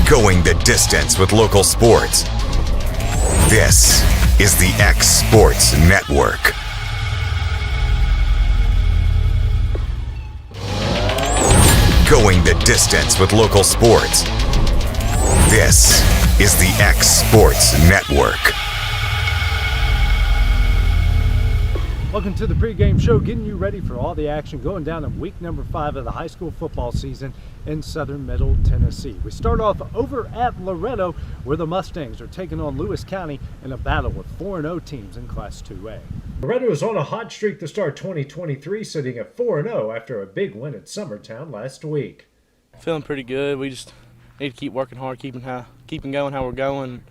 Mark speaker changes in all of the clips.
Speaker 1: Going the distance with local sports. This is the X Sports Network. Going the distance with local sports. This is the X Sports Network.
Speaker 2: Welcome to the pregame show, getting you ready for all the action going down in week number 5 of the high school football season in southern Middle Tennessee. We start off over at Loretto, where the Mustangs are taking on Lewis County in a battle with 4-0 teams in Class 2A. Loretto is on a hot streak to start 2023, sitting at 4-0 after a big win at Summertown last week.
Speaker 3: Feeling pretty good. We just need to keep working hard, keeping going how we're going.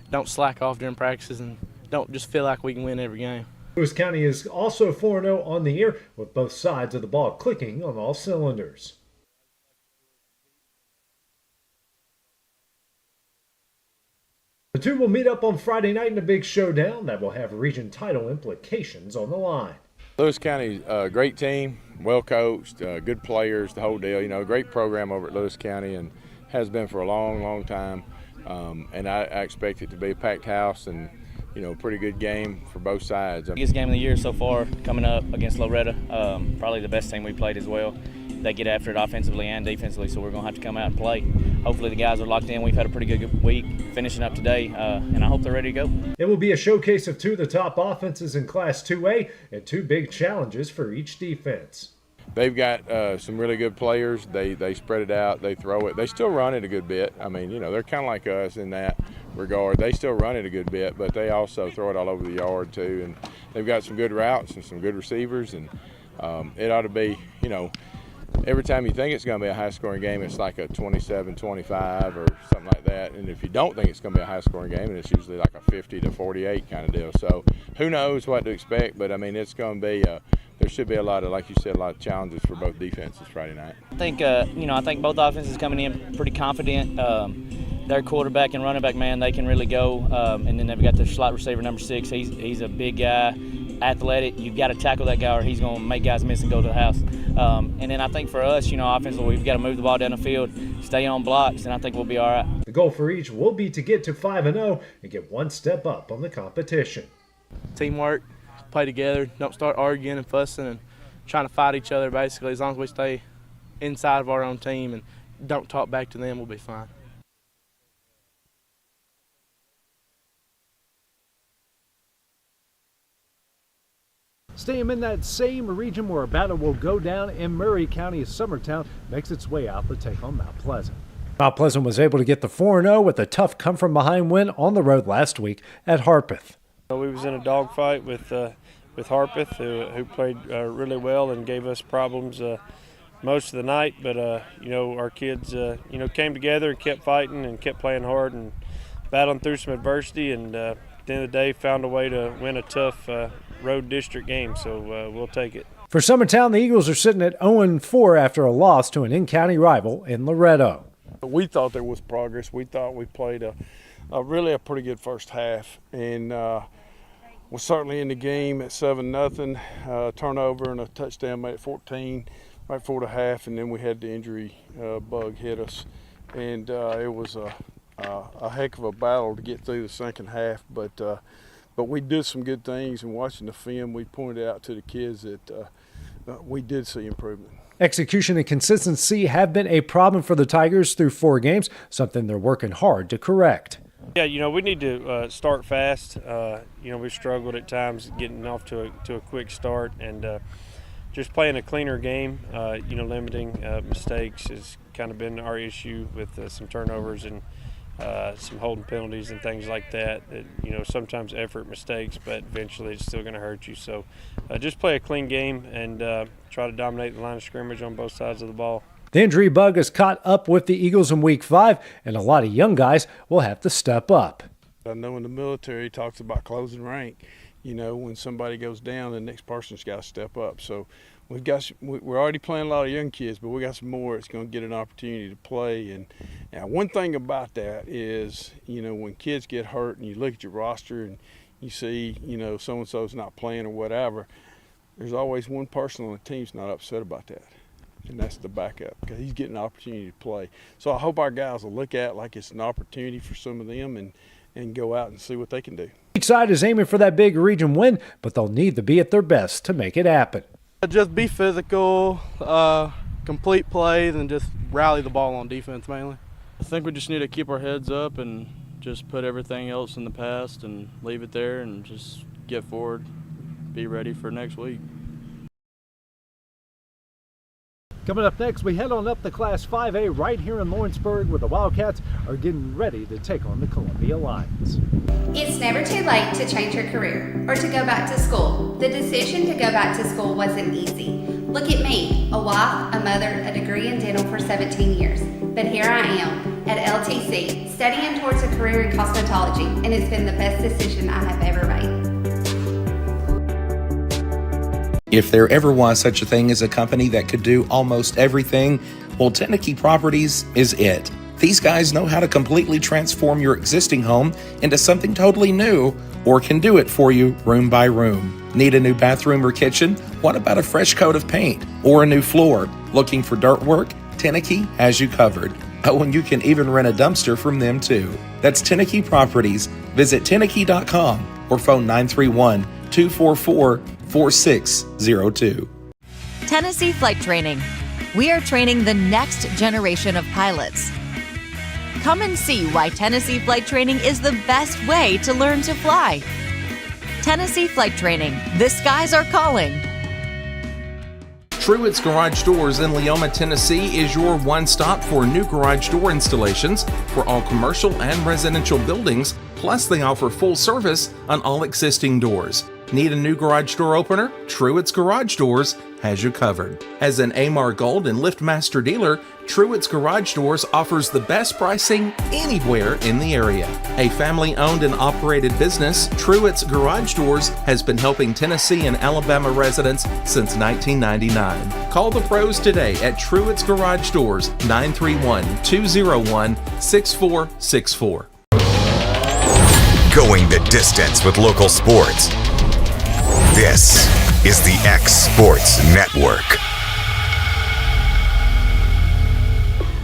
Speaker 3: Don't slack off during practices, and don't just feel like we can win every game.
Speaker 2: Lewis County is also 4-0 on the year, with both sides of the ball clicking on all cylinders. The two will meet up on Friday night in a big showdown that will have region title implications on the line.
Speaker 4: Lewis County, a great team, well coached, good players, the whole deal. You know, great program over at Lewis County, and has been for a long, long time. And I expect it to be a packed house and, you know, pretty good game for both sides.
Speaker 5: Biggest game of the year so far coming up against Loretto. Probably the best team we played as well. They get after it offensively and defensively, so we're going to have to come out and play. Hopefully the guys are locked in. We've had a pretty good week finishing up today, and I hope they're ready to go. It
Speaker 2: will be a showcase of two of the top offenses in Class 2A and two big challenges for each defense.
Speaker 4: They've got some really good players. They spread it out. They throw it. They still run it a good bit. I mean, you know, they're kind of like us in that regard. They still run it a good bit, but they also throw it all over the yard too. And they've got some good routes and some good receivers. And it ought to be, you know, every time you think it's going to be a high-scoring game, it's like a 27-25 or something like that. And if you don't think it's going to be a high-scoring game, and it's usually like a 50-48 kind of deal. So who knows what to expect? But I mean, it's going to be there should be a lot of, like you said, a lot of challenges for both defenses Friday night.
Speaker 5: I think I think both offenses coming in pretty confident. Their quarterback and running back, man, they can really go. And then they've got the slot receiver, number 6. He's a big guy, athletic. You've got to tackle that guy or he's going to make guys miss and go to the house. And then I think for us, you know, offensively, we've got to move the ball down the field, stay on blocks, and I think we'll be all right.
Speaker 2: The goal for each will be to get to 5-0 and get one step up on the competition.
Speaker 3: Teamwork, play together, don't start arguing and fussing and trying to fight each other, basically. As long as we stay inside of our own team and don't talk back to them, we'll be fine.
Speaker 2: Staying in that same region where a battle will go down in Murray County as Summertown makes its way out to take on Mount Pleasant. Mount Pleasant was able to get the 4-0 with a tough come-from-behind win on the road last week at Harpeth.
Speaker 6: We was in a dogfight with Harpeth, who played really well and gave us problems most of the night. But you know, our kids came together and kept fighting and kept playing hard and battling through some adversity. And at the end of the day, found a way to win a tough road district game. So we'll take it.
Speaker 2: For Summertown, the Eagles are sitting at 0-4 after a loss to an in-county rival in Loretto.
Speaker 7: We thought there was progress. We thought we played really a pretty good first half, and was certainly in the game at 7-0. Turnover and a touchdown made it 14 right before the half, and then we had the injury bug hit us, and it was a heck of a battle to get through the second half. But we did some good things, and watching the film, we pointed out to the kids that we did see improvement.
Speaker 2: Execution and consistency have been a problem for the Tigers through 4 games, something they're working hard to correct.
Speaker 6: Yeah, you know, we need to start fast. You know, we struggled at times getting off to a quick start, and just playing a cleaner game, you know, limiting mistakes has kind of been our issue with some turnovers and some holding penalties and things like that. You know, sometimes effort mistakes, but eventually it's still going to hurt you. So just play a clean game and try to dominate the line of scrimmage on both sides of the ball.
Speaker 2: The injury bug has caught up with the Eagles in Week 5, and a lot of young guys will have to step up.
Speaker 7: I know in the military talks about closing rank. You know, when somebody goes down, the next person's got to step up. So we're already playing a lot of young kids, but we got some more that's going to get an opportunity to play. And now one thing about that is, you know, when kids get hurt and you look at your roster and you see, you know, so-and-so's not playing or whatever, there's always one person on the team's not upset about that. and that's the backup, because he's getting an opportunity to play. So I hope our guys will look at it like it's an opportunity for some of them and go out and see what they can do.
Speaker 2: Each side is aiming for that big region win, but they'll need to be at their best to make it happen.
Speaker 3: Just be physical, complete plays, and just rally the ball on defense mainly.
Speaker 8: I think we just need to keep our heads up and just put everything else in the past and leave it there and just get forward, be ready for next week.
Speaker 2: Coming up next, we head on up to Class 5A right here in Lawrenceburg, where the Wildcats are getting ready to take on the Columbia Lions.
Speaker 9: It's never too late to change your career or to go back to school. The decision to go back to school wasn't easy. Look at me, a wife, a mother, a degree in dental for 17 years. But here I am at LTC, studying towards a career in cosmetology, and it's been the best decision I have ever made.
Speaker 10: If there ever was such a thing as a company that could do almost everything, well, Teneke Properties is it. These guys know how to completely transform your existing home into something totally new, or can do it for you room by room. Need a new bathroom or kitchen? What about a fresh coat of paint or a new floor? Looking for dirt work? Teneke has you covered. Oh, and you can even rent a dumpster from them too. That's Teneke Properties. Visit Teneke.com or phone 931-244-4602.
Speaker 11: Tennessee Flight Training. We are training the next generation of pilots. Come and see why Tennessee Flight Training is the best way to learn to fly. Tennessee Flight Training. The skies are calling.
Speaker 10: Truett's Garage Doors in Leoma, Tennessee is your one-stop for new garage door installations for all commercial and residential buildings, plus they offer full service on all existing doors. Need a new garage door opener? Truett's Garage Doors has you covered. As an AMAR Gold and LiftMaster dealer, Truett's Garage Doors offers the best pricing anywhere in the area. A family-owned and operated business, Truett's Garage Doors has been helping Tennessee and Alabama residents since 1999. Call the pros today at Truett's Garage Doors, 931-201-6464.
Speaker 1: Going the distance with local sports. This is the X Sports Network.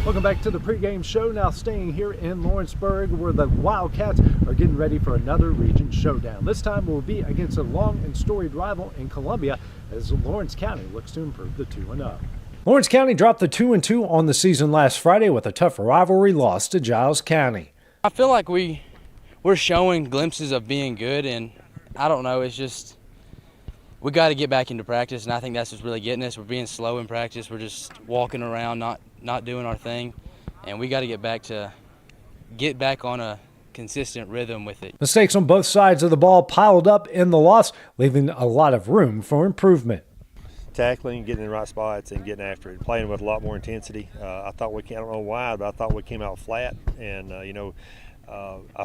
Speaker 2: Welcome back to the pregame show. Now staying here in Lawrenceburg, where the Wildcats are getting ready for another region showdown. This time will be against a long and storied rival in Columbia, as Lawrence County looks to improve the 2-0. Lawrence County dropped the 2-2 on the season last Friday with a tough rivalry loss to Giles County.
Speaker 12: I feel like we're showing glimpses of being good, and I don't know, it's just we got to get back into practice, and I think that's what's really getting us. We're being slow in practice. We're just walking around, not doing our thing, and we got to get back on a consistent rhythm with it.
Speaker 2: Mistakes on both sides of the ball piled up in the loss, leaving a lot of room for improvement.
Speaker 6: Tackling, getting in the right spots, and getting after it, playing with a lot more intensity. I don't know why, but I thought we came out flat, and I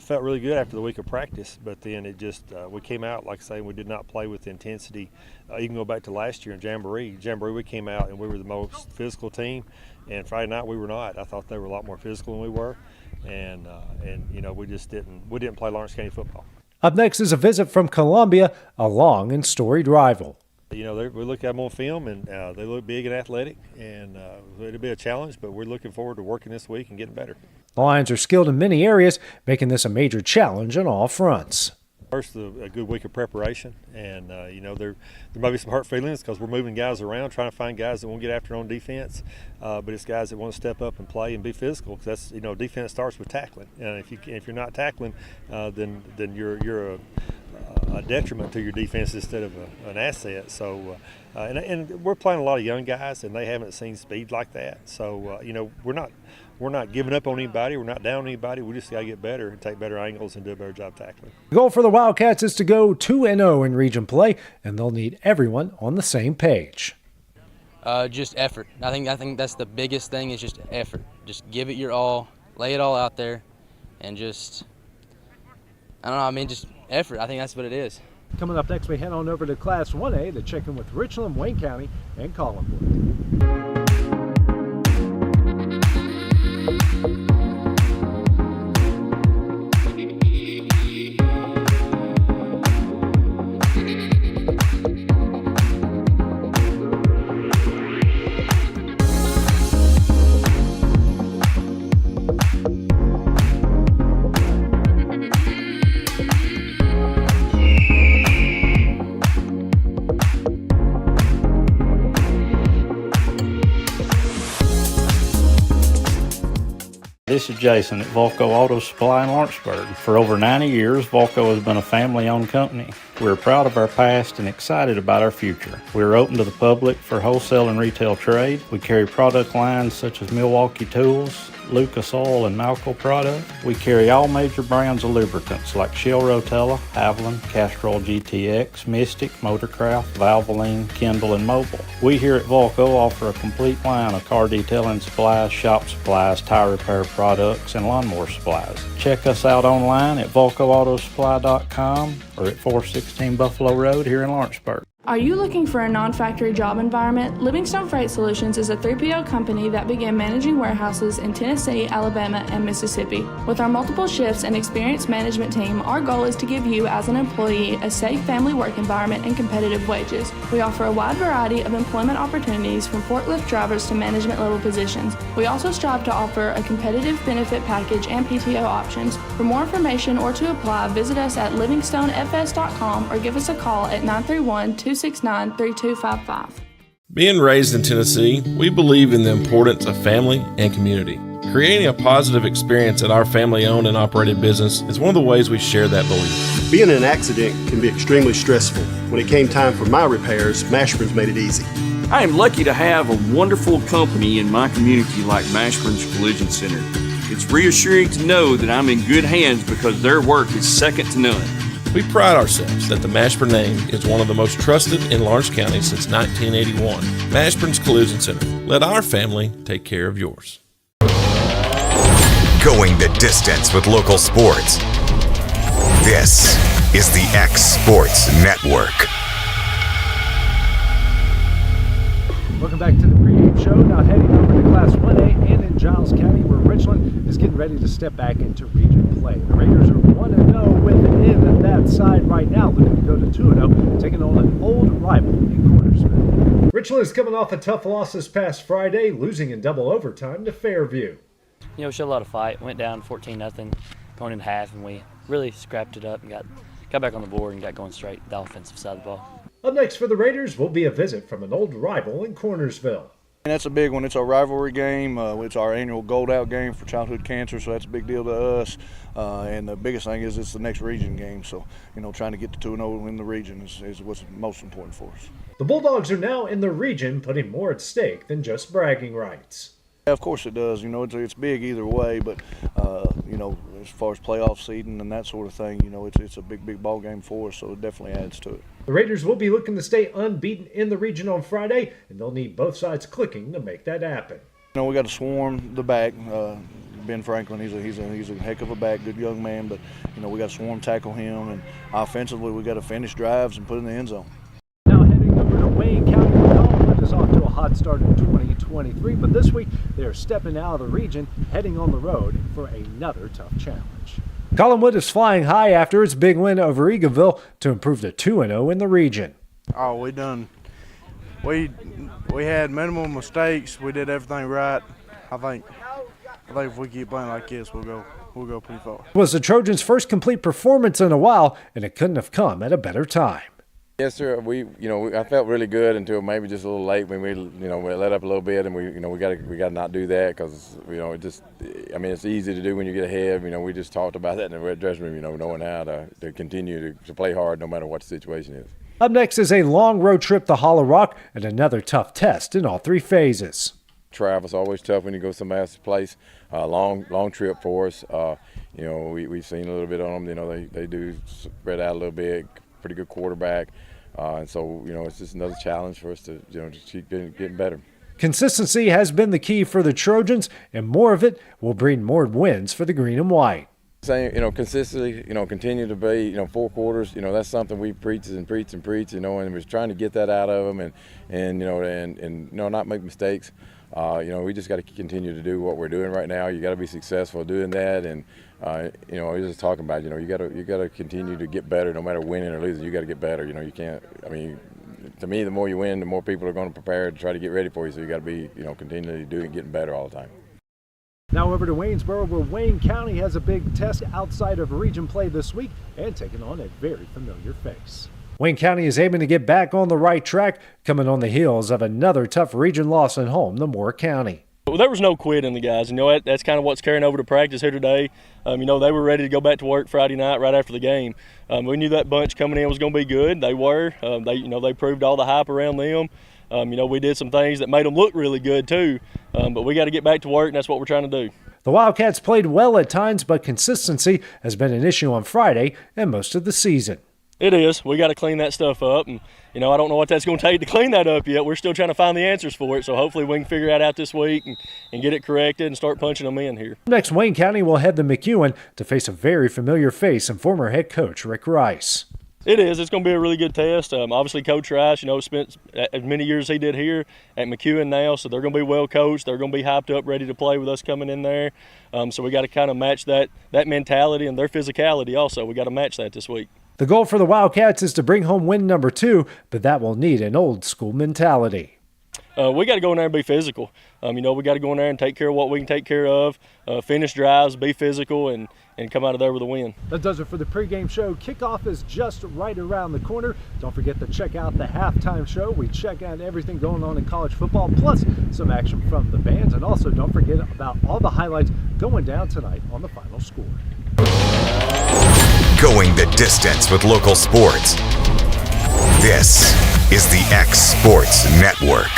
Speaker 6: felt really good after the week of practice, but then it just we came out, like I say, we did not play with intensity. You can go back to last year in Jamboree. We came out and we were the most physical team, and Friday night we were not. I thought they were a lot more physical than we were, and we just didn't play Lawrence County football.
Speaker 2: Up next is a visit from Columbia, a long and storied rival.
Speaker 6: We look at them on film, and they look big and athletic, and it'll be a challenge, but we're looking forward to working this week and getting better.
Speaker 2: The Lions are skilled in many areas, making this a major challenge on all fronts.
Speaker 6: First, a good week of preparation, and there might be some hurt feelings because we're moving guys around, trying to find guys that won't get after on defense, but it's guys that want to step up and play and be physical, because that's defense starts with tackling, and if you're not tackling, then you're a detriment to your defense instead of an asset. So, and we're playing a lot of young guys, and they haven't seen speed like that. So, we're not giving up on anybody. We're not down on anybody. We just got to get better and take better angles and do a better job tackling.
Speaker 2: The goal for the Wildcats is to go 2-0 in region play, and they'll need everyone on the same page.
Speaker 12: Just effort. I think that's the biggest thing, is just effort. Just give it your all, lay it all out there, and just effort. I think that's what it is.
Speaker 2: Coming up next, we head on over to Class 1A to check in with Richland, Wayne County, and Collinwood.
Speaker 13: This is Jason at Volco Auto Supply in Lawrenceburg. For over 90 years, Volco has been a family-owned company. We're proud of our past and excited about our future. We're open to the public for wholesale and retail trade. We carry product lines such as Milwaukee Tools, Lucas Oil, and Malco product. We carry all major brands of lubricants like Shell Rotella, Haviland, Castrol GTX, Mystic, Motorcraft, Valvoline, Kendall, and Mobil. We here at Volco offer a complete line of car detailing supplies, shop supplies, tire repair products, and lawnmower supplies. Check us out online at VolcoAutosupply.com or at 416 Buffalo Road here in Lawrenceburg.
Speaker 14: Are you looking for a non-factory job environment? Livingstone Freight Solutions is a 3PL company that began managing warehouses in Tennessee, Alabama, and Mississippi. With our multiple shifts and experienced management team, our goal is to give you as an employee a safe family work environment and competitive wages. We offer a wide variety of employment opportunities from forklift drivers to management level positions. We also strive to offer a competitive benefit package and PTO options. For more information or to apply, visit us at livingstonefs.com or give us a call at 931-269-3255.
Speaker 15: Being raised in Tennessee, we believe in the importance of family and community. Creating a positive experience at our family-owned and operated business is one of the ways we share that belief.
Speaker 16: Being in an accident can be extremely stressful. When it came time for my repairs, Mashburn's made it easy.
Speaker 17: I am lucky to have a wonderful company in my community like Mashburn's Collision Center. It's reassuring to know that I'm in good hands because their work is second to none.
Speaker 15: We pride ourselves that the Mashburn name is one of the most trusted in Lawrence County since 1981. Mashburn's Collision Center. Let our family take care of yours.
Speaker 1: Going the distance with local sports. This is the X Sports Network.
Speaker 2: Welcome back to the pregame show. Now heading over to Class 1A and in Giles County, where Richland is getting ready to step back into region play. The Raiders are 1-0 within that side right now, looking to go to 2-0, taking on an old rival in Cornersville. Richland is coming off a tough loss this past Friday, losing in double overtime to Fairview.
Speaker 18: You know, we showed a lot of fight. Went down 14-0 going into half, and we really scrapped it up and got back on the board and got going straight the offensive side of the ball.
Speaker 2: Up next for the Raiders will be a visit from an old rival in Cornersville.
Speaker 19: And that's a big one. It's our rivalry game. It's our annual Gold Out game for childhood cancer, so that's a big deal to us. And the biggest thing is it's the next region game. So, you know, trying to get to 2-0 in the region is what's most important for us.
Speaker 2: The Bulldogs are now in the region, putting more at stake than just bragging rights.
Speaker 19: Yeah, of course it does. You know, it's big either way, but, you know, as far as playoff seeding and that sort of thing, you know, it's a big ball game for us, so it definitely adds to it.
Speaker 2: The Raiders will be looking to stay unbeaten in the region on Friday, and they'll need both sides clicking to make that happen.
Speaker 19: You know, we got to swarm the back. Ben Franklin, he's a heck of a back, good young man, but, you know, we got to swarm tackle him, and offensively we got to finish drives and put it in the end zone.
Speaker 2: Now heading over to Wayne County, Collinwood is off to a hot start in 2023, but this week they are stepping out of the region, heading on the road for another tough challenge. Collinwood is flying high after its big win over Eagleville to improve to 2-0 in the region.
Speaker 7: Oh, we had minimal mistakes. We did everything right. I think if we keep playing like this, we'll go pretty far.
Speaker 2: It was the Trojans' first complete performance in a while, and it couldn't have come at a better time.
Speaker 4: Yes, sir. I felt really good until maybe just a little late when we let up a little bit, and we got to not do that because it's easy to do when you get ahead. We just talked about that in the dressing room. Knowing how to continue to play hard no matter what the situation is.
Speaker 2: Up next is a long road trip to Hollow Rock and another tough test in all three phases.
Speaker 4: Travel's always tough when you go to somebody else's place. Long trip for us. We've seen a little bit on them. They do spread out a little bit. Pretty good quarterback, and so it's just another challenge for us to just keep getting better.
Speaker 2: Consistency has been the key for the Trojans, and more of it will bring more wins for the green and white.
Speaker 4: Saying consistently, continue to be 4 quarters. That's something we preach and preach, and we're trying to get that out of them, and not make mistakes. We just got to continue to do what we're doing right now. You got to be successful doing that, and we're just talking about you got to continue to get better no matter winning or losing. You got to get better. You can't. To me, the more you win, the more people are going to prepare to try to get ready for you. So you got to be continually getting better all the time.
Speaker 2: Now over to Waynesboro, where Wayne County has a big test outside of region play this week and taking on a very familiar face. Wayne County is aiming to get back on the right track, coming on the heels of another tough region loss at home to Moore County.
Speaker 20: there was no quit in the guys. That's kind of what's carrying over to practice here today. They were ready to go back to work Friday night right after the game. We knew that bunch coming in was going to be good. They were. They proved all the hype around them. We did some things that made them look really good too. But we got to get back to work, and that's what we're trying to do.
Speaker 2: The Wildcats played well at times, but consistency has been an issue on Friday and most of the season.
Speaker 20: It is. We got to clean that stuff up, and I don't know what that's going to take to clean that up yet. We're still trying to find the answers for it, so hopefully we can figure that out this week and get it corrected and start punching them in here.
Speaker 2: Next, Wayne County will head to McEwen to face a very familiar face and former head coach Rick Rice.
Speaker 20: It is. It's going to be a really good test. Obviously, Coach Rice, spent as many years as he did here at McEwen now, so they're going to be well coached. They're going to be hyped up, ready to play with us coming in there. So we got to kind of match that mentality and their physicality also. We got to match that this week.
Speaker 2: The goal for the Wildcats is to bring home win number 2, but that will need an old school mentality.
Speaker 20: We got to go in there and be physical. We got to go in there and take care of what we can take care of, finish drives, be physical, and come out of there with a win.
Speaker 2: That does it for the pregame show. Kickoff is just right around the corner. Don't forget to check out the halftime show. We check out everything going on in college football, plus some action from the bands. And also don't forget about all the highlights going down tonight on the final score.
Speaker 1: Going the distance with local sports. This is the X Sports Network.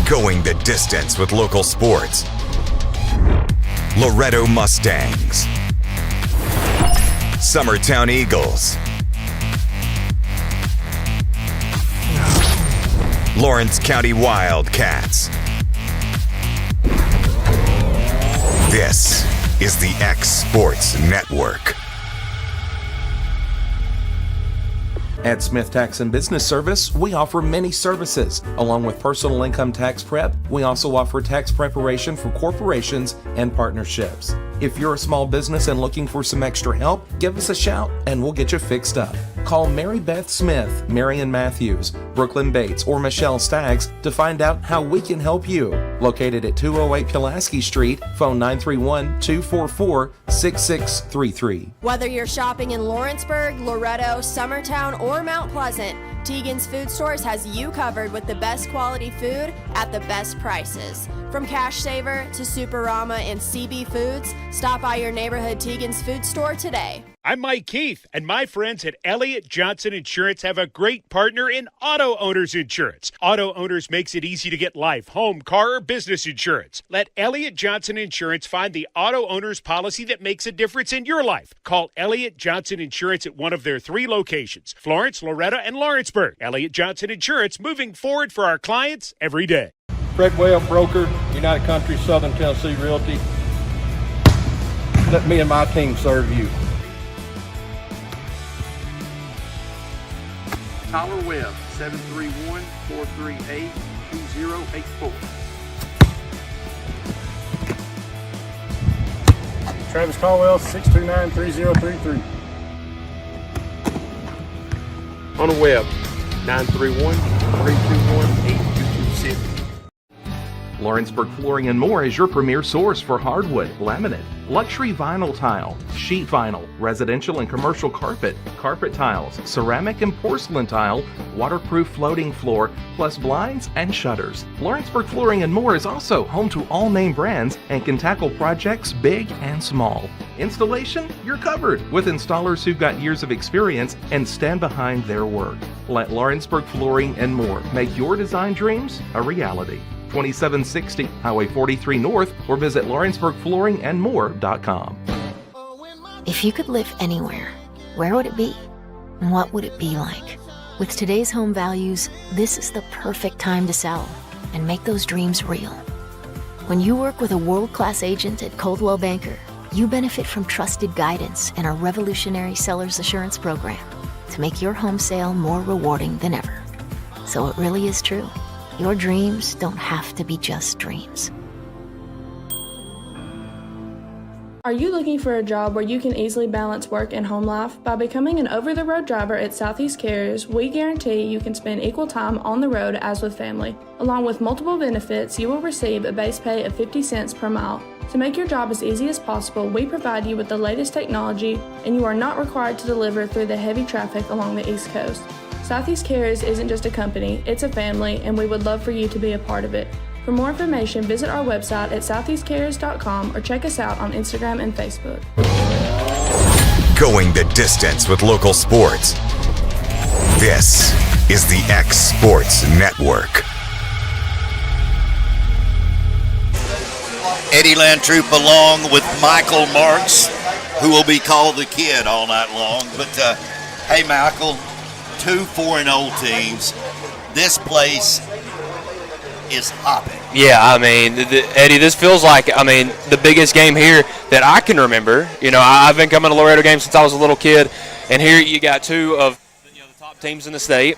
Speaker 1: Going the distance with local sports. Loretto Mustangs. Summertown Eagles. Lawrence County Wildcats. This is the X Sports Network.
Speaker 10: At Smith Tax and Business Service, we offer many services. Along with personal income tax prep, we also offer tax preparation for corporations and partnerships. If you're a small business and looking for some extra help, give us a shout and we'll get you fixed up. Call Mary Beth Smith, Marion Matthews, Brooklyn Bates, or Michelle Staggs to find out how we can help you. Located at 208 Pulaski Street, phone 931-244-6633.
Speaker 21: Whether you're shopping in Lawrenceburg, Loretto, Summertown, or Mount Pleasant, Tegan's Food Stores has you covered with the best quality food at the best prices. From Cash Saver to Superama and CB Foods, stop by your neighborhood Tegan's Food Store today.
Speaker 22: I'm Mike Keith, and my friends at Elliott Johnson Insurance have a great partner in Auto Owners Insurance. Auto Owners makes it easy to get life, home, car, or business insurance. Let Elliott Johnson Insurance find the Auto Owners policy that makes a difference in your life. Call Elliott Johnson Insurance at one of their 3 locations, Florence, Loretto, and Lawrenceburg. Elliott Johnson Insurance, moving forward for our clients every day.
Speaker 23: Fred Webb, broker, United Country, Southern Tennessee Realty. Let me and my team serve you.
Speaker 24: Tyler Webb, 731-438-2084.
Speaker 25: Travis Caldwell, 629-3033.
Speaker 24: Hunter Webb, 931-321-8226.
Speaker 10: Lawrenceburg Flooring and More is your premier source for hardwood, laminate, luxury vinyl tile, sheet vinyl, residential and commercial carpet, carpet tiles, ceramic and porcelain tile, waterproof floating floor, plus blinds and shutters. Lawrenceburg Flooring and More is also home to all name brands and can tackle projects big and small. Installation? You're covered with installers who've got years of experience and stand behind their work. Let Lawrenceburg Flooring and More make your design dreams a reality. 2760 Highway 43 North, or visit lawrenceburgflooringandmore.com.
Speaker 3: If you could live anywhere, where would it be? And what would it be like? With today's home values, this is the perfect time to sell and make those dreams real. When you work with a world-class agent at Coldwell Banker, you benefit from trusted guidance and our revolutionary seller's assurance program to make your home sale more rewarding than ever. So it really is true. Your dreams don't have to be just dreams.
Speaker 14: Are you looking for a job where you can easily balance work and home life? By becoming an over-the-road driver at Southeast Carriers, we guarantee you can spend equal time on the road as with family. Along with multiple benefits, you will receive a base pay of 50 cents per mile. To make your job as easy as possible, we provide you with the latest technology, and you are not required to deliver through the heavy traffic along the East Coast. Southeast Carriers isn't just a company, it's a family, and we would love for you to be a part of it. For more information, visit our website at southeastcarriers.com or check us out on Instagram and Facebook.
Speaker 1: Going the distance with local sports. This is the X Sports Network.
Speaker 5: Eddie Landtroop along with Michael Marks, who will be called the Kid all night long. But, hey, Michael, 2 4-0 teams. This place is hopping.
Speaker 8: Yeah, I mean, Eddie, this feels like, the biggest game here that I can remember. You know, I've been coming to Loretto games since I was a little kid, and here you got 2 of the top teams in the state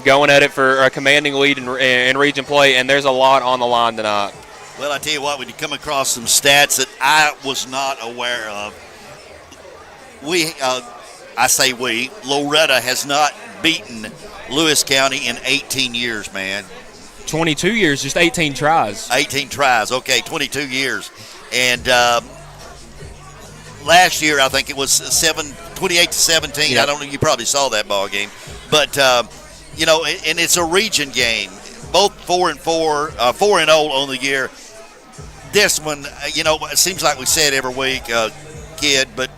Speaker 8: going at it for a commanding lead in region play, and there's a lot on the line tonight.
Speaker 5: Well, I tell you what, when you come across some stats that I was not aware of, Loretto has not beaten Lewis County in 18 years, man.
Speaker 8: 22 years, just 18 tries.
Speaker 5: 18 tries, okay, 22 years. And last year, I think it was 28-17. Yep. I don't know, you probably saw that ball game. But, and it's a region game. Both 4-4, 4-0 on the year. This one, it seems like we say it every week, Kid, but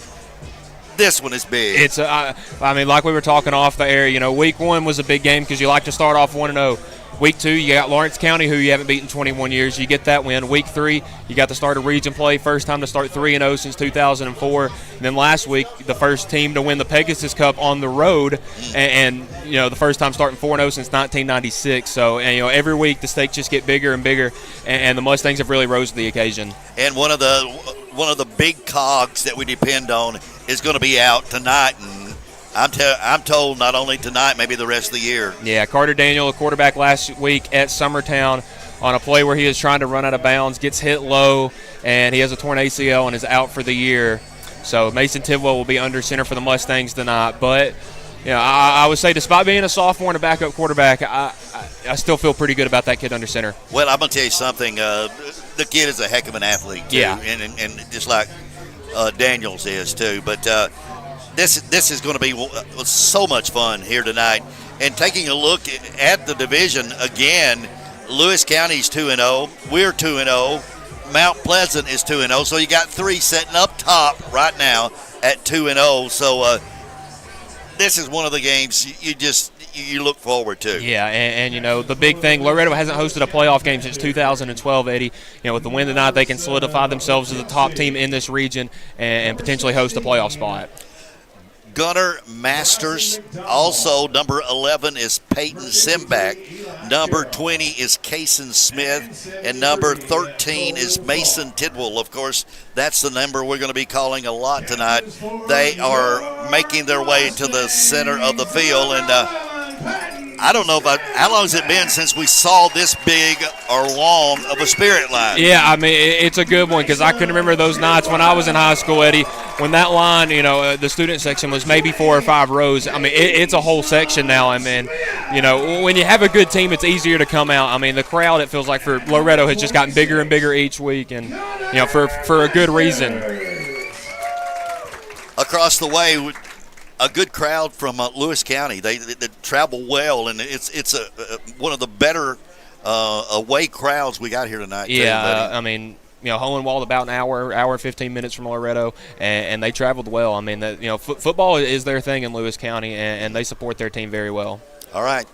Speaker 5: this one is big.
Speaker 8: It's, like we were talking off the air, week 1 was a big game because you like to start off 1-0. Week 2, you got Lawrence County, who you haven't beaten 21 years. You get that win. Week 3, you got the start of region play. First time to start 3-0 since 2004. And then last week, the first team to win the Pegasus Cup on the road, and the first time starting 4-0 since 1996. So, every week the stakes just get bigger and bigger, and the Mustangs have really rose to the occasion.
Speaker 5: And one of the big cogs that we depend on is going to be out tonight, and I'm told not only tonight, maybe the rest of the year.
Speaker 8: Yeah, Carter Daniel, a quarterback last week at Summertown on a play where he is trying to run out of bounds, gets hit low, and he has a torn ACL and is out for the year. So Mason Tidwell will be under center for the Mustangs tonight. But, I would say despite being a sophomore and a backup quarterback, I still feel pretty good about that kid under center.
Speaker 5: Well, I'm going to tell you something. The kid is a heck of an athlete, too. Yeah. And just like Daniels is, too. But This is going to be so much fun here tonight. And taking a look at the division again, Lewis County's 2-0. We're 2-0. Mount Pleasant is 2-0. So you got 3 sitting up top right now at 2-0. So this is one of the games you look forward to.
Speaker 8: Yeah, and the big thing, Loretto hasn't hosted a playoff game since 2012, Eddie. With the win tonight, they can solidify themselves as the top team in this region and potentially host a playoff spot.
Speaker 5: Gunnar Masters. Also, number 11 is Peyton Simbach. Number 20 is Kaysen Smith. And number 13 is Mason Tidwell. Of course, that's the number we're going to be calling a lot tonight. They are making their way to the center of the field. And I don't know about how long has it been since we saw this big or long of a spirit line.
Speaker 8: Yeah, I mean, it's a good one because I can remember those nights when I was in high school, Eddie, when that line, the student section was maybe 4 or 5 rows. I mean, it's a whole section now. I mean, when you have a good team, it's easier to come out. I mean, the crowd, it feels like for Loretto, has just gotten bigger and bigger each week, and, for a good reason.
Speaker 5: Across the way, a good crowd from Lewis County. They travel well, and it's one of the better away crowds we got here tonight.
Speaker 8: Yeah, I mean, Hohenwald about an hour 15 minutes from Loretto, and they traveled well. I mean, football is their thing in Lewis County, and they support their team very well.
Speaker 5: All right.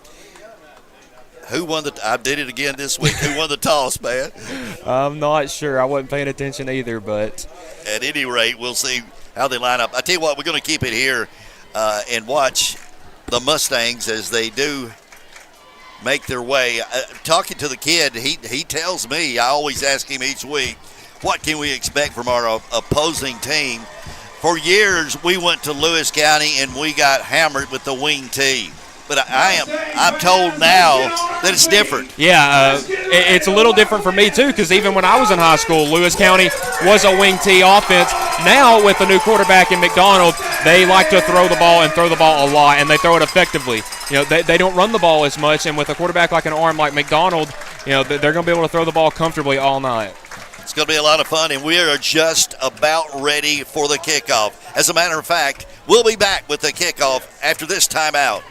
Speaker 5: Who won I did it again this week. Who won the toss, man?
Speaker 8: I'm not sure. I wasn't paying attention either, but
Speaker 5: at any rate, we'll see how they line up. I tell you what, we're going to keep it here and watch the Mustangs as they do make their way. Talking to the kid, he tells me, I always ask him each week, what can we expect from our opposing team? For years, we went to Lewis County and we got hammered with the wing T. But I'm told now that it's different.
Speaker 8: Yeah, it's a little different for me too, because even when I was in high school, Lewis County was a wing T offense. Now with the new quarterback in McDonald, they like to throw the ball and throw the ball a lot, and they throw it effectively. They don't run the ball as much, and with a quarterback like an arm like McDonald, they're going to be able to throw the ball comfortably all night.
Speaker 5: It's going to be a lot of fun, and we are just about ready for the kickoff. As a matter of fact, we'll be back with the kickoff after this timeout.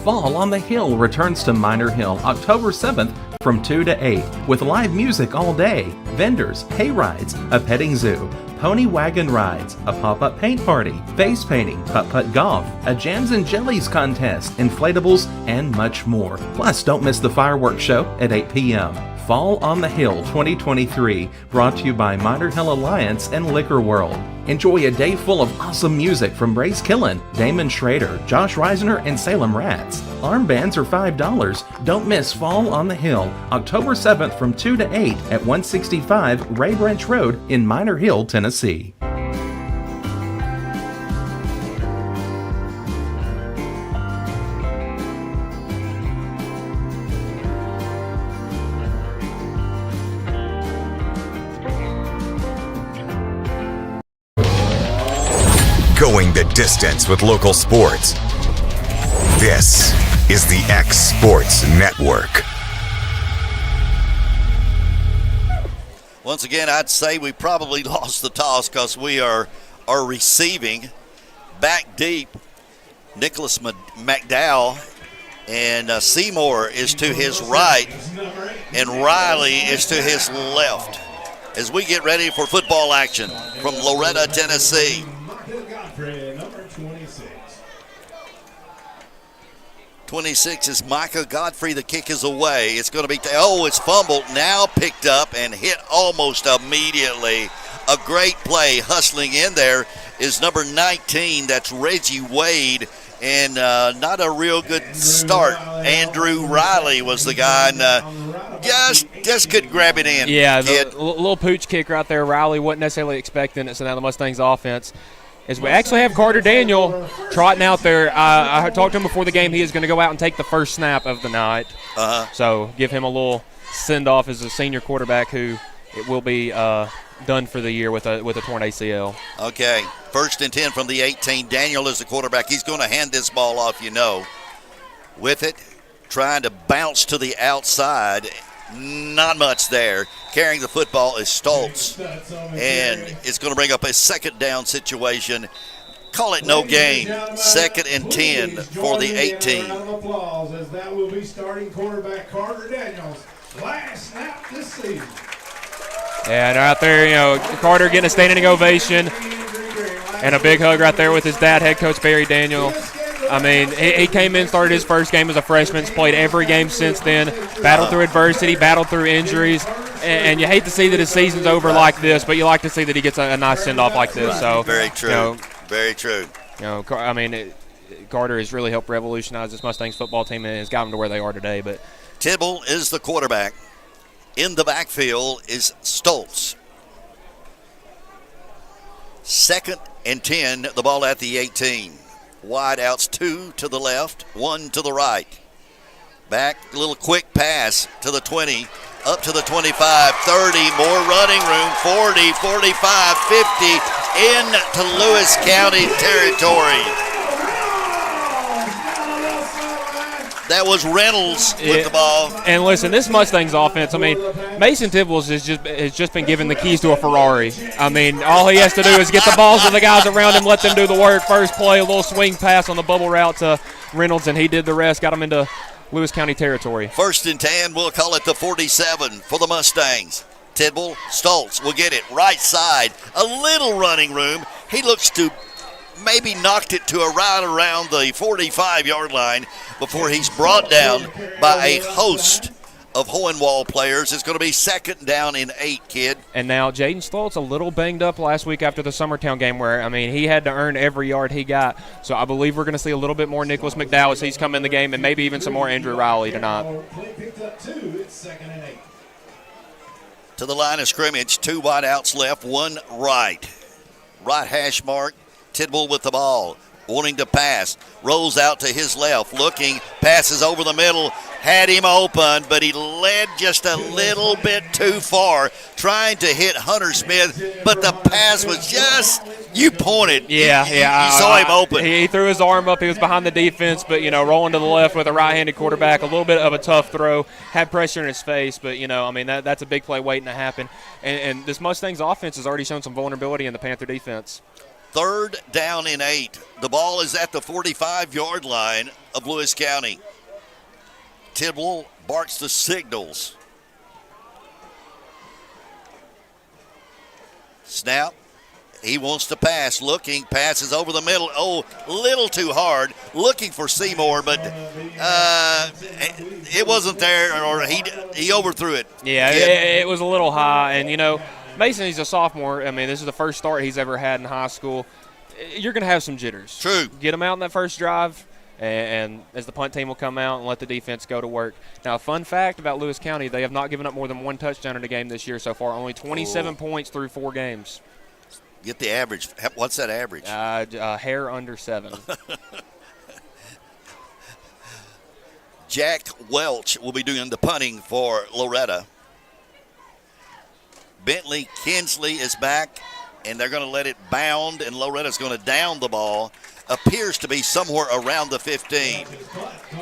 Speaker 10: Fall on the Hill returns to Minor Hill October 7th from 2 to 8 with live music all day, vendors, hay rides, a petting zoo, pony wagon rides, a pop-up paint party, face painting, putt-putt golf, a jams and jellies contest, inflatables, and much more. Plus, don't miss the fireworks show at 8 p.m. Fall on the Hill 2023, brought to you by Minor Hill Alliance and Liquor World. Enjoy a day full of awesome music from Brace Killen, Damon Schrader, Josh Reisner, and Salem Rats. Armbands are $5. Don't miss Fall on the Hill, October 7th from 2 to 8 at 165 Ray Branch Road in Minor Hill, Tennessee.
Speaker 1: Going the distance with local sports. This is the X Sports Network.
Speaker 5: Once again, I'd say we probably lost the toss because we are receiving back deep. Nicholas McDowell and Seymour is to his right, and Riley is to his left. As we get ready for football action from Loretto, Tennessee.
Speaker 6: Number 26.
Speaker 5: 26 is Micah Godfrey. The kick is away. It's going to be, it's fumbled, now picked up and hit almost immediately. A great play hustling in there is number 19. That's Reggie Wade. And not a real good start. Andrew Riley was the guy, and just couldn't grab it in.
Speaker 8: Yeah, the little pooch kick right there. Riley wasn't necessarily expecting it, so now the Mustangs offense. As we actually have Carter Daniel trotting out there. I talked to him before the game. He is going to go out and take the first snap of the night. So give him a little send-off as a senior quarterback who it will be done for the year with a torn ACL.
Speaker 5: Okay, 1st and 10 from the 18. Daniel is the quarterback. He's going to hand this ball off, with it, trying to bounce to the outside. Not much there. Carrying the football is Stoltz, and it's going to bring up a second down situation. Call it no gain. 2nd and 10 for the 18.
Speaker 6: Applause as that will be starting quarterback Carter Daniels. Last snap this season.
Speaker 8: And right there, Carter getting a standing ovation and a big hug right there with his dad, head coach Barry Daniel. I mean, he came in, started his first game as a freshman, played every game since then, battled through adversity, battled through injuries, and you hate to see that his season's over like this, but you like to see that he gets a nice send-off like this. So
Speaker 5: very true, very true.
Speaker 8: I mean, Carter has really helped revolutionize this Mustangs football team and has got them to where they are today. But
Speaker 5: Tibble is the quarterback. In the backfield is Stoltz. 2nd and 10, the ball at the 18. wide outs, 2 to the left, 1 to the right. Back, a little quick pass to the 20, up to the 25, 30, more running room, 40, 45, 50, into Lewis County territory. That was Reynolds with the ball.
Speaker 8: And listen, this Mustangs offense, I mean, Mason Tibbles has just been given the keys to a Ferrari. I mean, all he has to do is get the balls to the guys around him, let them do the work. First play, a little swing pass on the bubble route to Reynolds, and he did the rest, got him into Lewis County territory.
Speaker 5: 1st and 10, we'll call it the 47 for the Mustangs. Tidwell, Stoltz will get it right side. A little running room. He looks to maybe knocked it to right around the 45-yard line before he's brought down by a host of Hohenwald players. It's going to be 2nd down and 8, kid.
Speaker 8: And now Jaden Stoltz a little banged up last week after the Summertown game where, I mean, he had to earn every yard he got. So I believe we're going to see a little bit more Nicholas McDowell as he's come in the game and maybe even some more Andrew Riley tonight.
Speaker 5: To the line of scrimmage, 2 wide outs left, 1 right. Right hash mark, Tidwell with the ball, wanting to pass, rolls out to his left, looking, passes over the middle, had him open, but he led just a little bit too far, trying to hit Hunter Smith, but the pass was just, you pointed.
Speaker 8: Yeah.
Speaker 5: You saw him open.
Speaker 8: He threw his arm up. He was behind the defense, but, rolling to the left with a right-handed quarterback, a little bit of a tough throw, had pressure in his face, but, that's a big play waiting to happen. And this Mustangs offense has already shown some vulnerability in the Panther defense.
Speaker 5: 3rd down and 8. The ball is at the 45-yard line of Lewis County. Tidwell barks the signals. Snap. He wants to pass. Looking. Passes over the middle. Oh, little too hard. Looking for Seymour, but it wasn't there, or he overthrew it.
Speaker 8: Yeah, it was a little high. And, Mason, he's a sophomore. I mean, this is the first start he's ever had in high school. You're going to have some jitters.
Speaker 5: True.
Speaker 8: Get him out in that first drive, and as the punt team will come out and let the defense go to work. Now, a fun fact about Lewis County, they have not given up more than 1 touchdown in a game this year so far, only 27 points through 4 games.
Speaker 5: Get the average. What's that average?
Speaker 8: A hair under 7.
Speaker 5: Jack Welch will be doing the punting for Loretto. Bentley Kinsley is back, and they're going to let it bound, and Loretta's going to down the ball. Appears to be somewhere around the 15.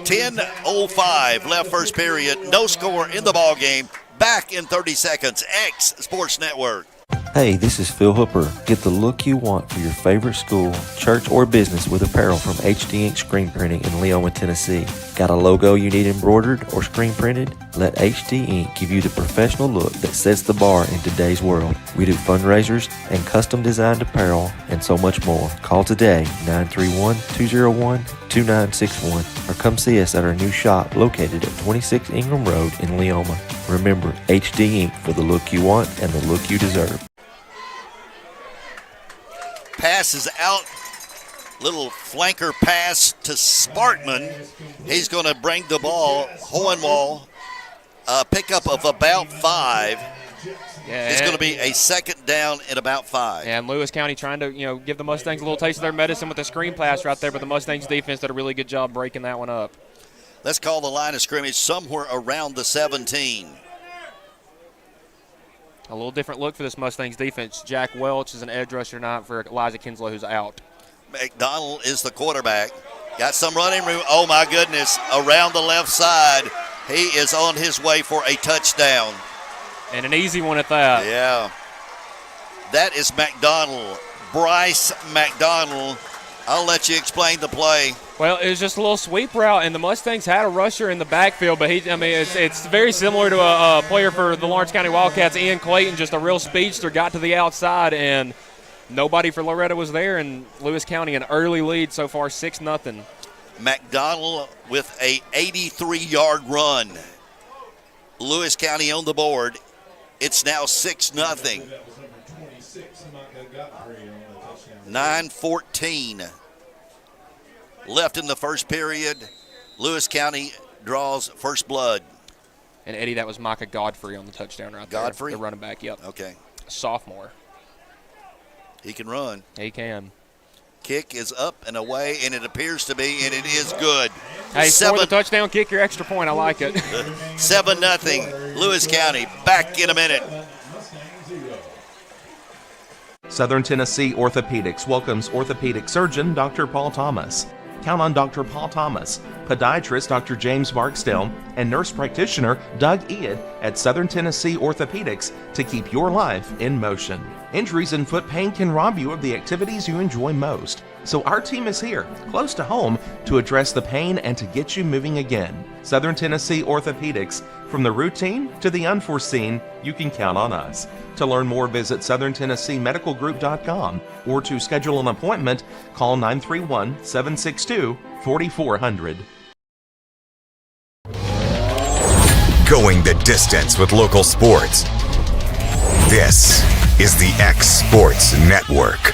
Speaker 5: 10:05 left first period. No score in the ball game. Back in 30 seconds. X Sports Network.
Speaker 9: Hey, this is Phil Hooper. Get the look you want for your favorite school, church, or business with apparel from HD Ink Screen Printing in Leoma, Tennessee. Got a logo you need embroidered or screen printed? Let HD Ink give you the professional look that sets the bar in today's world. We do fundraisers and custom designed apparel and so much more. Call today, 931-201-2961, or come see us at our new shop located at 26 Ingram Road in Leoma. Remember, HD Ink for the look you want and the look you deserve.
Speaker 5: Passes out, little flanker pass to Sparkman. He's going to bring the ball. Hohenwald, pickup of about 5. It's going to be a 2nd down and about 5.
Speaker 8: And Lewis County trying to, give the Mustangs a little taste of their medicine with the screen pass right there, but the Mustangs defense did a really good job breaking that one up.
Speaker 5: Let's call the line of scrimmage somewhere around the 17.
Speaker 8: A little different look for this Mustangs defense. Jack Welch is an edge rusher tonight for Elijah Kinslow, who's out.
Speaker 5: McDonald is the quarterback. Got some running room. Oh, my goodness. Around the left side. He is on his way for a touchdown.
Speaker 8: And an easy one at that.
Speaker 5: Yeah. That is McDonald. Bryce McDonald. I'll let you explain the play.
Speaker 8: Well, it was just a little sweep route, and the Mustangs had a rusher in the backfield, but it's very similar to a player for the Lawrence County Wildcats, Ian Clayton, just a real speedster, got to the outside, and nobody for Loretto was there, and Lewis County an early lead so far, 6-0.
Speaker 5: McDonald with a 83-yard run. Lewis County on the board. It's now 6-0. 9:14 left in the first period. Lewis County draws first blood.
Speaker 8: And, Eddie, that was Micah Godfrey on the touchdown right there.
Speaker 5: Godfrey?
Speaker 8: The running back, yep.
Speaker 5: Okay.
Speaker 8: Sophomore.
Speaker 5: He can run.
Speaker 8: He can.
Speaker 5: Kick is up and away, and it appears to be, and it is good.
Speaker 8: Hey, score the touchdown, kick your extra point. I like it.
Speaker 5: 7-0, Lewis County. Back in a minute.
Speaker 10: Southern Tennessee Orthopedics welcomes orthopedic surgeon Dr. Paul Thomas. Count on Dr. Paul Thomas, podiatrist Dr. James Barksdale, and nurse practitioner Doug Ead at Southern Tennessee Orthopedics to keep your life in motion. Injuries and foot pain can rob you of the activities you enjoy most. So our team is here, close to home, to address the pain and to get you moving again. Southern Tennessee Orthopedics. From the routine to the unforeseen, you can count on us. To learn more, visit SouthernTennesseeMedicalGroup.com or to schedule an appointment, call 931-762-4400.
Speaker 1: Going the distance with local sports. This is the X Sports Network.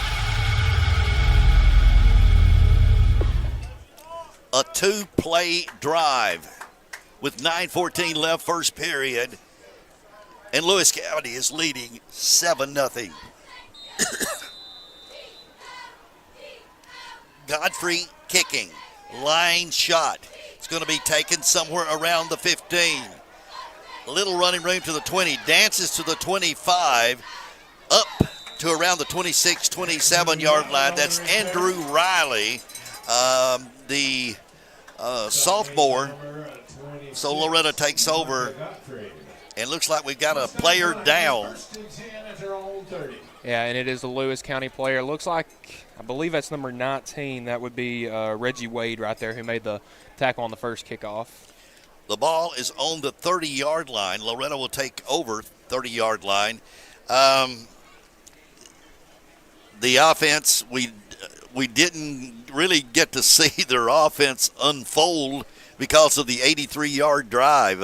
Speaker 5: A 2-play drive with 9:14 left, first period, and Lewis County is leading 7-0. Godfrey kicking, line shot. It's going to be taken somewhere around the 15. A little running room to the 20, dances to the 25, up to around the 26, 27-yard line. That's Andrew Riley, the sophomore. So Loretto takes over, and looks like we've got a player down.
Speaker 8: Yeah, and it is a Lewis County player. Looks like, I believe that's number 19. That would be Reggie Wade right there, who made the tackle on the first kickoff.
Speaker 5: The ball is on the 30-yard line. Loretto will take over 30-yard line. The offense, we didn't really get to see their offense unfold because of the 83-yard drive.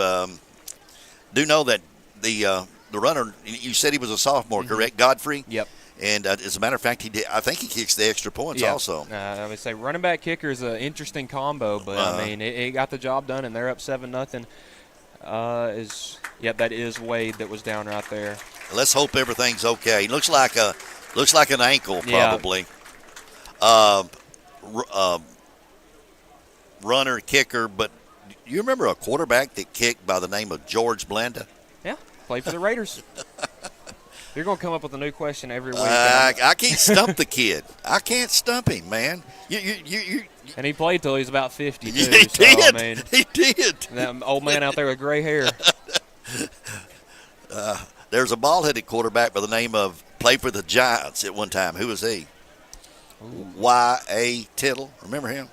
Speaker 5: Do know that the runner, you said he was a sophomore, correct? Godfrey?
Speaker 8: Yep.
Speaker 5: And as a matter of fact, I think he kicks the extra points also.
Speaker 8: I would say running back kicker is an interesting combo, but I mean, it got the job done, and they're up 7-0. That is Wade that was down right there.
Speaker 5: Let's hope everything's okay. Looks like an ankle probably.
Speaker 8: Yeah.
Speaker 5: Runner, kicker, but you remember a quarterback that kicked by the name of George Blanda?
Speaker 8: Yeah, played for the Raiders. You're going to come up with a new question every week.
Speaker 5: I can't stump the kid. I can't stump him, man.
Speaker 8: And he played till he was about 50, too.
Speaker 5: He did. He did.
Speaker 8: That old man out there with gray hair.
Speaker 5: There's a bald-headed quarterback by the name of, played for the Giants at one time. Who was he? Y.A. Tittle. Remember him?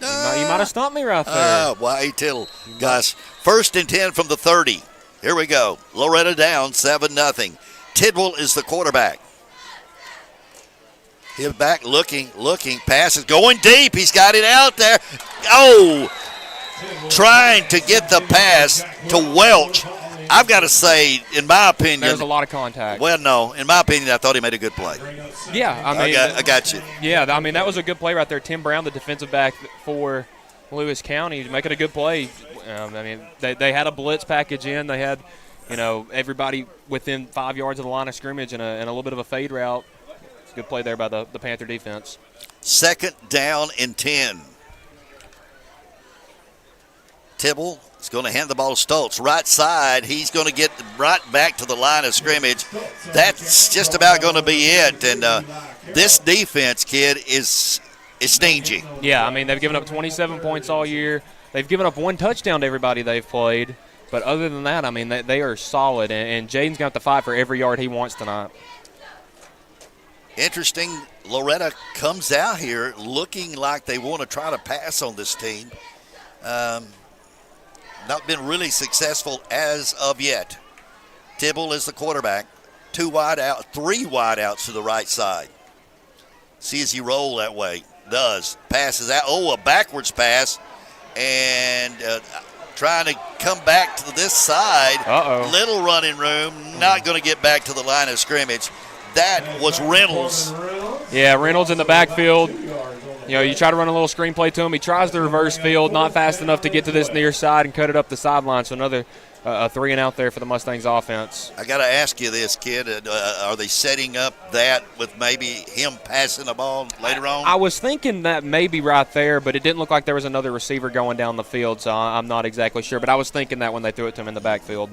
Speaker 8: You might have stumped me right there.
Speaker 5: Y.A. Tittle. Guys, 1st and 10 from the 30. Here we go. Loretto down 7-0. Tidwell is the quarterback. He's back looking. Passes going deep. He's got it out there. Oh, trying to get the pass to Welch. I've got to say, in my opinion,
Speaker 8: there's a lot of contact.
Speaker 5: Well, no, in my opinion, I thought he made a good play.
Speaker 8: Yeah, I mean,
Speaker 5: I got you.
Speaker 8: Yeah, I mean, that was a good play right there. Tim Brown, the defensive back for Lewis County, making a good play. I mean, they had a blitz package in. They had, everybody within 5 yards of the line of scrimmage and a little bit of a fade route. It's a good play there by the Panther defense.
Speaker 5: 2nd down and 10. Tibble is going to hand the ball to Stoltz. Right side, he's going to get right back to the line of scrimmage. That's just about going to be it. And this defense, kid, is stingy.
Speaker 8: Yeah, I mean, they've given up 27 points all year. They've given up 1 touchdown to everybody they've played. But other than that, I mean, they are solid. And Jaden's got to fight for every yard he wants tonight.
Speaker 5: Interesting, Loretto comes out here looking like they want to try to pass on this team. Not been really successful as of yet. Tibble is the quarterback. 3 wide outs to the right side. Sees he roll that way. Does. Passes out. Oh, a backwards pass. And trying to come back to this side.
Speaker 8: Uh-oh.
Speaker 5: Little running room. Not going to get back to the line of scrimmage. That was Reynolds.
Speaker 8: Yeah, Reynolds in the backfield. You try to run a little screenplay to him. He tries the reverse field, not fast enough to get to this near side and cut it up the sideline. So another 3 and out there for the Mustangs offense.
Speaker 5: I got to ask you this, kid. Are they setting up that with maybe him passing the ball later on?
Speaker 8: I was thinking that maybe right there, but it didn't look like there was another receiver going down the field, so I'm not exactly sure. But I was thinking that when they threw it to him in the backfield.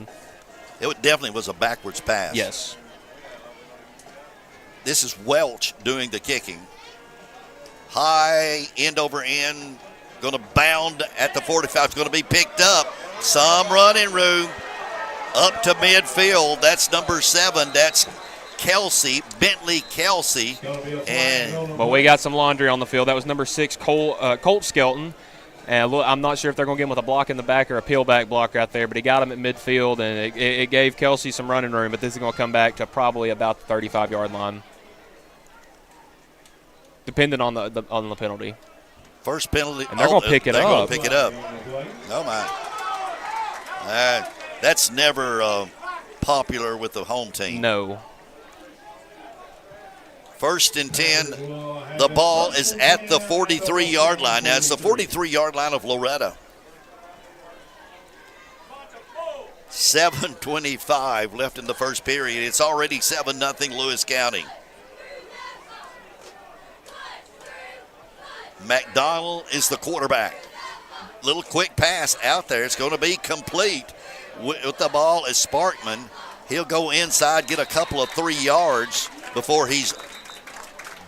Speaker 5: It definitely was a backwards pass.
Speaker 8: Yes.
Speaker 5: This is Welch doing the kicking. High, end over end, going to bound at the 45. It's going to be picked up. Some running room up to midfield. That's number 7. That's Bentley Kelsey.
Speaker 8: Well, we got some laundry on the field. That was number 6, Colt Skelton. And I'm not sure if they're going to get him with a block in the back or a peel back block right there, but he got him at midfield, and it gave Kelsey some running room, but this is going to come back to probably about the 35-yard line, depending on the penalty.
Speaker 5: First penalty.
Speaker 8: And they're going to pick it up.
Speaker 5: They're going to pick it up. Oh, my. That's never popular with the home team.
Speaker 8: No.
Speaker 5: 1st and 10. The ball is at the 43-yard line. Now, it's the 43-yard line of Loretto. 7:25 left in the first period. It's already 7-0 Lewis County. McDonald is the quarterback. Little quick pass out there. It's going to be complete. With the ball is Sparkman. He'll go inside, get a couple of 3 yards before he's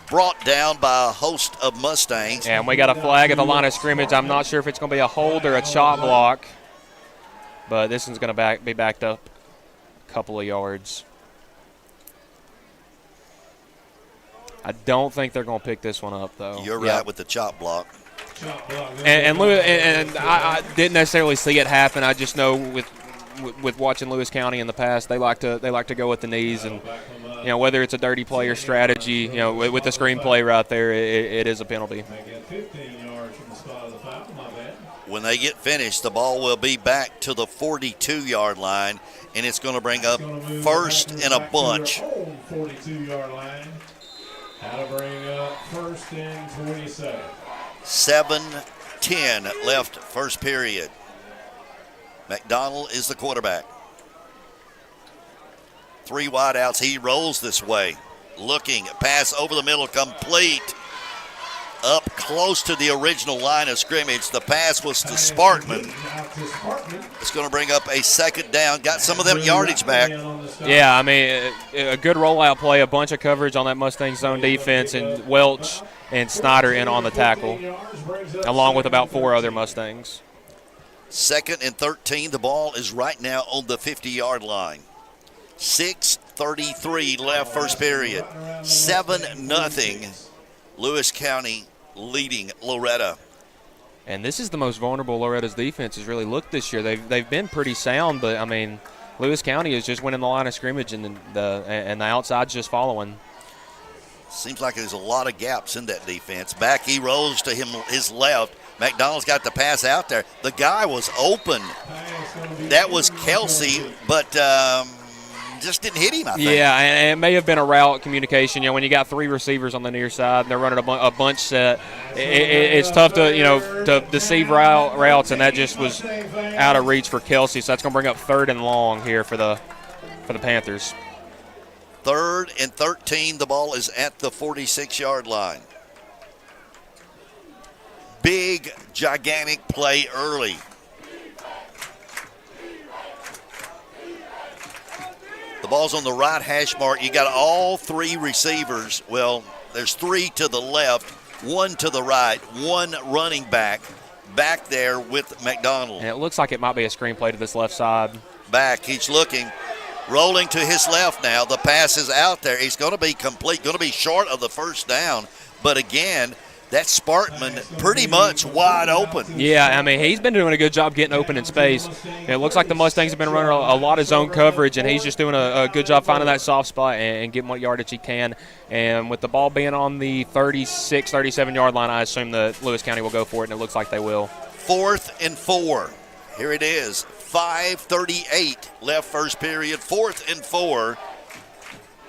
Speaker 5: brought down by a host of Mustangs.
Speaker 8: And we got a flag at the line of scrimmage. I'm not sure if it's going to be a hold or a chop block, but this one's going to be backed up a couple of yards. I don't think they're going to pick this one up, though.
Speaker 5: You're right with the chop block.
Speaker 8: And I didn't necessarily see it happen. I just know with watching Lewis County in the past, they like to go with the knees, and whether it's a dirty play or strategy, with the screenplay right there, it is a penalty.
Speaker 5: When they get finished, the ball will be back to the 42-yard line, and it's going to bring up 1st and a bunch.
Speaker 6: 42-yard line. How to bring up 1st and 27.
Speaker 5: 7:10 left first period. McDonald is the quarterback. 3 wideouts. He rolls this way. Looking. Pass over the middle. Complete. Up close to the original line of scrimmage. The pass was to Sparkman. It's going to bring up a 2nd down. Got some of them yardage back.
Speaker 8: Yeah, I mean, a good rollout play, a bunch of coverage on that Mustang zone defense, and Welch and Snyder in on the tackle, along with about 4 other Mustangs.
Speaker 5: 2nd and 13. The ball is right now on the 50-yard line. 6:33 left first period. 7-0. Lewis County leading Loretto.
Speaker 8: And this is the most vulnerable Loretto's defense has really looked this year. They've been pretty sound, but I mean, Lewis County is just winning the line of scrimmage, and the outside's just following.
Speaker 5: Seems like there's a lot of gaps in that defense. Back he rolls to his left. McDonald's got the pass out there. The guy was open. That was Kelsey, but just didn't hit him, I think.
Speaker 8: Yeah, and it may have been a route communication. When you got 3 receivers on the near side and they're running a bunch set, it's tough to deceive routes, and that just was out of reach for Kelsey. So that's going to bring up 3rd and long here for the Panthers.
Speaker 5: 3rd and 13. The ball is at the 46-yard line. Big, gigantic play early. The ball's on the right hash mark. You got all 3 receivers. Well, there's 3 to the left, 1 to the right, 1 running back there with McDonald.
Speaker 8: And it looks like it might be a screenplay to this left side.
Speaker 5: Back, he's looking. Rolling to his left now. The pass is out there. He's going to be complete, going to be short of the 1st down. But again, that's Sparkman pretty much wide open.
Speaker 8: Yeah, I mean, he's been doing a good job getting open in space. It looks like the Mustangs have been running a lot of zone coverage, and he's just doing a good job finding that soft spot and getting what yardage he can. And with the ball being on the 36, 37-yard line, I assume that Lewis County will go for it, and it looks like they will.
Speaker 5: 4th and 4. Here it is. 5:38 left first period. 4th and 4.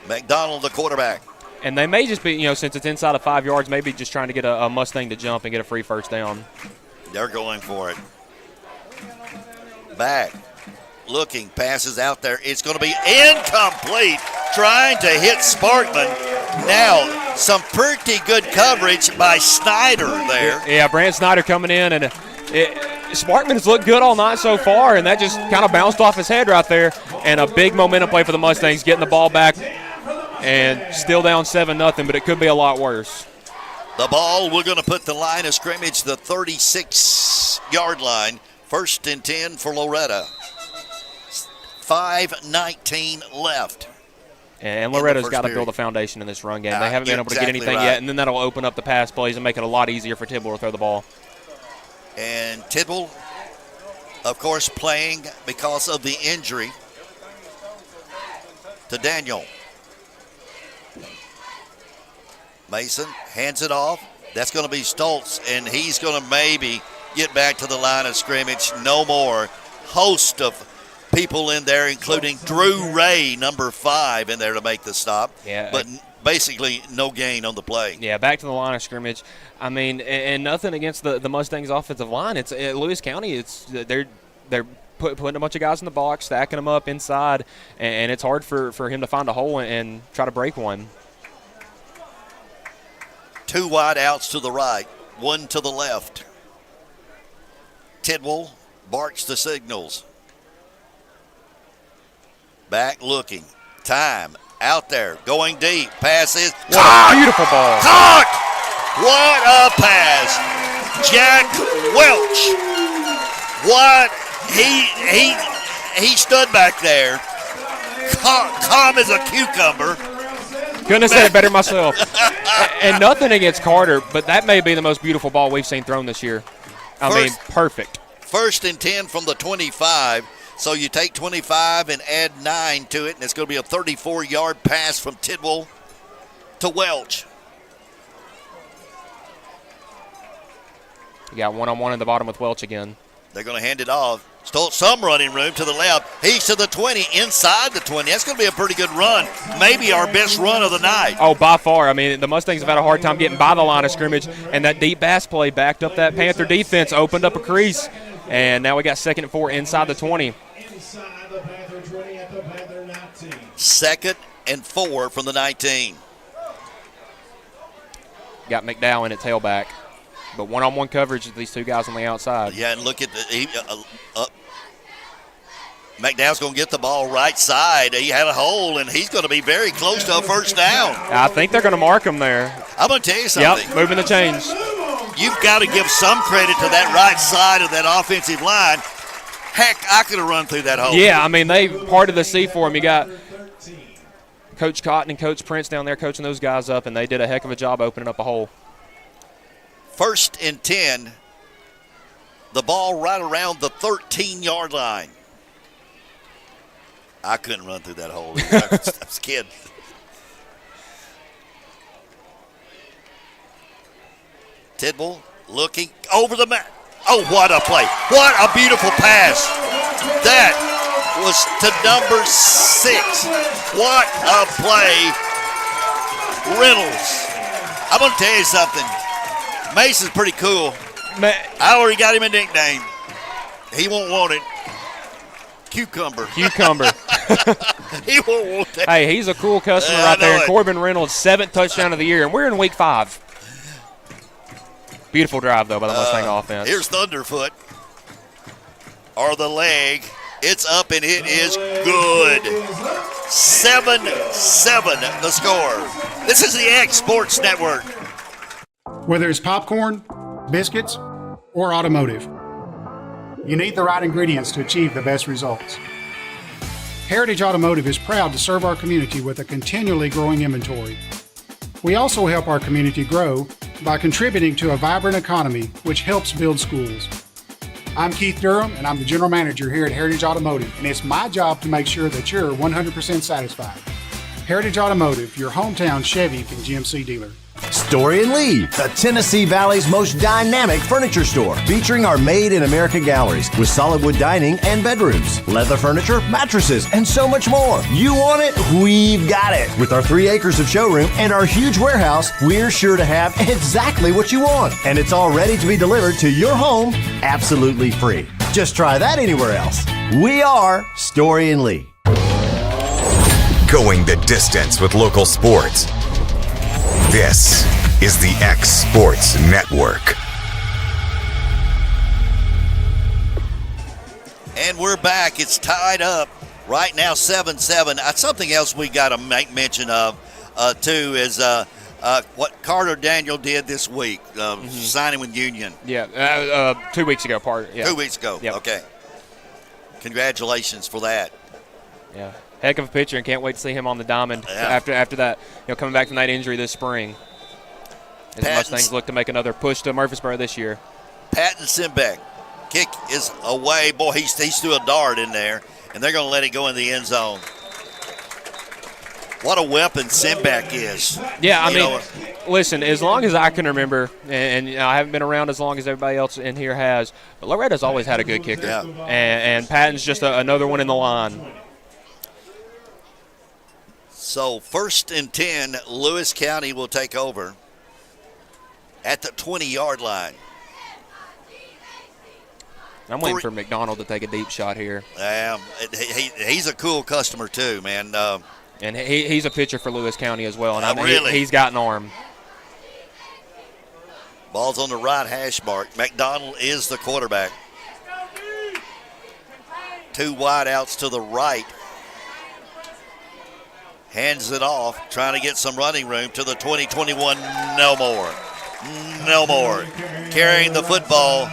Speaker 5: McDonald, the quarterback.
Speaker 8: And they may just be, since it's inside of 5 yards, maybe just trying to get a Mustang to jump and get a free first down.
Speaker 5: They're going for it. Back. Looking, passes out there. It's going to be incomplete. Trying to hit Sparkman. Now, some pretty good coverage by Snyder there.
Speaker 8: Yeah, Brant Snyder coming in, and Sparkman has looked good all night so far, and that just kind of bounced off his head right there. And a big momentum play for the Mustangs, getting the ball back, and still down 7-0, but it could be a lot worse.
Speaker 5: The ball, we're going to put the line of scrimmage, the 36-yard line. 1st and 10 for Loretto. 5:19 left.
Speaker 8: And Loretto's got to build a foundation in this run game. They haven't been able to get anything
Speaker 5: right.
Speaker 8: yet, and then that'll open up the pass plays and make it a lot easier for Tidwell to throw the ball.
Speaker 5: And Tidwell, of course, playing because of the injury to Daniel. Mason hands it off. That's going to be Stoltz, and he's going to maybe get back to the line of scrimmage. No more. Host of people in there, including Drew Ray, number 5, in there to make the stop.
Speaker 8: Yeah.
Speaker 5: But basically no gain on the play.
Speaker 8: Yeah, back to the line of scrimmage. I mean, and nothing against the Mustangs' offensive line. It's Lewis County. They're putting a bunch of guys in the box, stacking them up inside, and it's hard for him to find a hole and try to break one.
Speaker 5: 2 wide outs to the right, 1 to the left. Tidwell barks the signals. Back looking. Time out there. Going deep. Passes.
Speaker 8: What a beautiful ball.
Speaker 5: Caught! What a pass. Jack Welch. What? He stood back there. Calm as a cucumber.
Speaker 8: Couldn't have said it better myself. And nothing against Carter, but that may be the most beautiful ball we've seen thrown this year. I mean, perfect.
Speaker 5: 1st and 10 from the 25. So you take 25 and add 9 to it, and it's going to be a 34-yard pass from Tidwell to Welch.
Speaker 8: You got one-on-one in the bottom with Welch again.
Speaker 5: They're going to hand it off. Stole some running room to the left. He's to the 20, inside the 20. That's going to be a pretty good run. Maybe our best run of the night.
Speaker 8: Oh, by far. I mean, the Mustangs have had a hard time getting by the line of scrimmage, and that deep pass play backed up that Panther defense, opened up a crease, and now we got 2nd and 4 inside the 20.
Speaker 5: 2nd and 4 from the 19.
Speaker 8: Got McDowell at tailback. But one-on-one coverage with these 2 guys on the outside.
Speaker 5: Yeah, and look at McDowell's going to get the ball right side. He had a hole, and he's going to be very close to a first down.
Speaker 8: I think they're going to mark him there.
Speaker 5: I'm going to tell you something.
Speaker 8: Yep, moving the chains.
Speaker 5: You've got to give some credit to that right side of that offensive line. Heck, I could have run through that hole.
Speaker 8: Yeah, I mean, they parted the sea for him. You got Coach Cotton and Coach Prince down there coaching those guys up, and they did a heck of a job opening up a hole.
Speaker 5: 1st and 10. The ball right around the 13-yard line. I couldn't run through that hole. I was kidding. Tidwell looking over the mat. Oh, what a play. What a beautiful pass. That was to number 6. What a play. Reynolds. I'm going to tell you something. Mason's pretty cool. I already got him a nickname. He won't want it. Cucumber.
Speaker 8: He
Speaker 5: won't want that.
Speaker 8: Hey, he's a cool customer right there. And Corbin Reynolds, 7th touchdown of the year, and we're in week 5. Beautiful drive, though, by the Mustang offense.
Speaker 5: Here's Thunderfoot. Or the leg. It's up, and it is good. 7-7 the score. This is the X Sports Network.
Speaker 11: Whether it's popcorn, biscuits, or automotive, you need the right ingredients to achieve the best results. Heritage Automotive is proud to serve our community with a continually growing inventory. We also help our community grow by contributing to a vibrant economy, which helps build schools. I'm Keith Durham, and I'm the General Manager here at Heritage Automotive, and it's my job to make sure that you're 100% satisfied. Heritage Automotive, your hometown Chevy and GMC dealer.
Speaker 12: Story & Lee, the Tennessee Valley's most dynamic furniture store, featuring our Made in America galleries with solid wood dining and bedrooms, leather furniture, mattresses, and so much more. You want it? We've got it. With our 3 acres of showroom and our huge warehouse, we're sure to have exactly what you want. And it's all ready to be delivered to your home absolutely free. Just try that anywhere else. We are Story & Lee.
Speaker 1: Going the distance with local sports. This is the X Sports Network.
Speaker 5: And we're back. It's tied up right now, 7-7. Something else we got to make mention of, too, is what Carter Daniel did this week, signing with Union.
Speaker 8: Yeah, 2 weeks ago.
Speaker 5: 2 weeks ago. Yep. Okay. Congratulations for that.
Speaker 8: Yeah. Heck of a pitcher, and can't wait to see him on the diamond after that, coming back from that injury this spring. As Mustangs look to make another push to Murfreesboro this year.
Speaker 5: Patton Simbeck. Kick is away. Boy, he threw a dart in there, and they're going to let it go in the end zone. What a weapon Simbeck is.
Speaker 8: Yeah, I mean, listen, as long as I can remember, and I haven't been around as long as everybody else in here has, but Loretto's always had a good kicker.
Speaker 5: Yeah.
Speaker 8: And Patton's just another one in the line.
Speaker 5: So 1st and 10, Lewis County will take over at the 20-yard line.
Speaker 8: I'm waiting for McDonald to take a deep shot here.
Speaker 5: He's a cool customer too, man.
Speaker 8: And he's a pitcher for Lewis County as well, and
Speaker 5: really?
Speaker 8: He's got an arm.
Speaker 5: Ball's on the right hash mark. McDonald is the quarterback. 2 wide outs to the right. Hands it off, trying to get some running room to the 20-21. No more. Carrying the football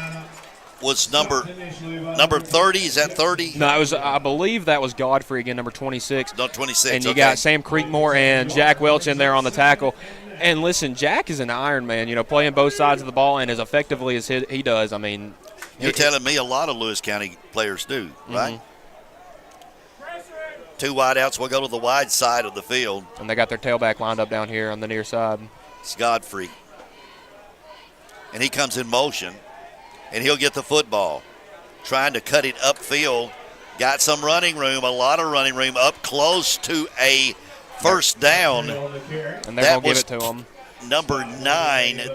Speaker 5: was number 30. Is that 30?
Speaker 8: No, I believe that was Godfrey again, number 26.
Speaker 5: No, 26.
Speaker 8: And you got Sam Creekmore and Jack Welch in there on the tackle. And listen, Jack is an iron man, playing both sides of the ball, and as effectively as he does. I mean,
Speaker 5: you're telling me a lot of Lewis County players do, right?
Speaker 8: Mm-hmm.
Speaker 5: 2 wide outs will go to the wide side of the field.
Speaker 8: And they got their tailback lined up down here on the near side.
Speaker 5: It's Godfrey. And he comes in motion, and he'll get the football. Trying to cut it upfield. Got some running room, a lot of running room, up close to a first down.
Speaker 8: And they're going to give it to him.
Speaker 5: Number 9,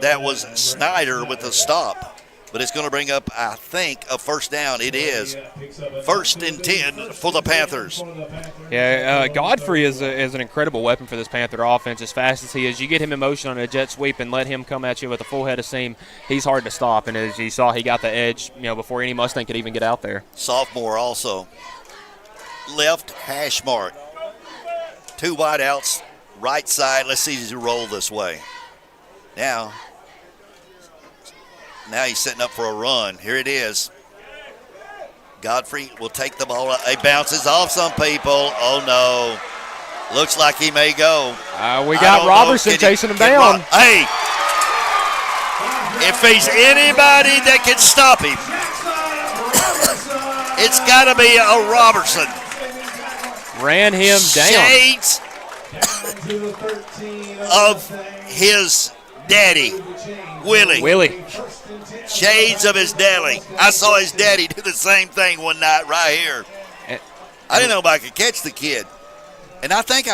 Speaker 5: that was Snyder with a stop. But it's going to bring up, I think, a first down. It is 1st and 10 for the Panthers.
Speaker 8: Yeah, Godfrey is an incredible weapon for this Panther offense. As fast as he is, you get him in motion on a jet sweep and let him come at you with a full head of steam. He's hard to stop, and as you saw, he got the edge, before any Mustang could even get out there.
Speaker 5: Sophomore also. Left hash mark. 2 wide outs, right side. Let's see as you roll this way. Now he's setting up for a run. Here it is. Godfrey will take the ball. He bounces off some people. Oh, no. Looks like he may go.
Speaker 8: We got Robertson chasing him down.
Speaker 5: Hey, if there's anybody that can stop him, it's got to be a Robertson.
Speaker 8: Ran him down.
Speaker 5: Shades of his daddy, Willie. Shades of his daddy. I saw his daddy do the same thing one night right here. I didn't know if I could catch the kid. And I think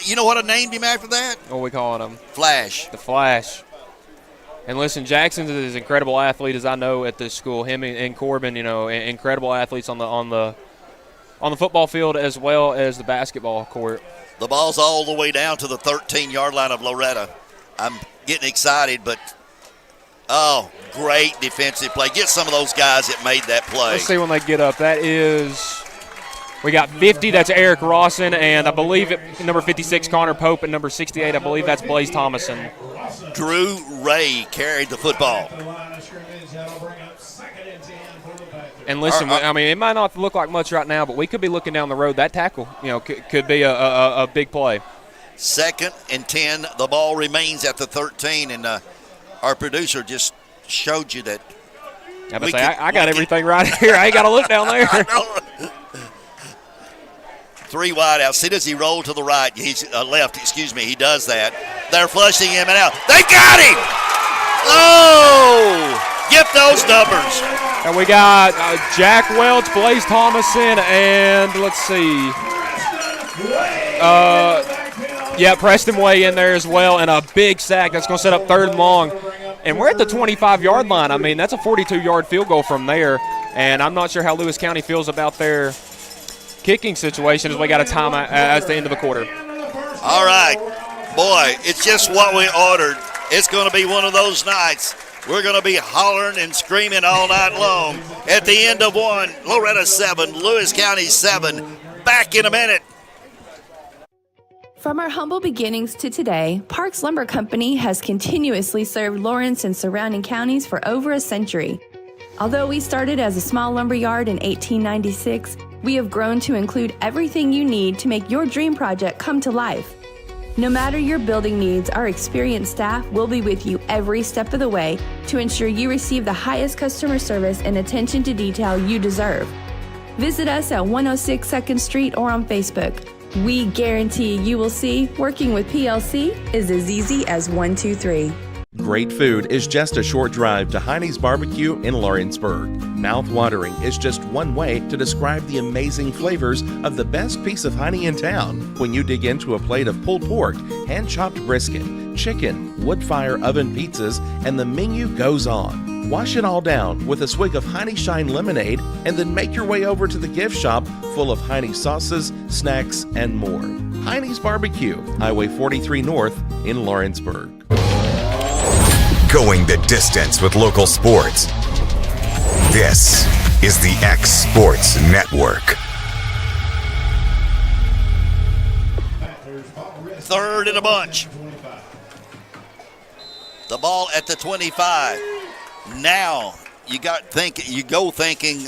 Speaker 5: you know what I named him after that?
Speaker 8: What are we calling him?
Speaker 5: Flash.
Speaker 8: The Flash. And listen, Jackson's as incredible athlete as I know at this school. Him and Corbin, incredible athletes on the football field as well as the basketball court.
Speaker 5: The ball's all the way down to the 13-yard line of Loretto. I'm getting excited, but great defensive play. Get some of those guys that made that play.
Speaker 8: Let's see when they get up. We got 50, that's Eric Rawson, and I believe number 56, Connor Pope, and number 68, I believe that's Blaze Thomason.
Speaker 5: Drew Ray carried the football.
Speaker 8: And listen, it might not look like much right now, but we could be looking down the road. That tackle, could be a big play.
Speaker 5: 2nd and 10. The ball remains at the 13, and our producer just showed you that.
Speaker 8: I got everything right here. I ain't got to look down there.
Speaker 5: 3 wide out. See, does he roll to the right? He's left, excuse me. He does that. They're flushing him and out. They got him! Oh! Get those numbers.
Speaker 8: And we got Jack Welch, Blaze Thomason, and let's see. Preston Way in there as well, and a big sack. That's going to set up 3rd and long. And we're at the 25-yard line. I mean, that's a 42-yard field goal from there. And I'm not sure how Lewis County feels about their kicking situation as we got a timeout at the end of the quarter.
Speaker 5: All right. Boy, it's just what we ordered. It's going to be one of those nights. We're going to be hollering and screaming all night long. At the end of one, Loretto 7, Lewis County 7. Back in a minute.
Speaker 14: From our humble beginnings to today, Parks Lumber Company has continuously served Lawrence and surrounding counties for over a century. Although we started as a small lumber yard in 1896, we have grown to include everything you need to make your dream project come to life. No matter your building needs, our experienced staff will be with you every step of the way to ensure you receive the highest customer service and attention to detail you deserve. Visit us at 106 2nd Street or on Facebook. We guarantee you will see working with PLC is as easy as 1, 2, 3.
Speaker 10: Great food is just a short drive to Heine's Barbecue in Lawrenceburg. Mouth-watering is just one way to describe the amazing flavors of the best piece of Heine in town. When you dig into a plate of pulled pork, hand-chopped brisket, chicken, wood-fire oven pizzas, and the menu goes on. Wash it all down with a swig of Heine Shine lemonade and then make your way over to the gift shop full of Heine sauces, snacks, and more. Heine's Barbecue, Highway 43 North in Lawrenceburg.
Speaker 1: Going the distance with local sports. This is the X Sports Network.
Speaker 5: 3rd and a bunch. The ball at the 25. Now you go thinking,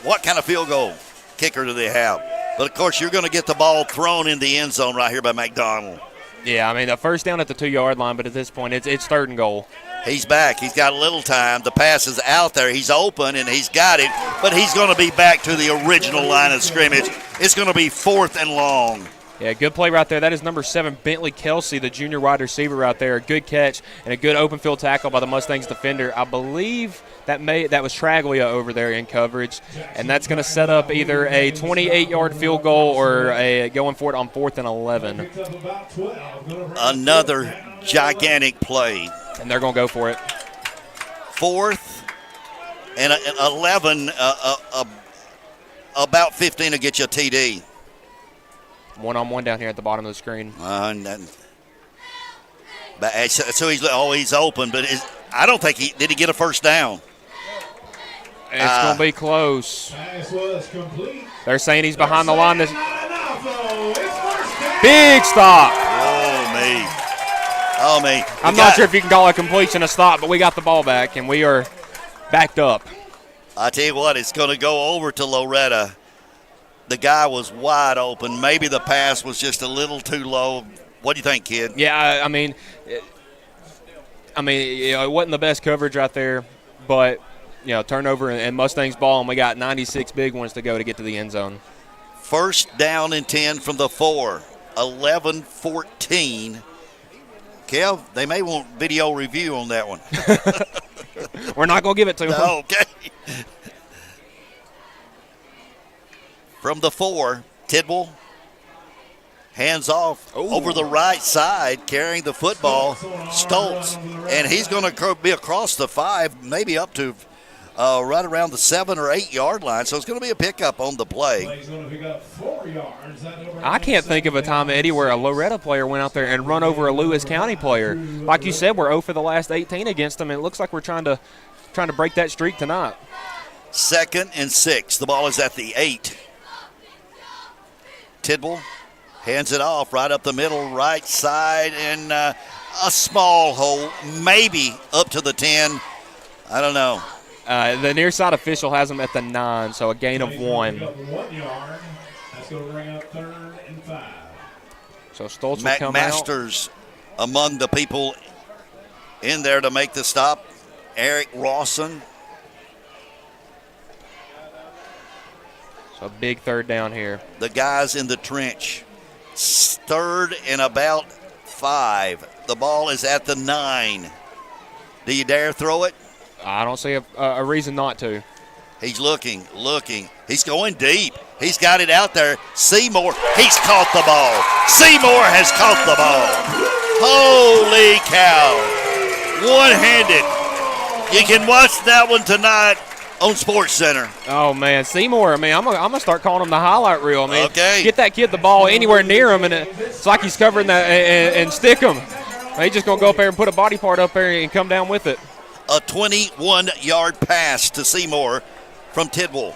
Speaker 5: what kind of field goal kicker do they have? But of course, you're going to get the ball thrown in the end zone right here by McDonald.
Speaker 8: Yeah, I mean, the first down at the 2-yard line, but at this point, it's 3rd and goal.
Speaker 5: He's back. He's got a little time. The pass is out there. He's open, and he's got it, but he's going to be back to the original line of scrimmage. It's going to be 4th and long.
Speaker 8: Yeah, good play right there. That is number 7, Bentley Kelsey, the junior wide receiver right there. A good catch and a good open field tackle by the Mustangs defender. I believe that was Traglia over there in coverage, and that's going to set up either a 28-yard field goal or going for it on 4th and 11.
Speaker 5: Another gigantic play.
Speaker 8: And they're going to go for it.
Speaker 5: 4th and 11, about 15 will get you a TD.
Speaker 8: One-on-one down here at the bottom of the screen.
Speaker 5: So he's open, but I don't think did he get a first down?
Speaker 8: It's going to be close. They're saying he's behind the line. Big stop.
Speaker 5: Oh, me.
Speaker 8: I'm not sure if you can call a completion a stop, but we got the ball back, and we are backed up.
Speaker 5: I tell you what, it's going to go over to Loretto. The guy was wide open. Maybe the pass was just a little too low. What do you think, kid?
Speaker 8: Yeah, I mean, it wasn't the best coverage right there, but turnover and Mustangs ball, and we got 96 big ones to go to get to the end zone.
Speaker 5: 1st down and 10 from the 4. 11-14. Kev, they may want video review on that one.
Speaker 8: We're not going to give it to them.
Speaker 5: Okay. From the 4, Tidwell, hands off over the right side, carrying the football, Stoltz, and he's going to be across the 5, maybe up to right around the 7 or 8 yard line. So it's going to be a pickup on the play.
Speaker 8: I can't think of a time, Eddie, where a Loretto player went out there and run over a Lewis County player. Like you said, we're 0 for the last 18 against them, and it looks like we're trying to break that streak tonight.
Speaker 5: 2nd and 6. The ball is at the 8. Tidwell hands it off right up the middle, right side, and a small hole, maybe up to the 10. I don't know.
Speaker 8: The near side official has them at the 9, so a gain of 1.
Speaker 6: That's going to bring up 3rd and 5.
Speaker 8: So Stoltz will come
Speaker 5: Masters among the people in there to make the stop. Eric Rawson.
Speaker 8: So a big third down here.
Speaker 5: The guys in the trench. 3rd and about 5. The ball is at the 9. Do you dare throw it?
Speaker 8: I don't see a reason not to.
Speaker 5: He's looking. He's going deep. He's got it out there. Seymour, he's caught the ball. Seymour has caught the ball. Holy cow. One-handed. You can watch that one tonight on Sports Center.
Speaker 8: Oh, man. Seymour, I mean, I'm gonna start calling him the highlight reel. I mean,
Speaker 5: okay.
Speaker 8: Get that kid the ball anywhere near him, and it's like he's covering that and stick him. He's just going to go up there and put a body part up there and come down with it.
Speaker 5: A 21-yard pass to Seymour from Tidwell.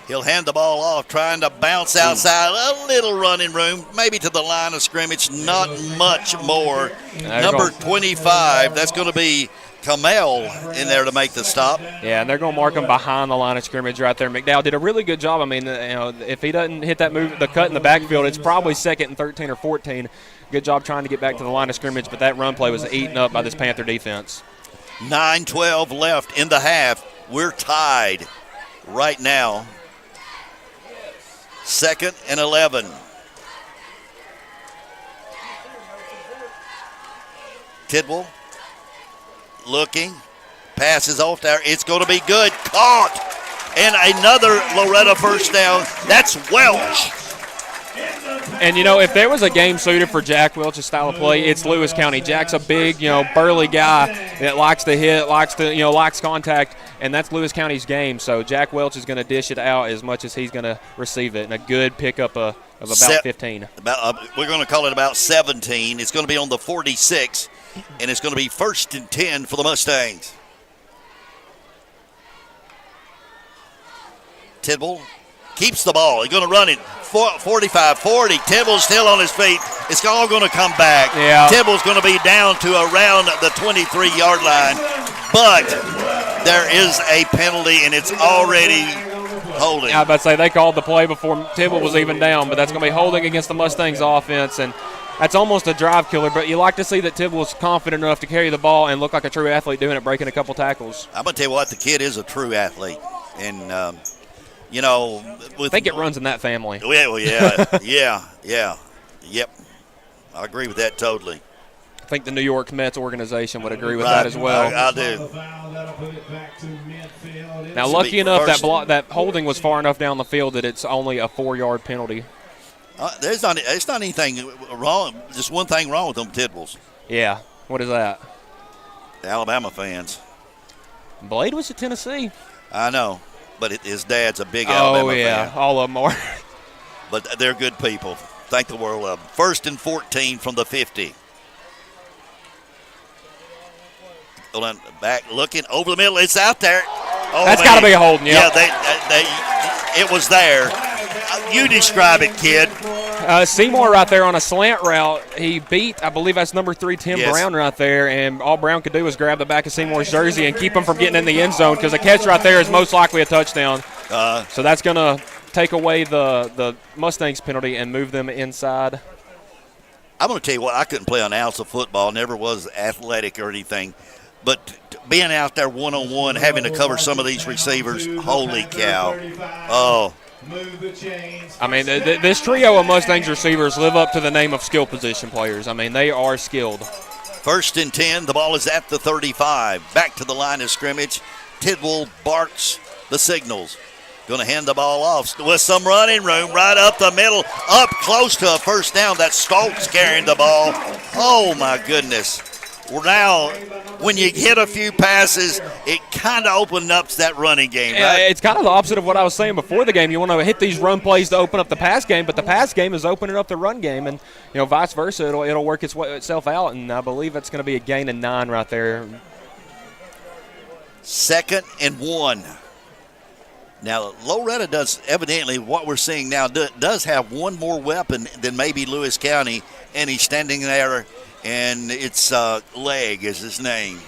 Speaker 5: He'll hand the ball off, trying to bounce outside. A little running room, maybe to the line of scrimmage, not much more. Number 25, that's going to be Kamel in there to make the stop.
Speaker 8: Yeah, and they're going to mark him behind the line of scrimmage right there. McDowell did a really good job. I mean, if he doesn't hit that move, the cut in the backfield, it's probably 2nd and 13 or 14. Good job trying to get back to the line of scrimmage, but that run play was eaten up by this Panther defense.
Speaker 5: 9:12 left in the half. We're tied right now. 2nd and 11. Tidwell looking. Passes off there. It's going to be good. Caught. And another Loretto first down. That's Welch.
Speaker 8: And, if there was a game suited for Jack Welch's style of play, it's Lewis County. Jack's a big, burly guy that likes to hit, likes contact, and that's Lewis County's game. So Jack Welch is going to dish it out as much as he's going to receive it, and a good pickup of about 15.
Speaker 5: We're going to call it about 17. It's going to be on the 46, and it's going to be 1st and 10 for the Mustangs. Tidwell keeps the ball. He's going to run it 45-40. Tidwell's still on his feet. It's all going to come back.
Speaker 8: Yeah.
Speaker 5: Tidwell's going to be down to around the 23-yard line, but there is a penalty, and it's already holding.
Speaker 8: I was about to say they called the play before Tidwell was even down, but that's going to be holding against the Mustangs offense, and that's almost a drive killer, but you like to see that Tidwell's confident enough to carry the ball and look like a true athlete doing it, breaking a couple tackles.
Speaker 5: I'm going to tell you what, the kid is a true athlete, and
Speaker 8: I think it runs in that family.
Speaker 5: Well, yeah, yep. I agree with that totally.
Speaker 8: I think the New York Mets organization would agree with that as well.
Speaker 5: I do.
Speaker 8: Now, lucky enough, that holding was far enough down the field that it's only a 4-yard penalty.
Speaker 5: It's not anything wrong. Just one thing wrong with them Tidwells.
Speaker 8: Yeah. What is that?
Speaker 5: The Alabama fans.
Speaker 8: Blade was at Tennessee.
Speaker 5: I know. But his dad's a big Alabama fan.
Speaker 8: All of them are.
Speaker 5: But they're good people. Thank the world of them. 1st and 14 from the 50. Back looking over the middle. It's out there. Oh,
Speaker 8: that's got to be a holding.
Speaker 5: Yeah, it was there. You describe it, kid.
Speaker 8: Seymour right there on a slant route. He beat, I believe that's number 3, Tim Brown right there, and all Brown could do was grab the back of Seymour's jersey and keep him from getting in the end zone because a catch right there is most likely a touchdown. So that's going to take away the Mustangs penalty and move them inside.
Speaker 5: I'm going to tell you what, I couldn't play an ounce of football, never was athletic or anything, but being out there one-on-one, having to cover some of these receivers, holy cow. Oh.
Speaker 8: I mean, this trio of Mustangs receivers live up to the name of skill position players. I mean, they are skilled.
Speaker 5: 1st and 10. The ball is at the 35. Back to the line of scrimmage. Tidwell barks the signals. Going to hand the ball off with some running room right up the middle, up close to a first down. That's Stoltz carrying the ball. Oh, my goodness. Now, when you hit a few passes, it kind of opens up that running game, right?
Speaker 8: It's kind of the opposite of what I was saying before the game. You want to hit these run plays to open up the pass game, but the pass game is opening up the run game, and vice versa. It'll work itself out, and I believe it's going to be a gain of 9 right there.
Speaker 5: 2nd and 1. Now, Loretto does evidently what we're seeing now does have one more weapon than maybe Lewis County, and he's standing there. And it's Leg is his name.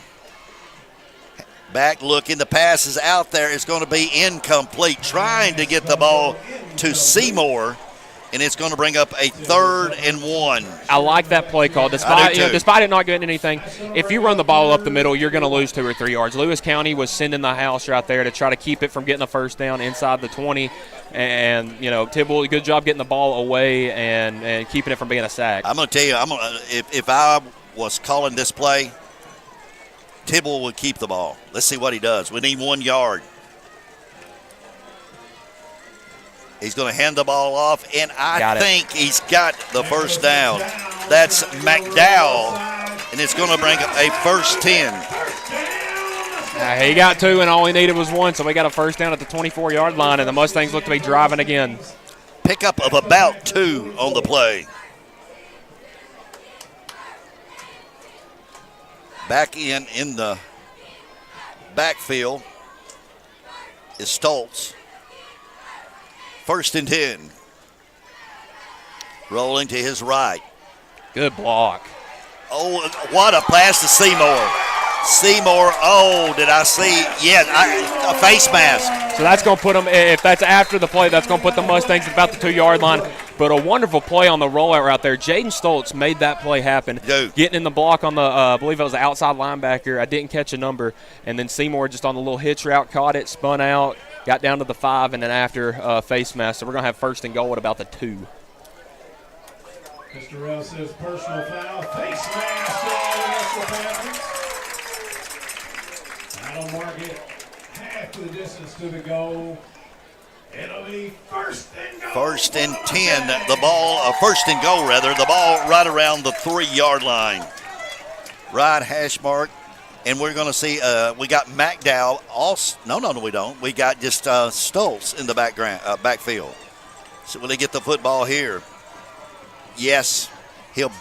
Speaker 5: Back looking, the pass is out there. It's going to be incomplete. Trying to get the ball to Seymour. and it's going to bring up a 3rd and 1.
Speaker 8: I like that play call. Despite it not getting anything, if you run the ball up the middle, you're going to lose 2 or 3 yards. Lewis County was sending the house right there to try to keep it from getting a first down inside the 20. And, Tibble, good job getting the ball away and keeping it from being a sack.
Speaker 5: I'm going to tell you, if I was calling this play, Tibble would keep the ball. Let's see what he does. We need 1 yard. He's going to hand the ball off, and I think he's got the first down. That's McDowell, and it's going to bring up a 1st 10.
Speaker 8: He got 2, and all he needed was 1, so we got a first down at the 24-yard line, and the Mustangs look to be driving again.
Speaker 5: Pickup of about 2 on the play. Back in the backfield is Stoltz. 1st and 10. Rolling to his right.
Speaker 8: Good block.
Speaker 5: Oh, what a pass to Seymour. Seymour, did I see? Yeah, a face mask.
Speaker 8: So that's going to put them, if that's after the play, that's going to put the Mustangs at about the 2-yard line. But a wonderful play on the rollout right there. Jaden Stoltz made that play happen.
Speaker 5: Dude.
Speaker 8: Getting in the block on the, I believe it was the outside linebacker. I didn't catch a number. And then Seymour just on the little hitch route, caught it, spun out, got down to the 5, and then after face mask. So we're going to have 1st and goal at about the 2.
Speaker 6: Mr. Rell says personal foul. Face mask to all the extra penalties. That'll mark it half the distance to the goal. It'll be 1st and goal.
Speaker 5: 1st and 10. The ball, 1st and goal rather. The ball right around the 3-yard line. Right hash mark. And we're going to see, we got McDowell. No, we don't. We got just Stoltz in the backfield. So will they get the football here? Yes. He'll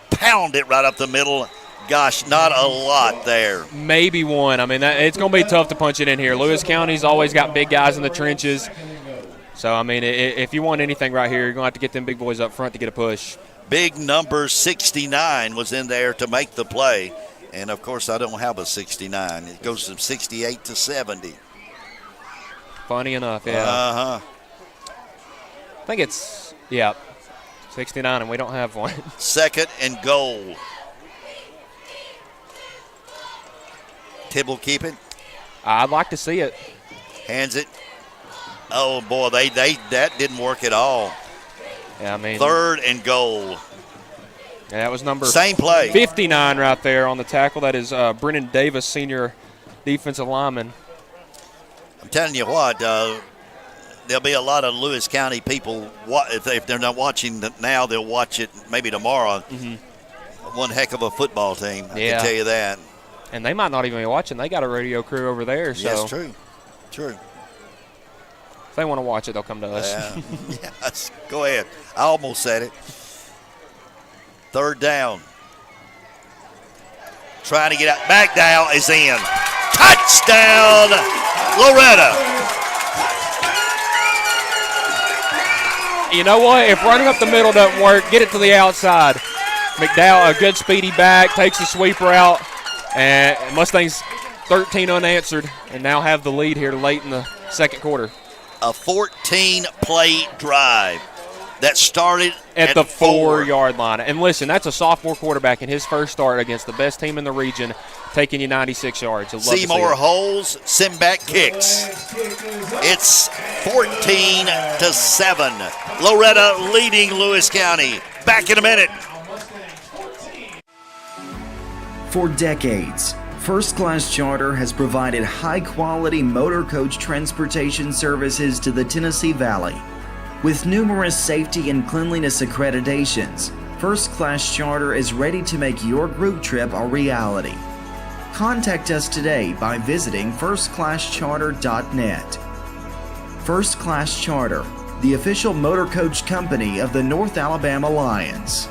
Speaker 5: pound it right up the middle. Gosh, not a lot there.
Speaker 8: Maybe 1. I mean, it's going to be tough to punch it in here. Lewis County's always got big guys in the trenches. So, I mean, if you want anything right here, you're going to have to get them big boys up front to get a push.
Speaker 5: Big number 69 was in there to make the play. And, of course, I don't have a 69. It goes from 68 to 70.
Speaker 8: Funny enough, yeah.
Speaker 5: Uh-huh.
Speaker 8: I think it's, 69, and we don't have one.
Speaker 5: 2nd and goal. Tibble keep it.
Speaker 8: I'd like to see it.
Speaker 5: Hands it. Oh, boy, that didn't work at all.
Speaker 8: Yeah, I mean.
Speaker 5: 3rd and goal.
Speaker 8: Yeah, that was number
Speaker 5: same play.
Speaker 8: 59 right there on the tackle. That is Brennan Davis, senior defensive lineman.
Speaker 5: I'm telling you what, there'll be a lot of Lewis County people, if they're not watching now, they'll watch it maybe tomorrow.
Speaker 8: Mm-hmm.
Speaker 5: One heck of a football team, I can tell you that.
Speaker 8: And they might not even be watching. They got a radio crew over there. So.
Speaker 5: Yes, true.
Speaker 8: If they want to watch it, they'll come to us.
Speaker 5: Yes, go ahead. I almost said it. 3rd down. Trying to get out. McDowell is in. Touchdown, Loretto.
Speaker 8: You know what? If running up the middle doesn't work, get it to the outside. McDowell, a good speedy back, takes the sweeper out. And Mustangs 13 unanswered and now have the lead here late in the 2nd quarter.
Speaker 5: A 14-play drive that started
Speaker 8: at the 4-yard line. And listen, that's a sophomore quarterback in his first start against the best team in the region, taking you 96 yards.
Speaker 5: Seymour holds, Simback kicks. It's 14-7. Loretto leading Lewis County. Back in a minute.
Speaker 13: For decades, First Class Charter has provided high-quality motor coach transportation services to the Tennessee Valley. With numerous safety and cleanliness accreditations, First Class Charter is ready to make your group trip a reality. Contact us today by visiting firstclasscharter.net. First Class Charter, the official motor coach company of the North Alabama Lions.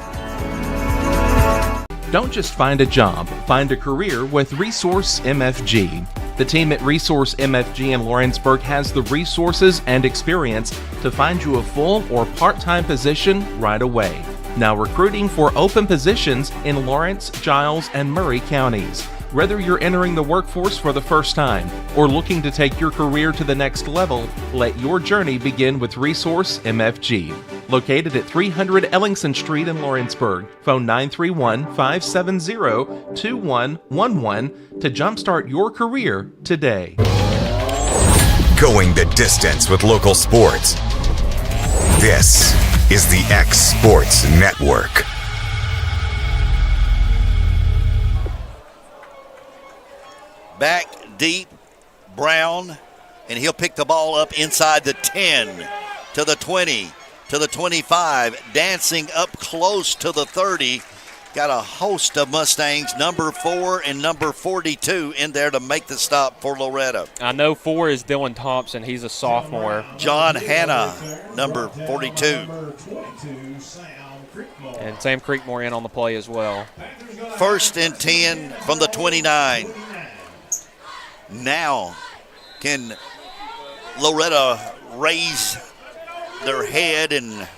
Speaker 10: Don't just find a job, find a career with Resource MFG. The team at Resource MFG in Lawrenceburg has the resources and experience to find you a full or part-time position right away. Now recruiting for open positions in Lawrence, Giles, and Murray counties. Whether you're entering the workforce for the first time or looking to take your career to the next level, let your journey begin with Resource MFG. Located at 300 Ellingson Street in Lawrenceburg. Phone 931-570-2111 to jumpstart your career today.
Speaker 1: Going the distance with local sports. This is the X Sports Network.
Speaker 5: Back deep, Brown, and he'll pick the ball up inside the 10 to the 20 to the 25, dancing up close to the 30. Got a host of Mustangs, number 4 and number 42 in there to make the stop for Loretto.
Speaker 8: I know 4 is Dylan Thompson. He's a sophomore.
Speaker 5: John Hanna, number 42.
Speaker 8: And Sam Creekmore in on the play as well.
Speaker 5: 1st and 10 from the 29. Now, can Loretto raise their head and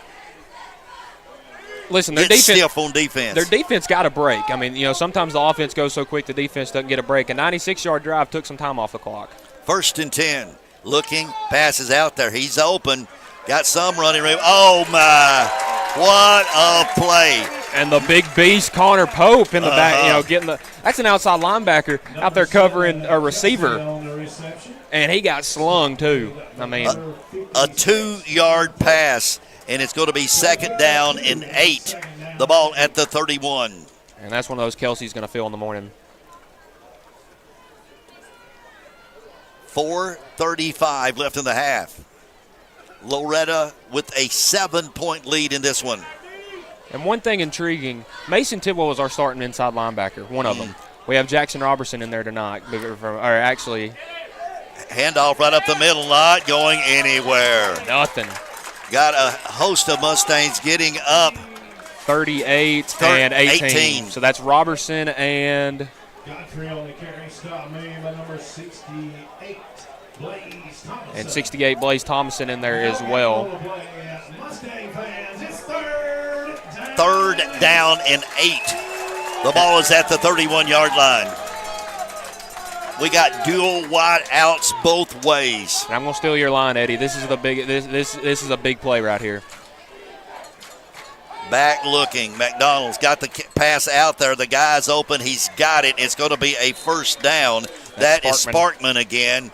Speaker 8: listen, their
Speaker 5: get
Speaker 8: defense,
Speaker 5: stiff on defense?
Speaker 8: Their defense got a break. I mean, sometimes the offense goes so quick the defense doesn't get a break. A 96-yard drive took some time off the clock.
Speaker 5: 1st and 10. Looking, passes out there. He's open. Got some running room. Oh, my. What a play.
Speaker 8: And the big beast, Connor Pope, in the back, getting that's an outside linebacker out there covering a receiver. And he got slung, too. I mean,
Speaker 5: a 2-yard pass, and it's going to be 2nd down and 8. The ball at the 31.
Speaker 8: And that's one of those Kelsey's going to feel in the morning.
Speaker 5: 4:35 left in the half. Loretto with a 7-point lead in this one.
Speaker 8: And one thing intriguing, Mason Tidwell was our starting inside linebacker, one of them. We have Jackson Robertson in there tonight. Or actually,
Speaker 5: handoff right up the middle, not going anywhere.
Speaker 8: Nothing.
Speaker 5: Got a host of Mustangs getting up.
Speaker 8: 38 and 18. So that's Robertson and
Speaker 6: Godfrey on the carry, stop made by number 68, Blaze Thomason.
Speaker 8: And 68 Blaze Thomason in there as well.
Speaker 6: Mustang fans, it's
Speaker 5: 3rd down and 8. The ball is at the 31-yard line. We got dual wide outs both ways.
Speaker 8: And I'm gonna steal your line, Eddie. This is the big. This is a big play right here.
Speaker 5: Back looking. McDonald's got the pass out there. The guy's open. He's got it. It's going to be a 1st down. That is Sparkman again.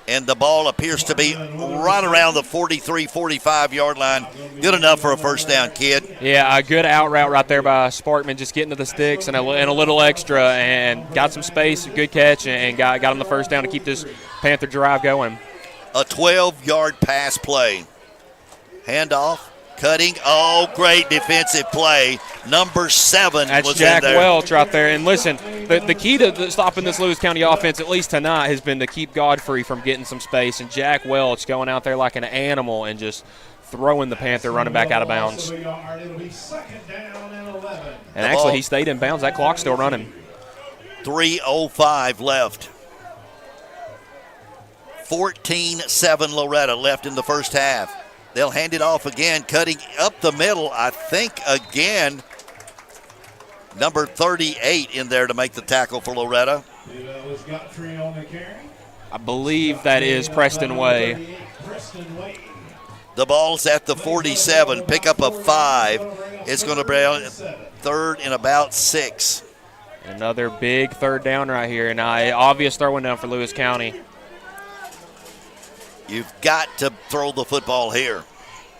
Speaker 5: And the ball appears to be right around the 43, 45-yard line. Good enough for a 1st down, kid.
Speaker 8: Yeah, a good out route right there by Sparkman, just getting to the sticks and a little extra, and got some space, good catch, and got him the 1st down to keep this Panther drive going.
Speaker 5: A 12-yard pass play. Handoff. Cutting. Oh, great defensive play. Number 7
Speaker 8: That's
Speaker 5: was
Speaker 8: Jack
Speaker 5: in there.
Speaker 8: Welch right there. And listen, the key to stopping this Lewis County offense, at least tonight, has been to keep Godfrey from getting some space. And Jack Welch going out there like an animal and just throwing the Panther running back out of bounds. And actually, he stayed in bounds. That clock's still running.
Speaker 5: 3:05 left. 14-7 Loretto left in the first half. They'll hand it off again, cutting up the middle, I think again. Number 38 in there to make the tackle for Loretto.
Speaker 8: I believe that is Preston Way.
Speaker 5: The ball's at the 47. Pick up a 5. It's going to be 3rd and about 6.
Speaker 8: Another big 3rd down right here, and obvious throwing down for Lewis County.
Speaker 5: You've got to throw the football here.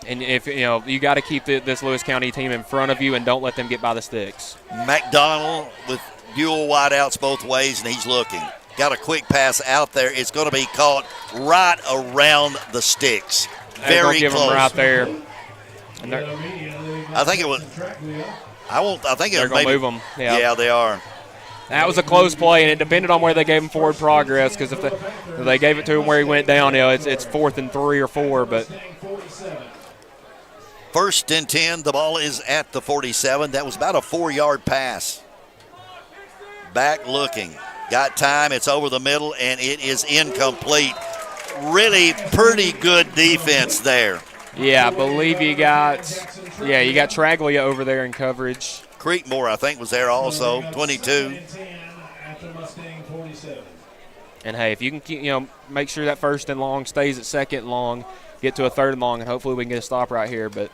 Speaker 8: And if you got to keep this Lewis County team in front of you and don't let them get by the sticks.
Speaker 5: McDonald with dual wideouts both ways, and he's looking. Got a quick pass out there. It's going to be caught right around the sticks. Very
Speaker 8: give
Speaker 5: close.
Speaker 8: Them right there. And
Speaker 5: I think it was. I think
Speaker 8: they're going to move them.
Speaker 5: Yeah, they are.
Speaker 8: That was a close play, and it depended on where they gave him forward progress. Because if they gave it to him where he went down, it's 4th and 3 or 4. But
Speaker 5: 1st and 10. The ball is at the 47. That was about a 4-yard pass. Back looking. Got time. It's over the middle, and it is incomplete. Really pretty good defense there.
Speaker 8: Yeah, I believe you got Traglia over there in coverage.
Speaker 5: Creekmore, I think, was there also, 22.
Speaker 8: And, hey, if you can keep, make sure that first and long stays at second and long, get to a third and long, and hopefully we can get a stop right here. But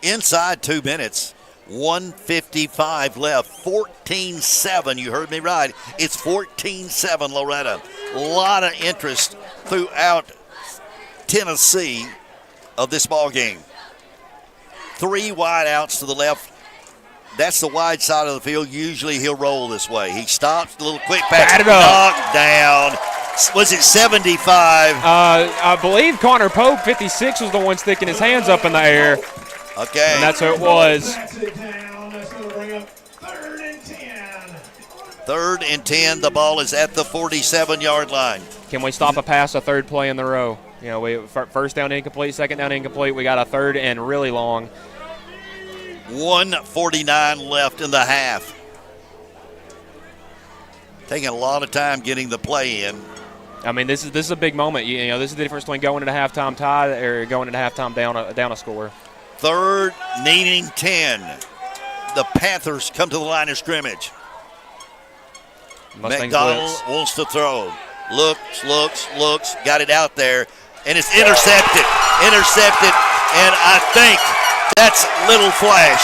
Speaker 5: inside 2 minutes, 1:55 left, 14-7. You heard me right. It's 14-7 Loretto. A lot of interest throughout Tennessee of this ball game. 3 wide outs to the left. That's the wide side of the field. Usually he'll roll this way. He stops, a little quick pass, knocked down. Was it 75?
Speaker 8: I believe Connor Pope, 56, was the one sticking his hands up in the air.
Speaker 5: Okay.
Speaker 8: And that's who it was.
Speaker 5: Third and 10. The ball is at the 47-yard line.
Speaker 8: Can we stop a pass, a third play in the row? We first down incomplete, second down incomplete. We got a third and really long.
Speaker 5: 1:49 left in the half. Taking a lot of time getting the play in.
Speaker 8: I mean, this is a big moment. This is the difference between going into halftime tied or going into halftime down a score.
Speaker 5: Third, needing 10. The Panthers come to the line of scrimmage. McDonald wants to throw. Looks, got it out there, and it's intercepted. And I think that's Little Flash.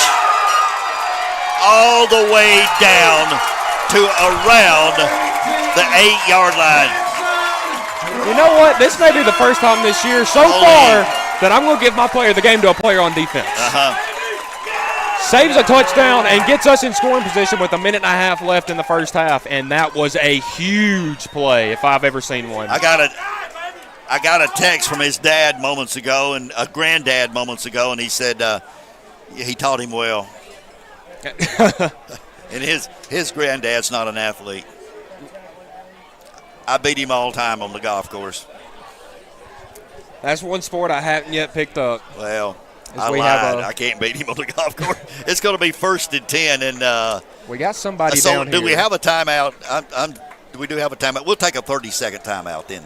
Speaker 5: All the way down to around the 8-yard line.
Speaker 8: You know what? This may be the first time this year so far that I'm going to give my player of the game to a player on defense. Saves a touchdown and gets us in scoring position with 1.5 minutes left in the first half, and that was a huge play if I've ever seen one.
Speaker 5: I got a text from his dad moments ago and a granddad moments ago, and he said he taught him well. And his granddad's not an athlete. I beat him all the time on the golf course.
Speaker 8: That's one sport I haven't yet picked up.
Speaker 5: Well, I lied. I can't beat him on the golf course. It's going to be 1st and 10. And
Speaker 8: we got somebody down here.
Speaker 5: Do we have a timeout? We do have a timeout. We'll take a 30-second timeout then.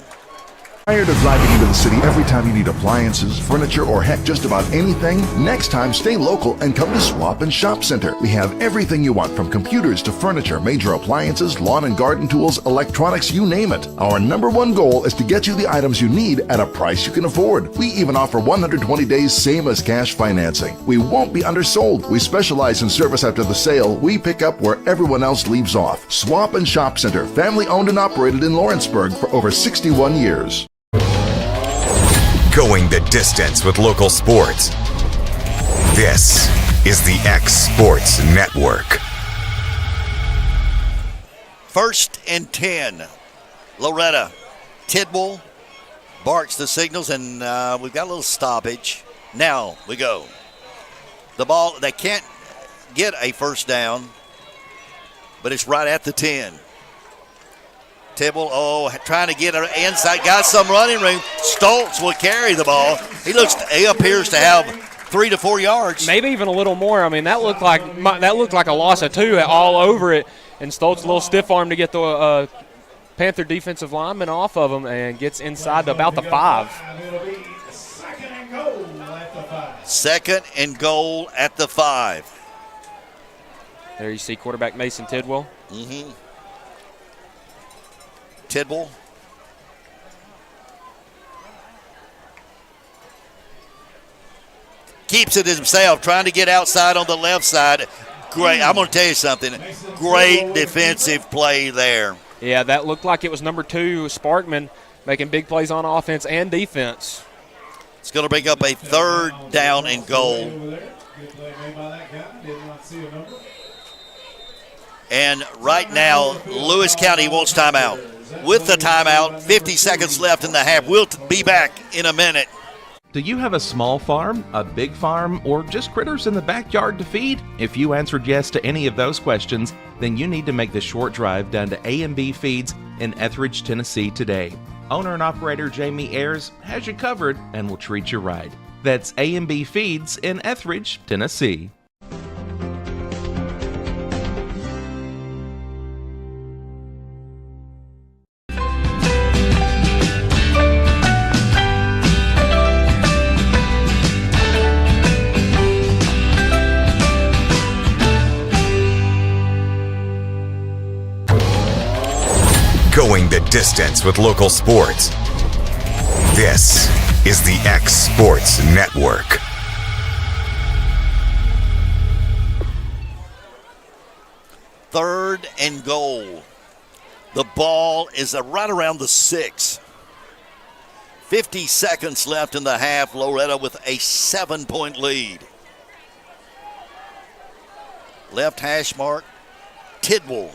Speaker 15: Tired of driving into the city every time you need appliances, furniture, or heck, just about anything? Next time, stay local and come to Swap and Shop Center. We have everything you want, from computers to furniture, major appliances, lawn and garden tools, electronics, you name it. Our #1 goal is to get you the items you need at a price you can afford. We even offer 120 days same as cash financing. We won't be undersold. We specialize in service after the sale. We pick up where everyone else leaves off. Swap and Shop Center, family owned and operated in Lawrenceburg for over 61 years.
Speaker 1: Going the distance with local sports. This is the X Sports Network.
Speaker 5: 1st and 10. Loretto. Tidwell barks the signals, and we've got a little stoppage. Now we go. The ball, they can't get a first down, but it's right at the 10. Tidwell, trying to get her inside. Got some running room. Stoltz will carry the ball. He appears to have 3 to 4 yards.
Speaker 8: Maybe even a little more. I mean, that looked like a loss of 2 all over it. And Stoltz a little stiff arm to get the Panther defensive lineman off of him and gets inside to about the 5.
Speaker 5: Second and goal at the 5.
Speaker 8: There you see quarterback Mason Tidwell.
Speaker 5: Mm-hmm. Tidwell. Keeps it himself, trying to get outside on the left side. Great. I'm going to tell you something. Great defensive play there.
Speaker 8: Yeah, that looked like it was number 2, Sparkman, making big plays on offense and defense.
Speaker 5: It's going to bring up a 3rd down and goal. And right now, Lewis County wants timeout. With the timeout, 50 seconds left in the half. We'll be back in a minute.
Speaker 10: Do you have a small farm, a big farm, or just critters in the backyard to feed? If you answered yes to any of those questions, then you need to make the short drive down to A&B Feeds in Etheridge, Tennessee today. Owner and operator Jamie Ayers has you covered and will treat you right. That's A&B Feeds in Etheridge, Tennessee.
Speaker 1: Going the distance with local sports. This is the X Sports Network.
Speaker 5: Third and goal. The ball is right around the 6. 50 seconds left in the half. Loretto with a 7-point lead. Left hash mark, Tidwell.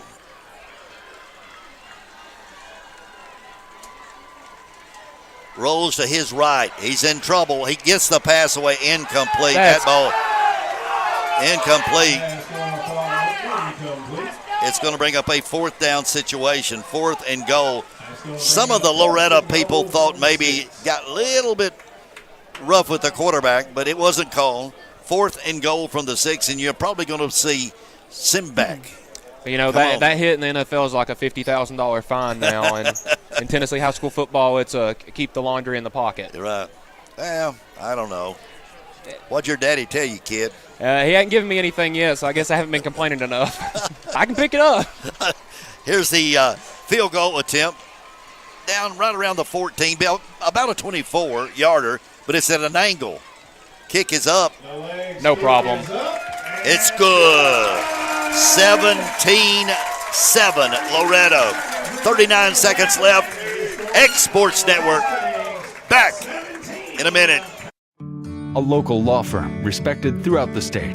Speaker 5: Rolls to his right. He's in trouble. He gets the pass away. Incomplete. That ball incomplete. It's going to bring up a 4th down situation. 4th and goal. Some of the Loretto people thought maybe got a little bit rough with the quarterback, but it wasn't called. 4th and goal from the 6, and you're probably going to see Simback.
Speaker 8: You know, that hit in the NFL is like a $50,000 fine now, and in Tennessee high school football, it's a keep the laundry in the pocket.
Speaker 5: You're right. Well, I don't know. What'd your daddy tell you, kid?
Speaker 8: He hadn't given me anything yet, so I guess I haven't been complaining enough. I can pick it up.
Speaker 5: Here's the field goal attempt. Down right around the 14, about a 24-yarder, but it's at an angle. Kick is up.
Speaker 8: No problem.
Speaker 5: It's good. 17-7, Loretto. 39 seconds left. X Sports Network. Back in a minute.
Speaker 7: A local law firm respected throughout the state.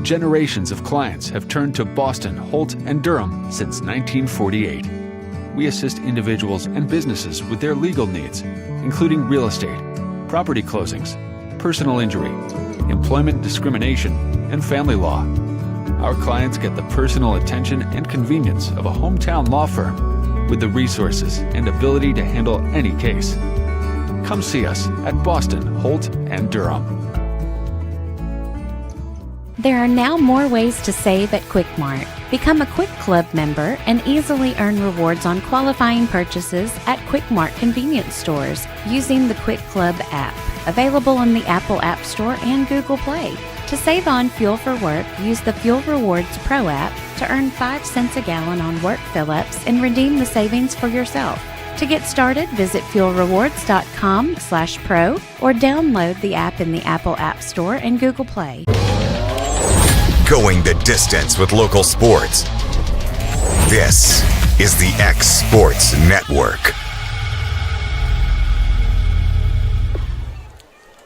Speaker 7: Generations of clients have turned to Boston, Holt, and Durham since 1948. We assist individuals and businesses with their legal needs, including real estate, property closings, personal injury, employment discrimination, and family law. Our clients get the personal attention and convenience of a hometown law firm with the resources and ability to handle any case. Come see us at Boston, Holt, and Durham.
Speaker 16: There are now more ways to save at Quick Mart. Become a Quick Club member and easily earn rewards on qualifying purchases at Quick Mart convenience stores using the Quick Club app, available in the Apple App Store and Google Play. To save on fuel for work, use the Fuel Rewards Pro app to earn 5 cents a gallon on work fill-ups and redeem the savings for yourself. To get started, visit fuelrewards.com/pro or download the app in the Apple App Store and Google Play.
Speaker 1: Going the distance with local sports. This is the X Sports Network.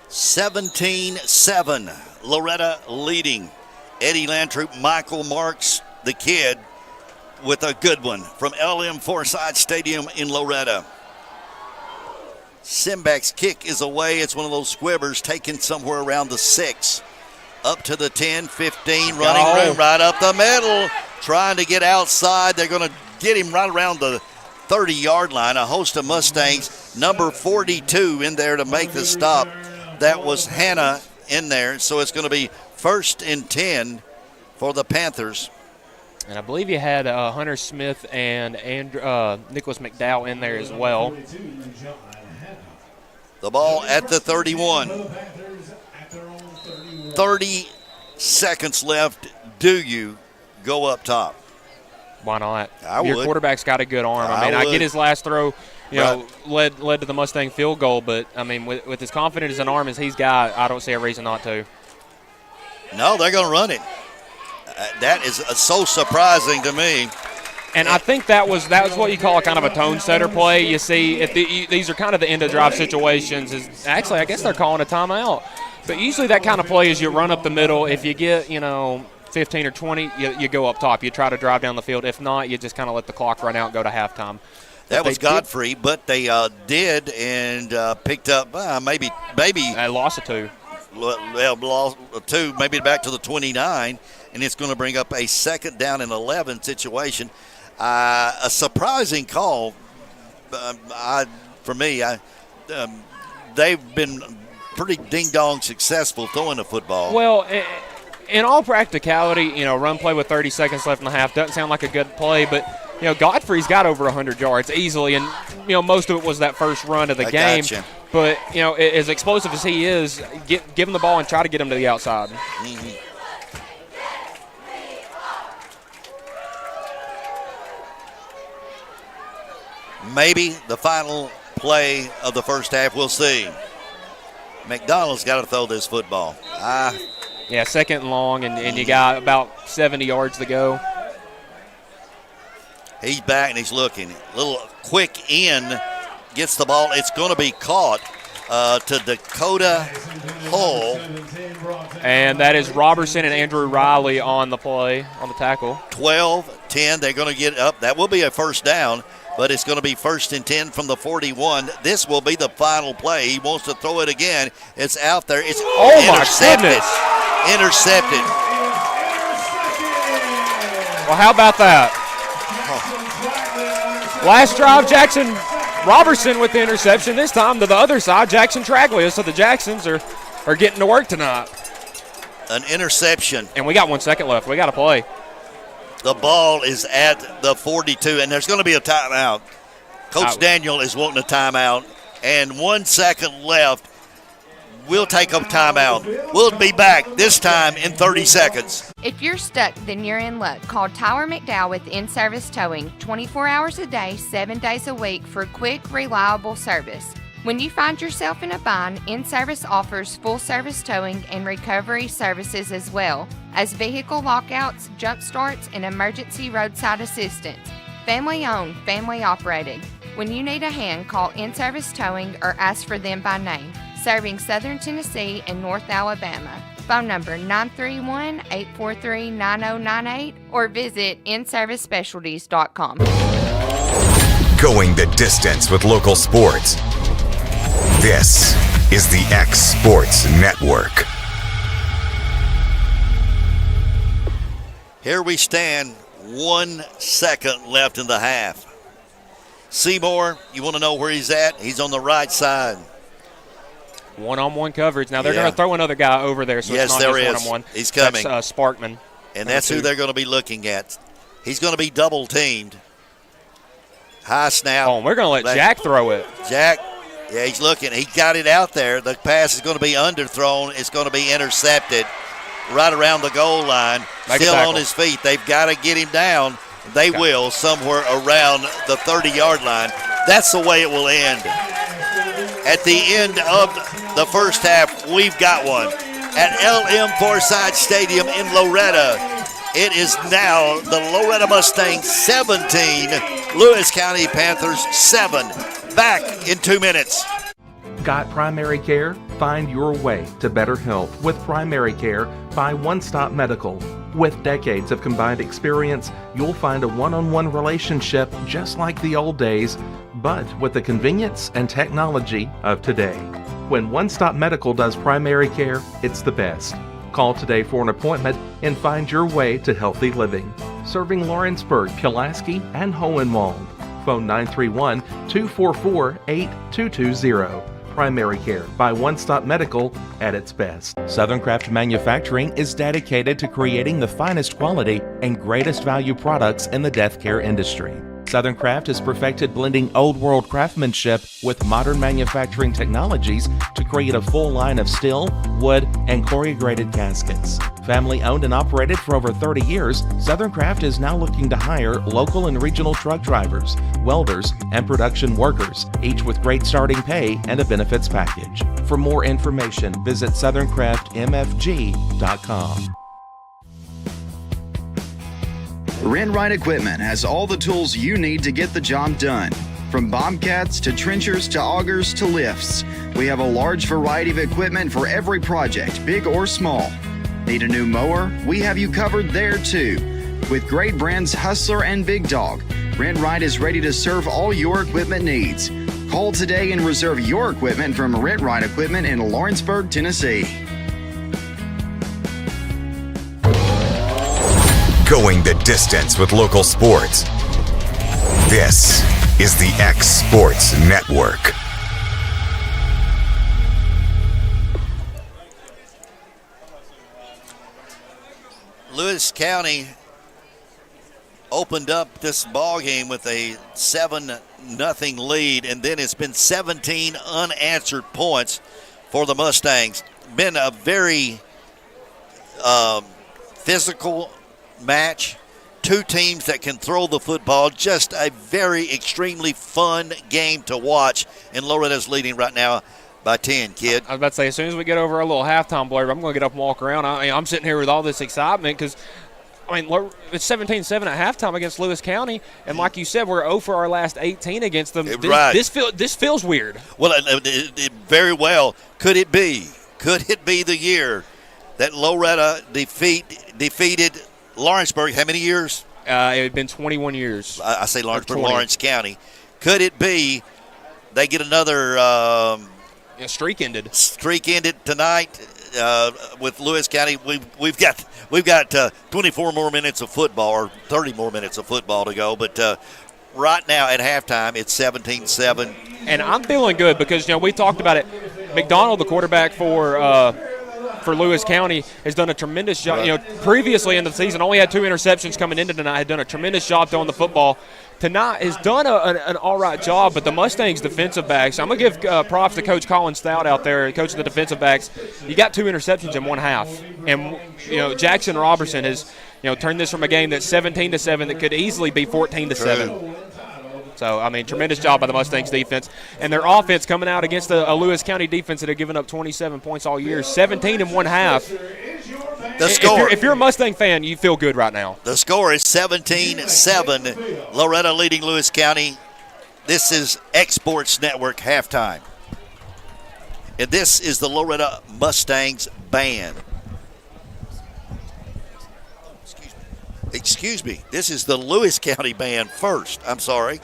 Speaker 5: 17-7, Loretto leading. Eddie Lantroop, Michael Marks, the kid, with a good one from LM Forsyth Stadium in Loretto. Simback's kick is away. It's one of those squibbers taken somewhere around the 6. Up to the 10, 15, running room right up the middle. Trying to get outside. They're going to get him right around the 30-yard line. A host of Mustangs. Number 42 in there to make the stop. That was Hannah in there. So it's going to be 1st and 10 for the Panthers.
Speaker 8: And I believe you had Hunter Smith and Nicholas McDowell in there as well.
Speaker 5: The ball at the 31. 30 seconds left. Do you go up top?
Speaker 8: Why not?
Speaker 5: Your
Speaker 8: quarterback's got a good arm. I get his last throw, led to the Mustang field goal, but I mean, with as confident as an arm as he's got, I don't see a reason not to.
Speaker 5: No, they're going to run it. That is so surprising to me.
Speaker 8: And I think that was what you call a kind of a tone setter play. You see, these are kind of the end of drive situations. Actually, I guess they're calling a timeout. But usually that kind of play is you run up the middle. If you get, 15 or 20, you go up top. You try to drive down the field. If not, you just kind of let the clock run out and go to halftime.
Speaker 5: That was Godfrey, but they did and picked up maybe.
Speaker 8: I lost a 2.
Speaker 5: Well, lost a 2, maybe back to the 29, and it's going to bring up a 2nd down and 11 situation. A surprising call. For me, they've been pretty ding-dong successful throwing the football.
Speaker 8: Well, in all practicality, run play with 30 seconds left in the half doesn't sound like a good play, but, Godfrey's got over 100 yards easily, and, most of it was that first run of the game.
Speaker 5: Gotcha.
Speaker 8: But, as explosive as he is, give him the ball and try to get him to the outside.
Speaker 5: Mm-hmm. maybe the final play of the first half. We'll see. McDonald's got to throw this football.
Speaker 8: Yeah, second and long, and you got about 70 yards to go.
Speaker 5: He's back and he's looking. A little quick in, gets the ball. It's going to be caught to Dakota Hull.
Speaker 8: And that is Robertson and Andrew Riley on the play, on the tackle.
Speaker 5: 12-10, they're going to get up. That will be a first down, but it's going to be 1st and 10 from the 41. This will be the final play. He wants to throw it again. It's out there. It's intercepted.
Speaker 8: My goodness.
Speaker 5: Intercepted.
Speaker 8: Well, how about that? Last drive, Jackson Robertson with the interception. This time to the other side, Jackson Traglia. So the Jacksons are getting to work tonight.
Speaker 5: An interception.
Speaker 8: And we got 1 second left. We got to play.
Speaker 5: The ball is at the 42, and there's going to be a timeout. Coach Daniel is wanting a timeout, and 1 second left. We'll take a timeout. We'll be back this time in 30 seconds.
Speaker 4: If you're stuck, then you're in luck. Call Tyler McDowell with In-Service Towing, 24 hours a day, 7 days a week for quick, reliable service. When you find yourself in a bind, In-Service offers full-service towing and recovery services as well as vehicle lockouts, jump starts, and emergency roadside assistance. Family-owned, family-operated. When you need a hand, call In-Service Towing or ask for them by name. Serving Southern Tennessee and North Alabama. Phone number 931-843-9098 or visit inservicespecialties.com.
Speaker 1: Going the distance with local sports. This is the X Sports Network.
Speaker 5: Here we stand, 1 second left in the half. Seymour, you want to know where he's at? He's on the right side.
Speaker 8: One-on-one coverage. Now they're going to throw another guy over there, so it's not just one-on-one.
Speaker 5: He's coming.
Speaker 8: That's Sparkman.
Speaker 5: And that's who they're going to be looking at. He's going to be double-teamed. High snap.
Speaker 8: Oh, we're going to let Jack throw it.
Speaker 5: Jack, yeah, he's looking. He got it out there. The pass is going to be underthrown. It's going to be intercepted right around the goal line. Still on his feet. They've got to get him down. They will somewhere around the 30-yard line. That's the way it will end. At the end of the first half, we've got one. At LM Forsyth Stadium in Loretto, it is now the Loretto Mustangs 17, Lewis County Panthers 7. Back in 2 minutes.
Speaker 10: Got primary care? Find your way to better health with primary care by One Stop Medical. With decades of combined experience, you'll find a one-on-one relationship just like the old days, but with the convenience and technology of today. When One Stop Medical does primary care, it's the best. Call today for an appointment and find your way to healthy living. Serving Lawrenceburg, Pulaski, and Hohenwald. Phone 931-244-8220. Primary care by One Stop Medical at its best. Southern Craft Manufacturing is dedicated to creating the finest quality and greatest value products in the death care industry. Southern Craft has perfected blending old world craftsmanship with modern manufacturing technologies to create a full line of steel, wood, and corrugated caskets. Family owned and operated for over 30 years, Southern Craft is now looking to hire local and regional truck drivers, welders, and production workers, each with great starting pay and a benefits package. For more information, visit southerncraftmfg.com.
Speaker 17: Rent-Right Equipment has all the tools you need to get the job done. From bobcats to trenchers to augers to lifts, we have a large variety of equipment for every project, big or small. Need a new mower? We have you covered there too. With great brands Hustler and Big Dog, Rent-Right is ready to serve all your equipment needs. Call today and reserve your equipment from Rent-Right Equipment in Lawrenceburg, Tennessee.
Speaker 1: Going the distance with local sports. This is the X Sports Network.
Speaker 5: Lewis County opened up this ball game with a 7-0 lead, and then it's been 17 unanswered points for the Mustangs. Been a very physical match. two teams that can throw the football. Just a very extremely fun game to watch. And Loretta's leading right now by 10, kid.
Speaker 8: I was about to say, as soon as we get over a little halftime blurb, I'm going to get up and walk around. I'm sitting here with all this excitement because, it's 17-7 at halftime against Lewis County, and like you said, we're 0 for our last 18 against them. This feels weird.
Speaker 5: Well, it very well. Could it be the year that Loretta defeated Lawrenceburg? How many years?
Speaker 8: It had been 21 years.
Speaker 5: I say Lawrenceburg, Lawrence County. Could it be they get another
Speaker 8: streak ended
Speaker 5: tonight with Lewis County? We've got 24 more minutes of football, or 30 more minutes of football to go. But right now at halftime, it's 17-7.
Speaker 8: And I'm feeling good because we talked about it. McDonald, the quarterback for Lewis County, has done a tremendous job. Previously in the season, only had 2 interceptions coming into tonight. Had done a tremendous job throwing the football. Tonight has done an all right job, but the Mustangs defensive backs, I'm going to give props to Coach Colin Stout out there, coach of the defensive backs. You got 2 interceptions in one half. And, Jackson Robertson has, turned this from a game that's 17-7 that could easily be 14-7. So, tremendous job by the Mustangs defense. And their offense coming out against a Lewis County defense that had given up 27 points all year, 17 in one half.
Speaker 5: The score.
Speaker 8: If you're a Mustang fan, you feel good right now.
Speaker 5: The score is 17-7. Loretto leading Lewis County. This is X-Sports Network halftime. And this is the Loretto Mustangs band. Excuse me. This is the Lewis County band first. I'm sorry.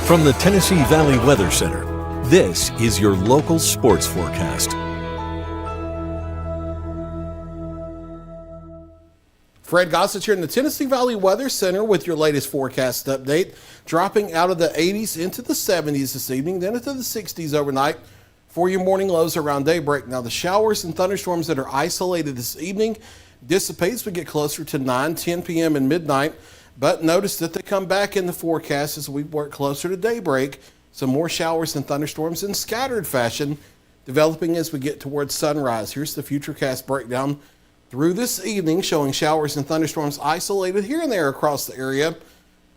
Speaker 2: From the Tennessee Valley Weather Center, this is your local sports forecast.
Speaker 18: Fred Gossett here in the Tennessee Valley Weather Center with your latest forecast update. Dropping out of the 80s into the 70s this evening, then into the 60s overnight for your morning lows around daybreak. Now the showers and thunderstorms that are isolated this evening dissipate as we get closer to 9, 10 p.m. and midnight. But notice that they come back in the forecast as we work closer to daybreak. Some more showers and thunderstorms in scattered fashion developing as we get towards sunrise. Here's the Futurecast breakdown through this evening, showing showers and thunderstorms isolated here and there across the area,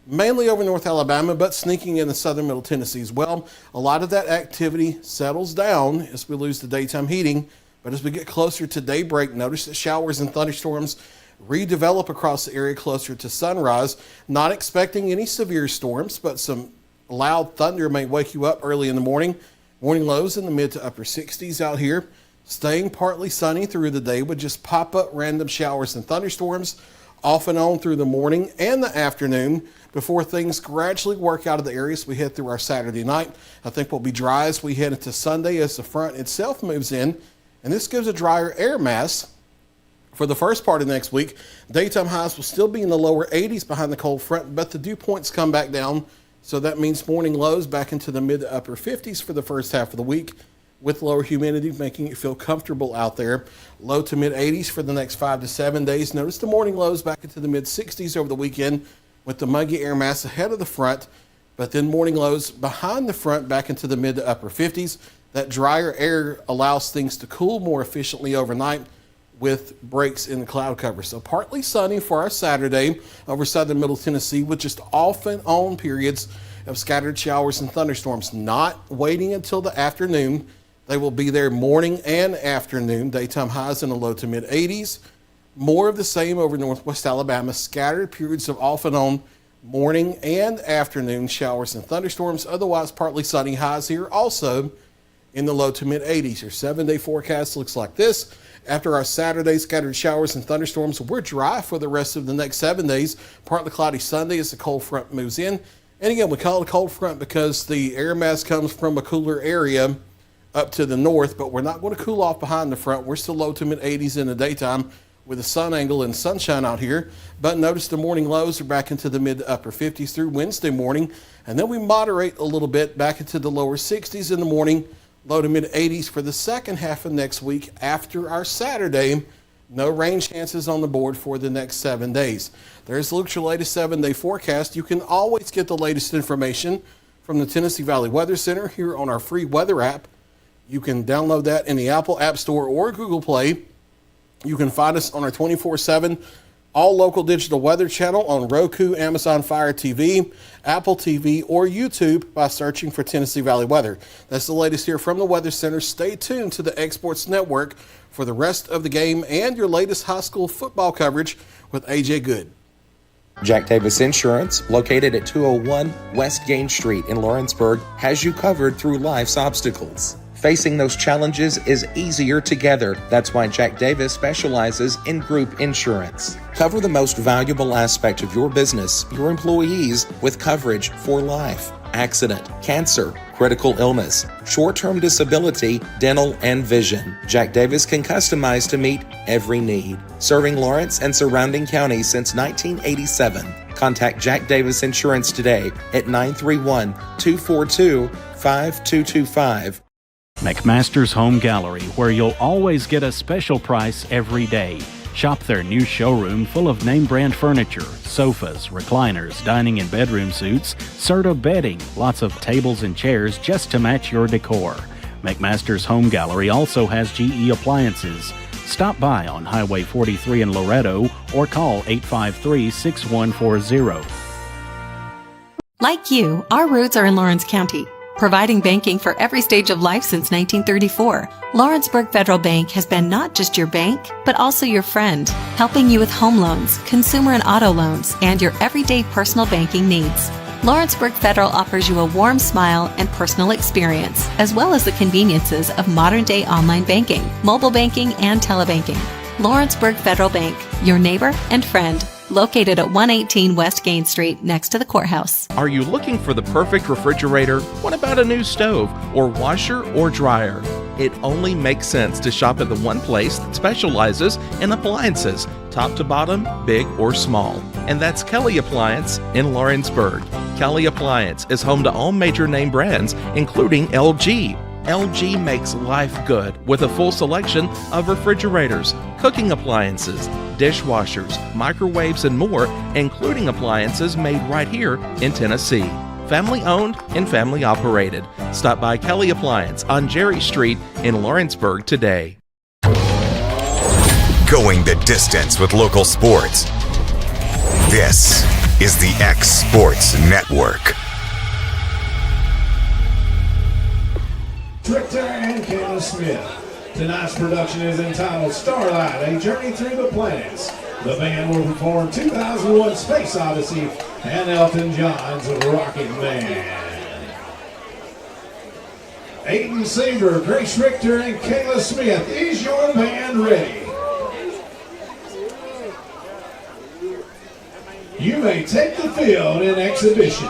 Speaker 18: mainly over North Alabama, but sneaking in the southern Middle Tennessee as well. A lot of that activity settles down as we lose the daytime heating. But as we get closer to daybreak, notice that showers and thunderstorms redevelop across the area closer to sunrise. Not expecting any severe storms, but some loud thunder may wake you up early in the morning. Morning lows in the mid to upper 60s out here. Staying partly sunny through the day with just pop-up random showers and thunderstorms off and on through the morning and the afternoon before things gradually work out of the areas we head through our Saturday night. I think we'll be dry as we head into Sunday as the front itself moves in, and this gives a drier air mass for the first part of next week. Daytime highs will still be in the lower 80s behind the cold front, but the dew points come back down, so that means morning lows back into the mid to upper 50s for the first half of the week. with lower humidity, making it feel comfortable out there. Low to mid 80s for the next 5 to 7 days. Notice the morning lows back into the mid 60s over the weekend with the muggy air mass ahead of the front, but then morning lows behind the front back into the mid to upper 50s. That drier air allows things to cool more efficiently overnight with breaks in the cloud cover. So partly sunny for our Saturday over southern middle Tennessee with just off and on periods of scattered showers and thunderstorms, not waiting until the afternoon. They will be there morning and afternoon. Daytime highs in the low to mid 80s. More of the same over northwest Alabama. Scattered periods of off and on morning and afternoon showers and thunderstorms. Otherwise partly sunny, highs here also in the low to mid 80s. Your 7-day forecast looks like this. After our Saturday scattered showers and thunderstorms, we're dry for the rest of the next 7 days. Partly cloudy Sunday as the cold front moves in. And again, we call it a cold front because the air mass comes from a cooler area up to the north, but we're not going to cool off behind the front. We're still low to mid 80s in the daytime with a sun angle and sunshine out here. But notice the morning lows are back into the mid to upper 50s through Wednesday morning. And then we moderate a little bit back into the lower 60s in the morning, low to mid 80s for the second half of next week after our Saturday. No rain chances on the board for the next 7 days. There's Luke's your latest 7-day forecast. You can always get the latest information from the Tennessee Valley Weather Center here on our free weather app. You can download that in the Apple App Store or Google Play. You can find us on our 24/7 all local digital weather channel on Roku, Amazon Fire TV, Apple TV, or YouTube by searching for Tennessee Valley Weather. That's the latest here from the Weather Center. Stay tuned to the Exports Network for the rest of the game and your latest high school football coverage with AJ Good.
Speaker 10: Jack Davis Insurance, located at 201 West Gain Street in Lawrenceburg, has you covered through life's obstacles. Facing those challenges is easier together. That's why Jack Davis specializes in group insurance. Cover the most valuable aspect of your business, your employees, with coverage for life, accident, cancer, critical illness, short-term disability, dental, and vision. Jack Davis can customize to meet every need. Serving Lawrence and surrounding counties since 1987. Contact Jack Davis Insurance today at 931-242-5225.
Speaker 19: McMaster's Home Gallery, where you'll always get a special price every day. Shop their new showroom full of name brand furniture, sofas, recliners, dining and bedroom suites, Serta bedding, lots of tables and chairs just to match your decor. McMaster's Home Gallery also has GE appliances. Stop by on Highway 43 in Loretto or call 853-6140.
Speaker 20: Like you, our roots are in Lawrence County, providing banking for every stage of life since 1934. Lawrenceburg Federal Bank has been not just your bank, but also your friend, helping you with home loans, consumer and auto loans, and your everyday personal banking needs. Lawrenceburg Federal offers you a warm smile and personal experience, as well as the conveniences of modern-day online banking, mobile banking, and telebanking. Lawrenceburg Federal Bank, your neighbor and friend, located at 118 West Gain Street next to the courthouse.
Speaker 10: Are you looking for the perfect refrigerator? What about a new stove or washer or dryer? It only makes sense to shop at the one place that specializes in appliances, top to bottom, big or small. And that's Kelly Appliance in Lawrenceburg. Kelly Appliance is home to all major name brands, including LG. LG makes life good with a full selection of refrigerators, cooking appliances, dishwashers, microwaves, and more, including appliances made right here in Tennessee. Family owned and family operated. Stop by Kelly Appliance on Jerry Street in Lawrenceburg today.
Speaker 1: Going the distance with local sports. This is the X Sports Network.
Speaker 6: Richter and Kayla Smith. Tonight's production is entitled Starlight, A Journey Through the Planets. The band will perform 2001 Space Odyssey and Elton John's Rocket Man. Aiden Saber, Grace Richter, and Kayla Smith, is your band ready? You may take the field in exhibition.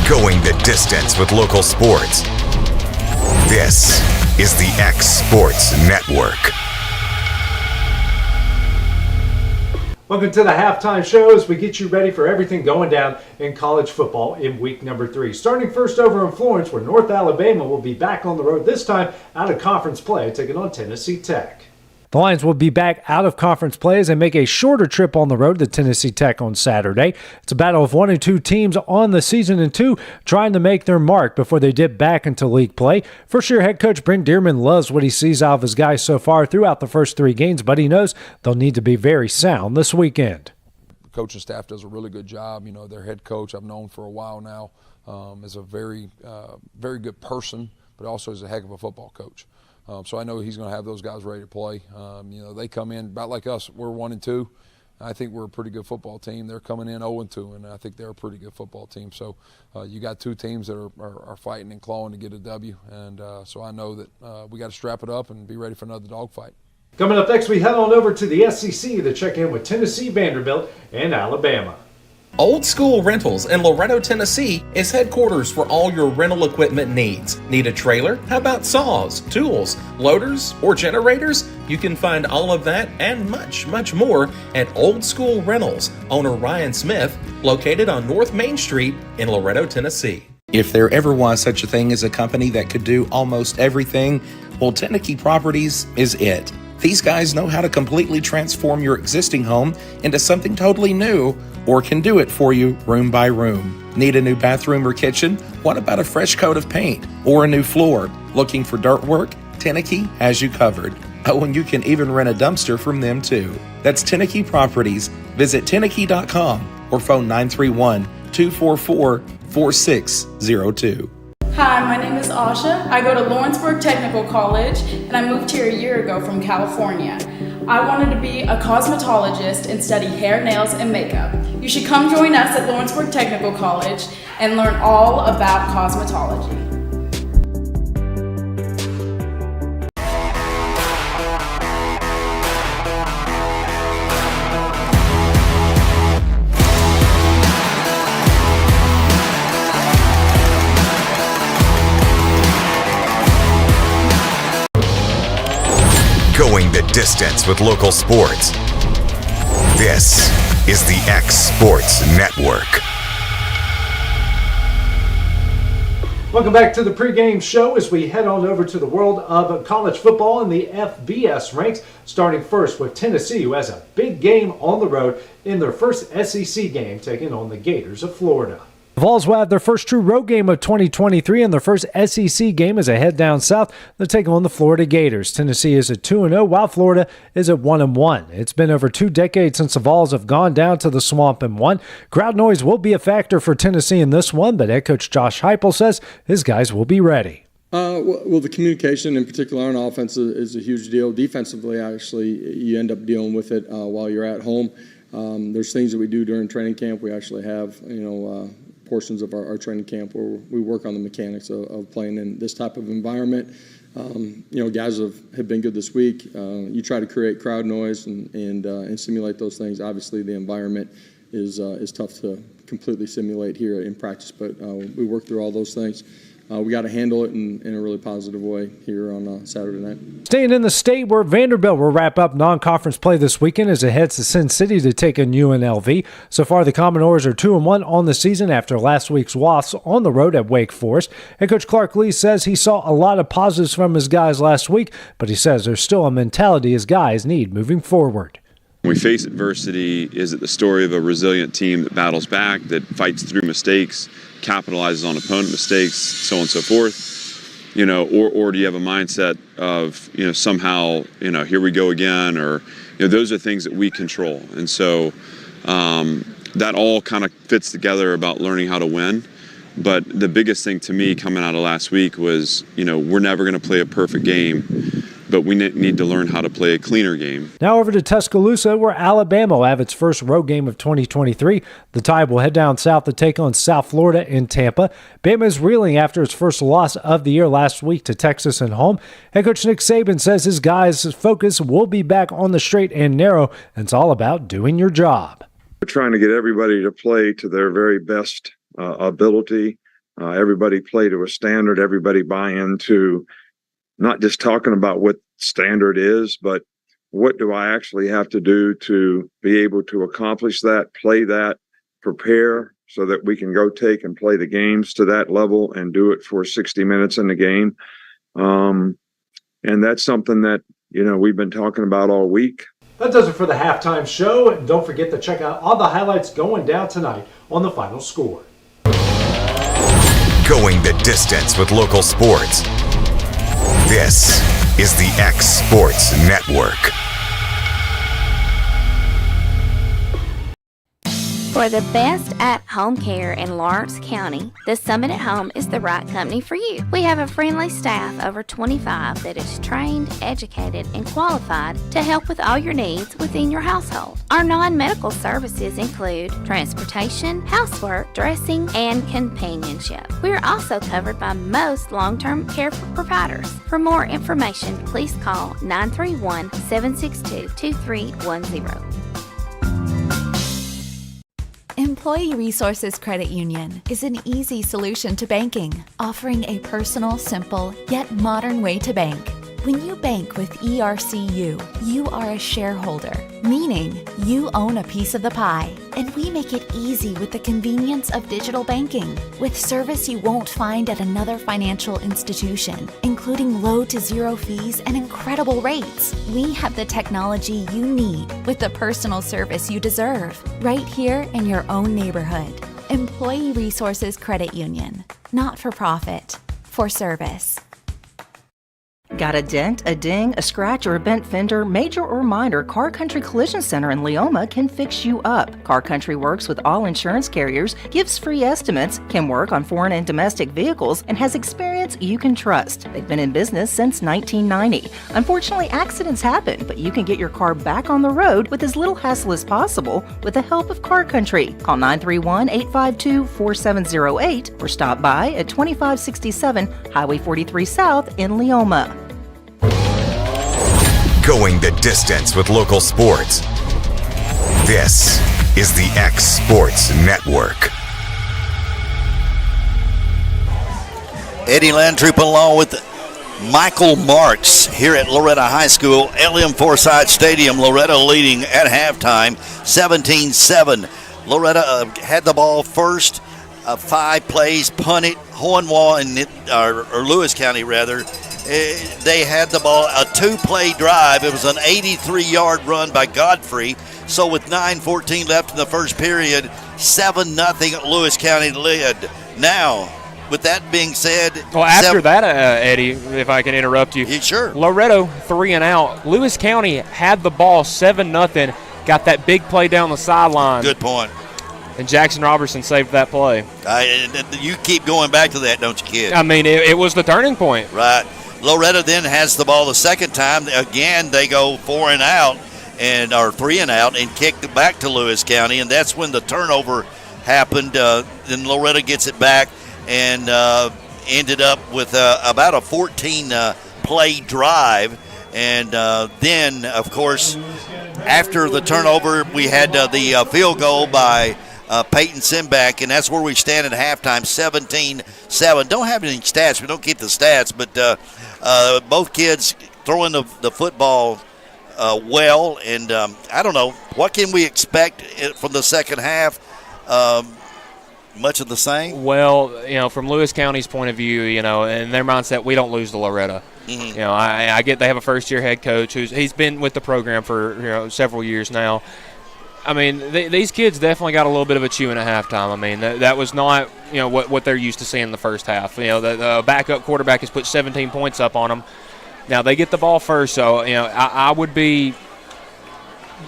Speaker 1: Going the distance with local sports. This is the X Sports Network.
Speaker 21: Welcome to the halftime show as we get you ready for everything going down in college football in week number 3. Starting first over in Florence, where North Alabama will be back on the road, this time out of conference play, taking on Tennessee Tech.
Speaker 22: The Lions will be back out of conference play as they make a shorter trip on the road to Tennessee Tech on Saturday. It's a battle of 1 and 2 teams on the season, and 2 trying to make their mark before they dip back into league play. First-year head coach Brent Dearman loves what he sees out of his guys so far throughout the first 3 games, but he knows they'll need to be very sound this weekend.
Speaker 23: The coaching staff does a really good job. You know, their head coach I've known for a while now is a very good person, but also is a heck of a football coach. So I know he's going to have those guys ready to play. You know, they come in about like us. We're 1 and 2. I think we're a pretty good football team. They're coming in 0 and 2, and I think they're a pretty good football team. So you got 2 teams that are fighting and clawing to get a W, and so I know that we got to strap it up and be ready for another dogfight.
Speaker 21: Coming up next, we head on over to the SEC to check in with Tennessee, Vanderbilt, and Alabama.
Speaker 10: Old School Rentals in Loretto, Tennessee is headquarters for all your rental equipment needs. Need a trailer? How about saws, tools, loaders, or generators? You can find all of that and much, much more at Old School Rentals. Owner Ryan Smith, located on North Main Street in Loretto, Tennessee. If there ever was such a thing as a company that could do almost everything, well, Tennessee Properties is it. These guys know how to completely transform your existing home into something totally new, or can do it for you room by room. Need a new bathroom or kitchen? What about a fresh coat of paint or a new floor? Looking for dirt work? Tennessee has you covered. Oh, and you can even rent a dumpster from them too. That's Tennessee Properties. Visit Tennessee.com or phone 931-244-4602.
Speaker 14: Hi, my name is Asha. I go to Lawrenceburg Technical College, and I moved here a year ago from California. I wanted to be a cosmetologist and study hair, nails, and makeup. You should come join us at Lawrenceburg Technical College and learn all about cosmetology.
Speaker 1: Going the distance with local sports. This is the X Sports Network.
Speaker 21: Welcome back to the pregame show as we head on over to the world of college football in the FBS ranks, starting first with Tennessee, who has a big game on the road in their first SEC game, taking on the Gators of Florida.
Speaker 22: The Vols will have their first true road game of 2023 and their first SEC game as they head down south. They're taking on the Florida Gators. Tennessee is at 2-0, while Florida is at 1-1. It's been over 2 decades since the Vols have gone down to the Swamp and won. Crowd noise will be a factor for Tennessee in this one, but head coach Josh Heupel says his guys will be ready.
Speaker 24: Well, the communication in particular on offense is a huge deal. Defensively, actually, you end up dealing with it while you're at home. There's things that we do during training camp. We actually have, portions of our training camp where we work on the mechanics of playing in this type of environment. Guys have been good this week. You try to create crowd noise and simulate those things. Obviously, the environment is tough to completely simulate here in practice, but we work through all those things. We got to handle it in a really positive way here on Saturday night.
Speaker 22: Staying in the state where Vanderbilt will wrap up non-conference play this weekend as it heads to Sin City to take on UNLV. So far, the Commodores are 2-1 on the season after last week's loss on the road at Wake Forest. Head coach Clark Lee says he saw a lot of positives from his guys last week, but he says there's still a mentality his guys need moving forward.
Speaker 25: When we face adversity, is it the story of a resilient team that battles back, that fights through mistakes, capitalizes on opponent mistakes, so on and so forth, or do you have a mindset of, somehow, here we go again, or, those are things that we control. And so that all kind of fits together about learning how to win. But the biggest thing to me coming out of last week was, we're never going to play a perfect game. but we need to learn how to play a cleaner game.
Speaker 22: Now over to Tuscaloosa, where Alabama will have its first road game of 2023. The Tide will head down south to take on South Florida in Tampa. Bama is reeling after its first loss of the year last week to Texas at home. Head coach Nick Saban says his guys' focus will be back on the straight and narrow, and it's all about doing your job.
Speaker 3: We're trying to get everybody to play to their very best ability. Everybody play to a standard. Everybody buy into not just talking about what standard is, but what do I actually have to do to be able to accomplish that, play that, prepare so that we can go take and play the games to that level and do it for 60 minutes in the game. And that's something that, we've been talking about all week.
Speaker 21: That does it for the halftime show. And don't forget to check out all the highlights going down tonight on The Final Score.
Speaker 1: Going the distance with local sports. This is the X Sports Network.
Speaker 16: For the best at-home care in Lawrence County, the Summit at Home is the right company for you. We have a friendly staff, over 25, that is trained, educated, and qualified to help with all your needs within your household. Our non-medical services include transportation, housework, dressing, and companionship. We are also covered by most long-term care providers. For more information, please call 931-762-2310.
Speaker 9: Employee Resources Credit Union is an easy solution to banking, offering a personal, simple, yet modern way to bank. When you bank with ERCU, you are a shareholder, meaning you own a piece of the pie, and we make it easy with the convenience of digital banking, with service you won't find at another financial institution, including low to zero fees and incredible rates. We have the technology you need with the personal service you deserve, right here in your own neighborhood. Employee Resources Credit Union, not for profit, for service.
Speaker 11: Got a dent, a ding, a scratch, or a bent fender? Major or minor, Car Country Collision Center in Leoma can fix you up. Car Country works with all insurance carriers, gives free estimates, can work on foreign and domestic vehicles, and has experience you can trust. They've been in business since 1990. Unfortunately, accidents happen, but you can get your car back on the road with as little hassle as possible with the help of Car Country. Call 931-852-4708 or stop by at 2567 Highway 43 South in Leoma.
Speaker 1: Going the distance with local sports. This is the X Sports Network.
Speaker 5: Eddie Landtroop along with Michael Marks here at Loretto High School, LM Forsyth Stadium. Loretto leading at halftime, 17-7. Loretto had the ball first, 5 plays, punted, Hohenwald or Lewis County rather. They had the ball, a 2-play drive. It was an 83-yard run by Godfrey. So with 9:14 left in the first period, 7-0 Lewis County led. Now, with that being said,
Speaker 8: well, after that, Eddie, if I can interrupt you,
Speaker 5: sure.
Speaker 8: Loretto 3 and out. Lewis County had the ball 7-0. Got that big play down the sideline.
Speaker 5: Good point.
Speaker 8: And Jackson Robertson saved that play.
Speaker 5: You keep going back to that, don't you, kid?
Speaker 8: I mean, it was the turning point.
Speaker 5: Right. Loretto then has the ball the second time. Again, they go 4 and out, or 3 and out, and kick it back to Lewis County, and that's when the turnover happened. Then Loretto gets it back and ended up with about a 14-play drive. And then, of course, after the turnover, we had the field goal by Peyton Simback, and that's where we stand at halftime, 17-7. Don't have any stats. We don't keep the stats, but both kids throwing the football well, and I don't know. What can we expect from the second half? Much of the same?
Speaker 8: Well, from Lewis County's point of view, in their mindset, we don't lose to Loretto. Mm-hmm. I get they have a first-year head coach he's been with the program for several years now. I mean, these kids definitely got a little bit of a chewing at halftime. I mean, that was not what they're used to seeing in the first half. The backup quarterback has put 17 points up on them. Now they get the ball first, so I would be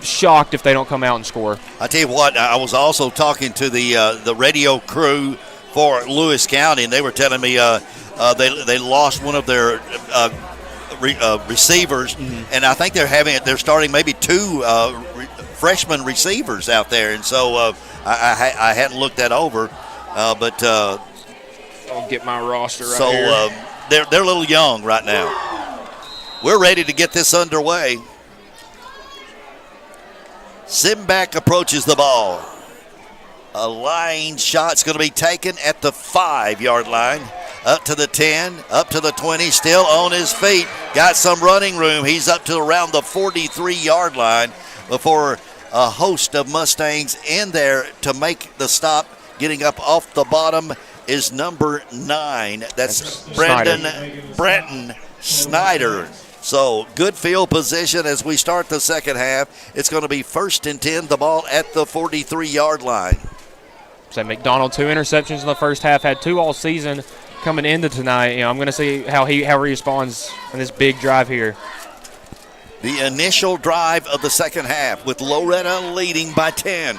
Speaker 8: shocked if they don't come out and score.
Speaker 5: I tell you what, I was also talking to the radio crew for Lewis County, and they were telling me they lost one of their receivers, and I think they're starting maybe 2 freshman receivers out there, and so I hadn't looked that over, but
Speaker 8: I'll get my roster right
Speaker 5: so
Speaker 8: here.
Speaker 5: they're a little young right now. We're ready to get this underway. Simback approaches the ball. A line shot's going to be taken at the 5-yard line. Up to the 10, up to the 20, still on his feet. Got some running room. He's up to around the 43-yard line before a host of Mustangs in there to make the stop. Getting up off the bottom is number 9. That's Brenton Snyder. So good field position as we start the second half. It's going to be 1st and 10, the ball at the 43-yard line.
Speaker 8: So McDonald, 2 interceptions in the first half, had 2 all season coming into tonight. I'm going to see how he responds in this big drive here.
Speaker 5: The initial drive of the second half with Loretto leading by 10.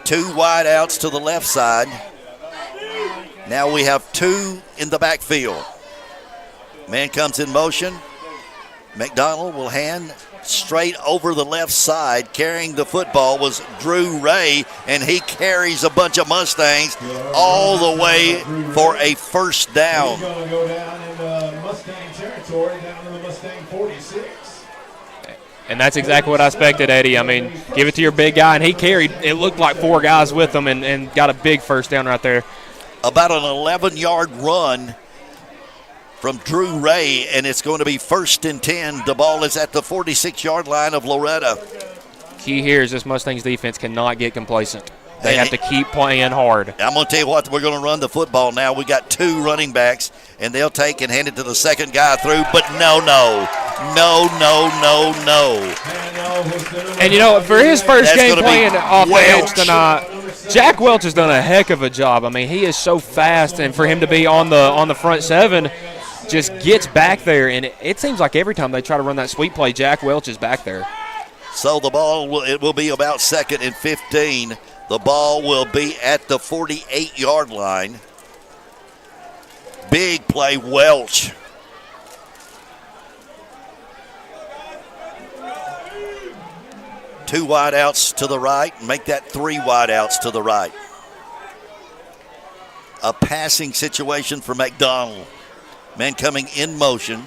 Speaker 5: 2 wide outs to the left side. Now we have 2 in the backfield. Man comes in motion. McDonald will hand straight over the left side. Carrying the football was Drew Ray, and he carries a bunch of Mustangs all the way for a first down.
Speaker 6: He's going to go down in Mustang territory, down to the Mustang 46.
Speaker 8: And that's exactly what I expected, Eddie. I mean, give it to your big guy, and he carried, it looked like 4 guys with him and got a big first down right there.
Speaker 5: About an 11-yard run from Drew Ray, and it's going to be 1st and 10. The ball is at the 46-yard line of Loretto.
Speaker 8: Key here is this Mustangs defense cannot get complacent. They have to keep playing hard.
Speaker 5: I'm going to tell you what, we're going to run the football now. We got 2 running backs, and they'll take and hand it to the second guy through, but no.
Speaker 8: And, for his first game playing off the edge tonight, Jack Welch has done a heck of a job. I mean, he is so fast, and for him to be on the front 7, just gets back there, and it seems like every time they try to run that sweep play, Jack Welch is back there.
Speaker 5: So the ball will be about 2nd and 15. The ball will be at the 48-yard line. Big play, Welch. Two wide outs to the right. Make that 3 wide outs to the right. A passing situation for McDonald. Man coming in motion.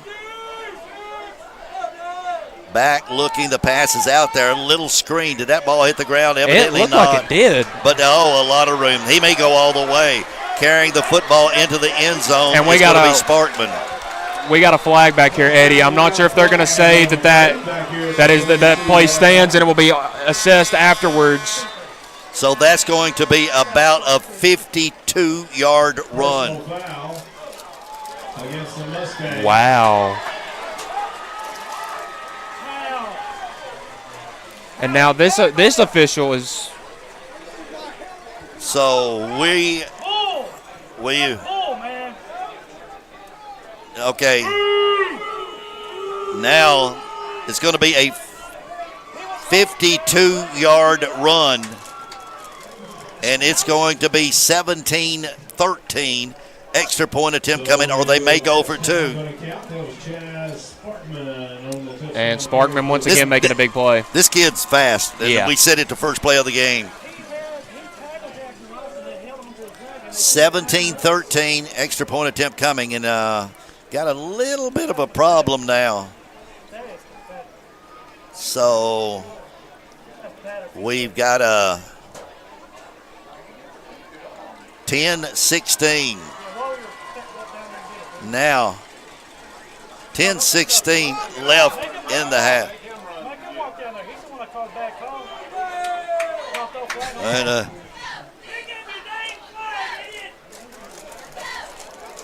Speaker 5: Back looking, the pass is out there. A little screen. Did that ball hit the ground? Evidently
Speaker 8: it looked
Speaker 5: not.
Speaker 8: like it did.
Speaker 5: But a lot of room. He may go all the way. Carrying the football into the end zone.
Speaker 8: And we got
Speaker 5: to be Sparkman.
Speaker 8: We got a flag back here, Eddie. I'm not sure if they're going to say that play stands and it will be assessed afterwards.
Speaker 5: So that's going to be about a 52-yard run.
Speaker 8: Wow. And now this official is.
Speaker 5: So we. Okay. Now it's going to be a 52-yard run, and it's going to be 17-13. Extra point attempt coming, or they may go for 2.
Speaker 8: And Sparkman once again making a big play.
Speaker 5: This kid's fast.
Speaker 8: Yeah.
Speaker 5: We said it the first play of the game. 17-13, extra point attempt coming, and got a little bit of a problem now. So we've got a 10-16. Now 10-16 left in the half.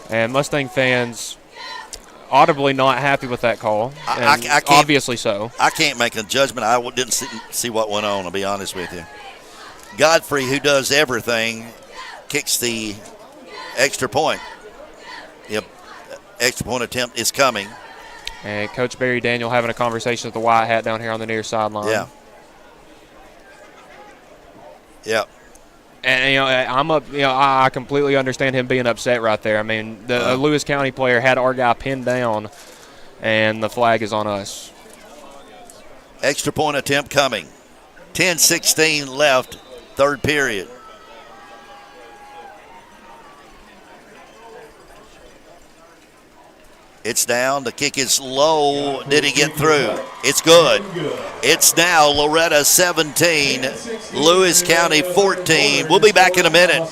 Speaker 8: And Mustang fans audibly not happy with that call. I can't, obviously so.
Speaker 5: I can't make a judgment. I didn't see what went on, I'll be honest with you. Godfrey, who does everything, kicks the extra point. Yep, extra point attempt is coming.
Speaker 8: And Coach Barry Daniel having a conversation with the white hat down here on the near sideline.
Speaker 5: Yeah. Yep.
Speaker 8: And I completely understand him being upset right there. I mean, the Lewis County player had our guy pinned down, and the flag is on us.
Speaker 5: Extra point attempt coming. 10:16 left, third period. It's down. The kick is low. Did he get through? It's good. It's now Loretto 17, Lewis County 14. We'll be back in a minute.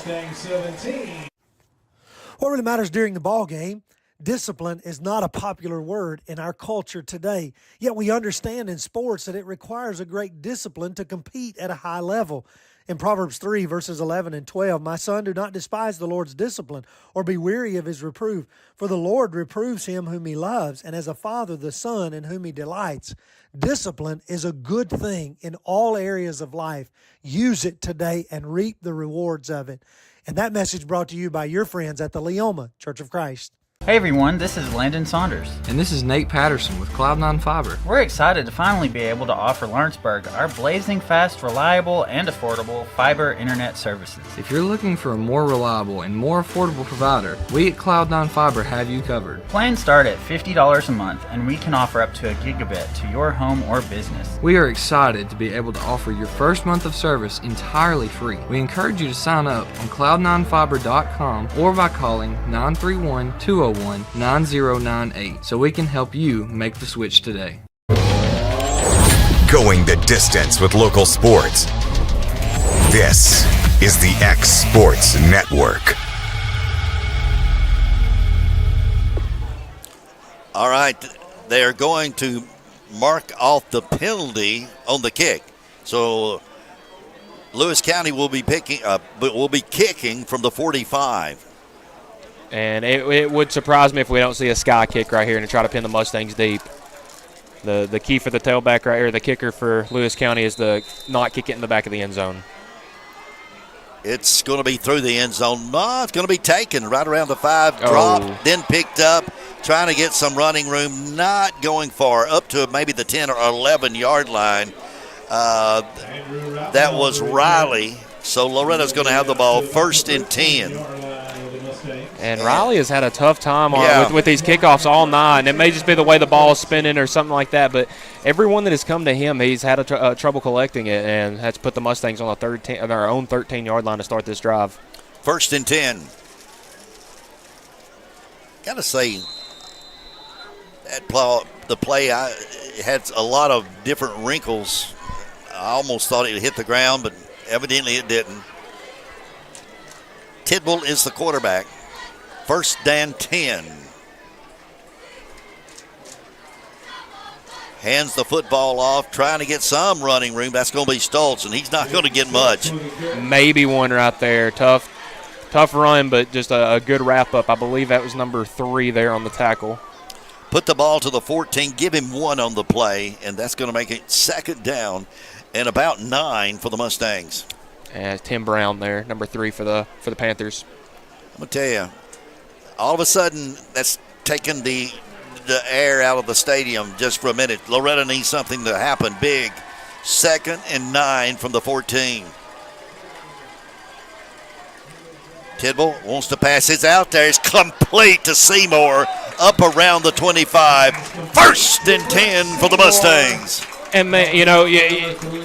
Speaker 4: What really matters during the ball game, discipline is not a popular word in our culture today. Yet we understand in sports that it requires a great discipline to compete at a high level. In Proverbs 3, verses 11 and 12, "My son, do not despise the Lord's discipline, or be weary of his reproof. For the Lord reproves him whom he loves, and as a father the son in whom he delights." Discipline is a good thing in all areas of life. Use it today and reap the rewards of it. And that message brought to you by your friends at the Leoma Church of Christ.
Speaker 7: Hey everyone, this is Landon Saunders.
Speaker 12: And this is Nate Patterson with Cloud9 Fiber.
Speaker 7: We're excited to finally be able to offer Lawrenceburg our blazing fast, reliable, and affordable fiber internet services.
Speaker 12: If you're looking for a more reliable and more affordable provider, we at Cloud9 Fiber have you covered.
Speaker 7: Plans start at $50 a month, and we can offer up to a gigabit to your home or business.
Speaker 12: We are excited to be able to offer your first month of service entirely free. We encourage you to sign up on cloud9fiber.com or by calling 931-201-9098 so we can help you make the switch today.
Speaker 1: Going the distance with local sports. This is the X Sports Network.
Speaker 5: All right, they are going to mark off the penalty on the kick. So Lewis County will be kicking from the 45.
Speaker 8: And it would surprise me if we don't see a sky kick right here and try to pin the Mustangs deep. The key for the tailback right here, the kicker for Lewis County, is to not kick it in the back of the end zone.
Speaker 5: It's going to be through the end zone. No, it's going to be taken right around the 5, dropped, then picked up, trying to get some running room, not going far, up to maybe the 10 or 11-yard line. That was Riley. So Loretto's going to have the ball, 1st and 10.
Speaker 8: And Riley has had a tough time with these kickoffs all night. It may just be the way the ball is spinning or something like that, but everyone that has come to him, he's had trouble collecting it and has put the Mustangs on their own 13-yard line to start this drive.
Speaker 5: 1st and 10. Got to say, the play had a lot of different wrinkles. I almost thought it hit the ground, but evidently it didn't. Tidwell is the quarterback. 1st and 10. Hands the football off, trying to get some running room. That's going to be Stoltz, and he's not going to get much.
Speaker 8: Maybe one right there. Tough run, but just a good wrap-up. I believe that was number 3 there on the tackle.
Speaker 5: Put the ball to the 14, give him 1 on the play, and that's going to make it 2nd down and about 9 for the Mustangs.
Speaker 8: And Tim Brown there, number 3 for the Panthers.
Speaker 5: I'm going to tell you, all of a sudden, that's taken the air out of the stadium just for a minute. Loretto needs something to happen big. 2nd and 9 from the 14. Tidwell wants to pass. It's out there. It's complete to Seymour up around the 25. 1st and 10 for the Mustangs.
Speaker 8: And, man,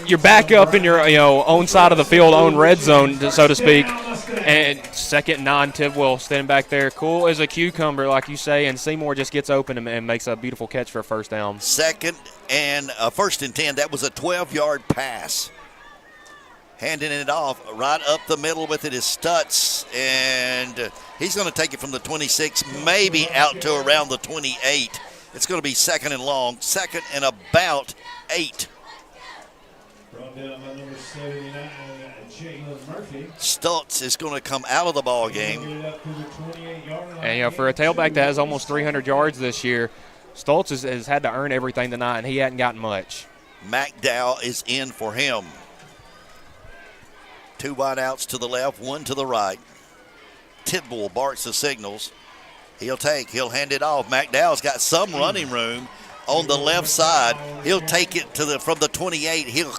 Speaker 8: you're back up in your own side of the field, own red zone, so to speak. And 2nd and 9, Tidwell standing back there, cool as a cucumber, like you say, and Seymour just gets open and makes a beautiful catch for a 1st down.
Speaker 5: 1st and 10. That was a 12-yard pass. Handing it off right up the middle with it is Stutz, and he's going to take it from the 26, maybe out to around the 28. It's going to be 2nd and long, 2nd and about 8. Stutz is going to come out of the ball game.
Speaker 8: And for a tailback that has almost 300 yards this year, Stutz has had to earn everything tonight, and he hadn't gotten much.
Speaker 5: McDowell is in for him. 2 wideouts to the left, 1 to the right. Tidwell barks the signals. He'll hand it off. McDowell's got some running room on the left side. He'll take it from the 28. He'll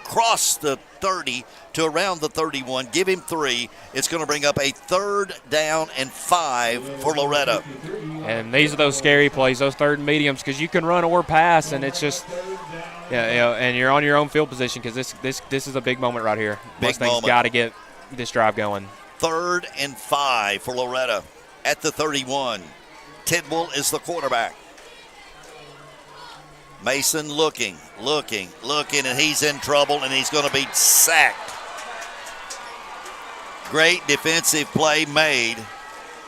Speaker 5: across the 30 to around the 31. Give him 3. It's going to bring up a 3rd down and 5 for Loretto.
Speaker 8: And these are those scary plays, those 3rd and mediums, because you can run or pass, and it's just, and you're on your own field position because this is a big moment right here. Mustang's got to get this drive going.
Speaker 5: 3rd and 5 for Loretto at the 31. Tidwell is the quarterback. Mason looking, and he's in trouble, and he's going to be sacked. Great defensive play made.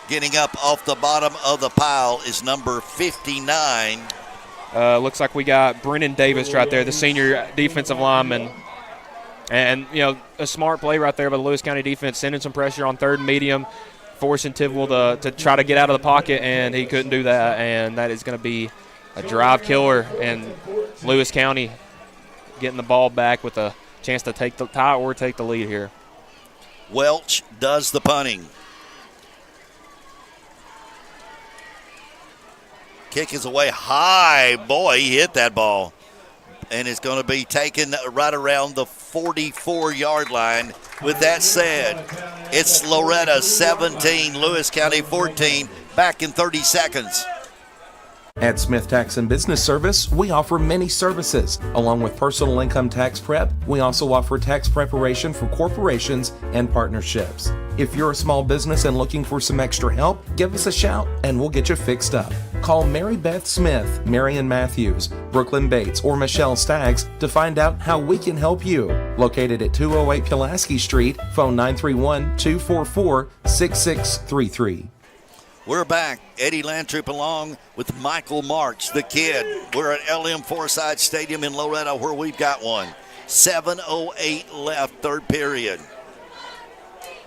Speaker 5: Getting up off the bottom of the pile is number 59.
Speaker 8: Looks like we got Brennan Davis right there, the senior defensive lineman. And, a smart play right there by the Lewis County defense, sending some pressure on 3rd and medium, forcing Tidwell to try to get out of the pocket, and he couldn't do that. And that is going to be a drive killer, and Lewis County getting the ball back with a chance to take the tie or take the lead here.
Speaker 5: Welch does the punting. Kick is away high. Boy, he hit that ball. And it's going to be taken right around the 44-yard line. With that said, it's Loretto 17, Lewis County 14, back in 30 seconds.
Speaker 10: At Smith Tax and Business Service, we offer many services. Along with personal income tax prep, we also offer tax preparation for corporations and partnerships. If you're a small business and looking for some extra help, give us a shout and we'll get you fixed up. Call Mary Beth Smith, Marion Matthews, Brooklyn Bates, or Michelle Staggs to find out how we can help you. Located at 208 Pulaski Street, phone 931-244-6633.
Speaker 5: We're back. Eddie Landtroop along with Michael Marks, the kid. We're at LM Forsyth Stadium in Loretto where we've got one. 7:08 left, 3rd period.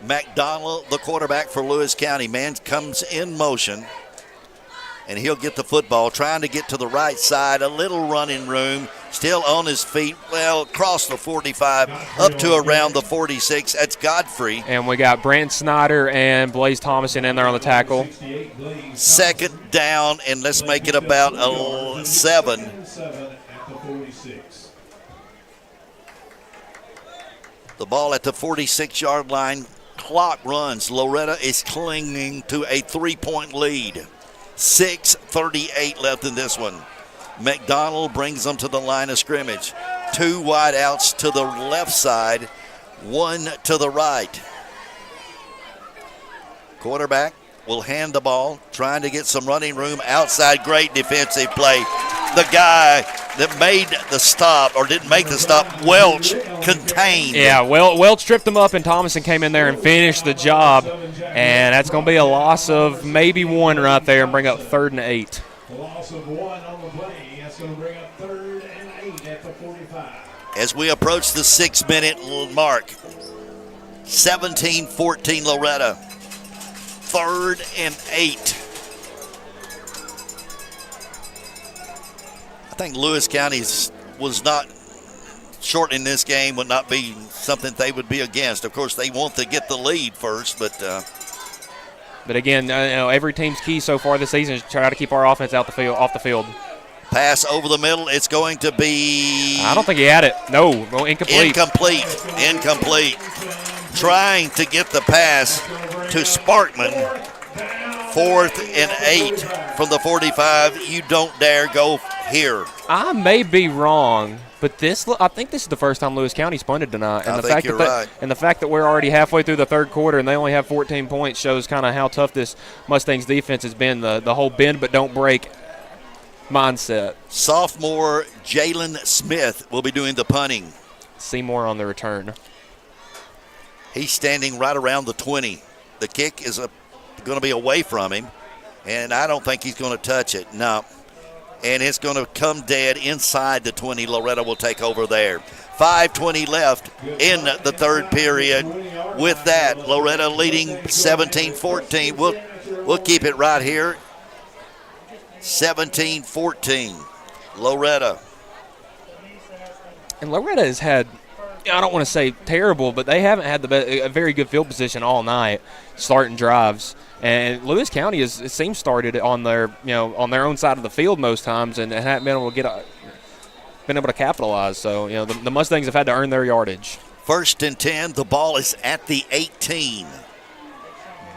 Speaker 5: McDonald, the quarterback for Lewis County. Man comes in motion, and he'll get the football, trying to get to the right side. A little running room, still on his feet, across the 45, up to around the 46. That's Godfrey.
Speaker 8: And we got Brant Snyder and Blaze Thomason in there on the tackle.
Speaker 5: 2nd down, and let's make it about 7. The ball at the 46-yard line. Clock runs. Loretto is clinging to a 3-point lead. 6:38 left in this one. McDonald brings them to the line of scrimmage. 2 wide outs to the left side, 1 to the right. Quarterback will hand the ball, trying to get some running room outside. Great defensive play. The guy that made the stop, or didn't make the stop, Welch, contained.
Speaker 8: Yeah, Welch tripped him up, and Thomason came in there and finished the job. And that's going to be a loss of maybe 1 right there and bring up 3rd and 8.
Speaker 6: A loss of 1 on the play. That's going to bring up 3rd and 8 at the 45.
Speaker 5: As we approach the 6-minute mark, 17-14 Loretto. 3rd and 8. I think Lewis County was not shortening this game, would not be something they would be against. Of course, they want to get the lead first, but
Speaker 8: again, every team's key so far this season is try to keep our offense off the field.
Speaker 5: Pass over the middle. It's going to be.
Speaker 8: I don't think he had it. No, incomplete.
Speaker 5: Incomplete. Trying to get the pass to Sparkman. 4th and 8 from the 45. You don't dare go here.
Speaker 8: I may be wrong, but I think this is the first time Lewis County's punted tonight. And the fact that we're already halfway through the 3rd quarter and they only have 14 points shows kind of how tough this Mustangs defense has been. The whole bend but don't break mindset.
Speaker 5: Sophomore Jalen Smith will be doing the punting.
Speaker 8: Seymour on the return.
Speaker 5: He's standing right around the 20. The kick is going to be away from him, and I don't think he's going to touch it. No. And it's going to come dead inside the 20. Loretto will take over there. 5:20 left in the 3rd period. With that, Loretto leading 17-14. We'll keep it right here. 17-14. Loretto.
Speaker 8: And Loretto has had, I don't want to say terrible, but they haven't had a very good field position all night, starting drives. And Lewis County it seems started on their own side of the field most times, and haven't been able to been able to capitalize. So, the Mustangs have had to earn their yardage.
Speaker 5: 1st and 10. The ball is at the 18.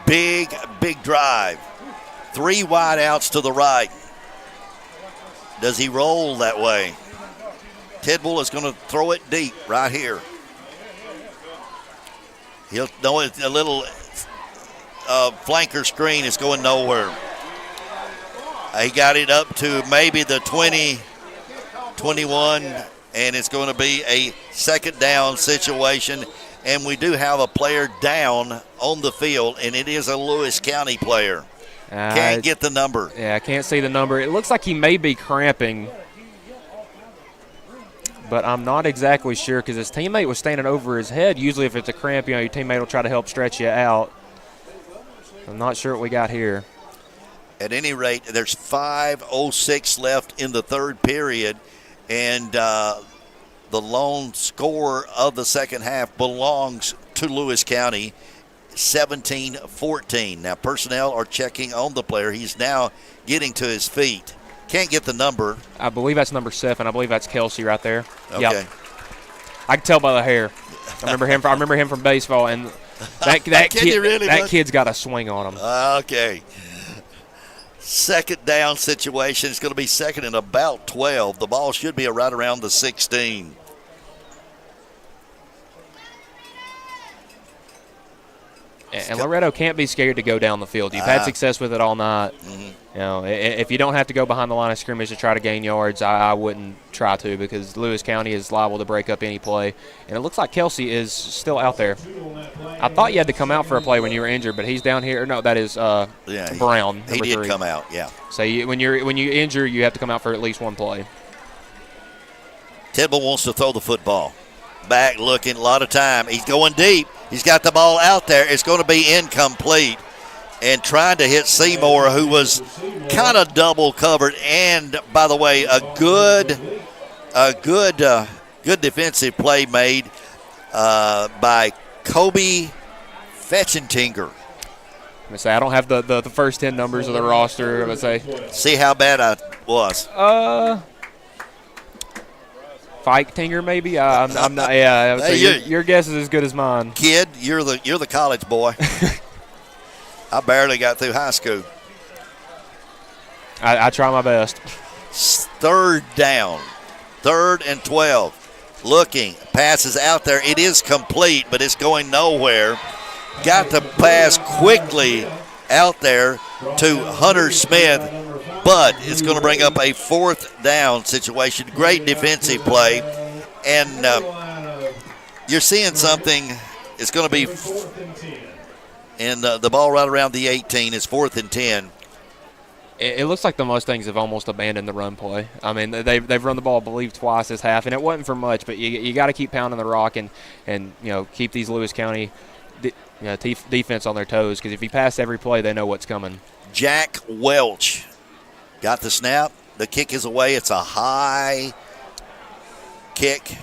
Speaker 5: Big drive. 3 wide outs to the right. Does he roll that way? Tidwell is going to throw it deep right here. He'll know it's a little flanker screen is going nowhere. He got it up to maybe the 20, 21, and it's going to be a 2nd down situation. And we do have a player down on the field, and it is a Lewis County player. Can't get the number.
Speaker 8: Yeah, I can't see the number. It looks like he may be cramping, but I'm not exactly sure because his teammate was standing over his head. Usually if it's a cramp, your teammate will try to help stretch you out. I'm not sure what we got here.
Speaker 5: At any rate, there's 5:06 left in the 3rd period, and the lone score of the second half belongs to Lewis County, 17-14. Now, personnel are checking on the player. He's now getting to his feet. Can't get the number.
Speaker 8: I believe that's number 7. I believe that's Kelsey right there.
Speaker 5: Okay.
Speaker 8: Yep. I can tell by the hair. I remember him from baseball, and that kid's got a swing on him.
Speaker 5: Okay. 2nd down situation. It's going to be 2nd and about 12. The ball should be right around the 16.
Speaker 8: And Loretto can't be scared to go down the field. You've had success with it all night.
Speaker 5: Mm-hmm.
Speaker 8: If you don't have to go behind the line of scrimmage to try to gain yards, I wouldn't try to because Lewis County is liable to break up any play. And it looks like Kelsey is still out there. I thought you had to come out for a play when you were injured, but he's down here. No, that is Brown.
Speaker 5: He did
Speaker 8: 3.
Speaker 5: come out, yeah.
Speaker 8: So when you injure, you have to come out for at least one play.
Speaker 5: Tidwell wants to throw the football. Back looking, a lot of time. He's going deep. He's got the ball out there. It's going to be incomplete. And trying to hit Seymour, who was kind of double covered. And, by the way, a good defensive play made by Kobe Fetchentinger.
Speaker 8: I don't have the first 10 numbers of the roster. Let's say.
Speaker 5: See how bad I was.
Speaker 8: Fiketinger, maybe. I'm not. Yeah. So your guess is as good as mine.
Speaker 5: Kid, you're the college boy. I barely got through high school.
Speaker 8: I try my best.
Speaker 5: 3rd down, 3rd and 12. Looking, passes out there. It is complete, but it's going nowhere. Got the pass quickly out there to Hunter Smith, but it's going to bring up a 4th down situation. Great defensive play, and you're seeing something. It's going to be, and the ball right around the 18 is 4th and 10.
Speaker 8: It looks like the Mustangs have almost abandoned the run play. I mean, they've run the ball, I believe, twice this half, and it wasn't for much. But you got to keep pounding the rock and keep these Lewis County defense on their toes, because if you pass every play, they know what's coming.
Speaker 5: Jack Welch got the snap. The kick is away. It's a high kick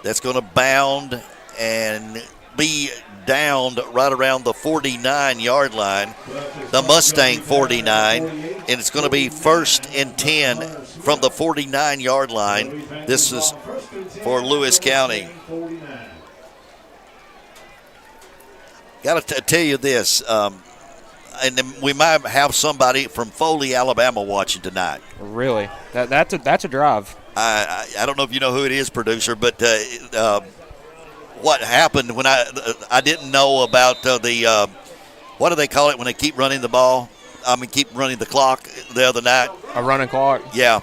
Speaker 5: that's going to bound and be downed right around the 49-yard line, the Mustang 49, and it's going to be 1st and 10 from the 49-yard line. This is for Lewis County. Got to tell you this, and we might have somebody from Foley, Alabama watching tonight.
Speaker 8: Really? That's a drive.
Speaker 5: I don't know if you know who it is, producer, but what happened when I didn't know about the what do they call it when they keep running the ball? I mean, keep running the clock the other night.
Speaker 8: A running clock?
Speaker 5: Yeah.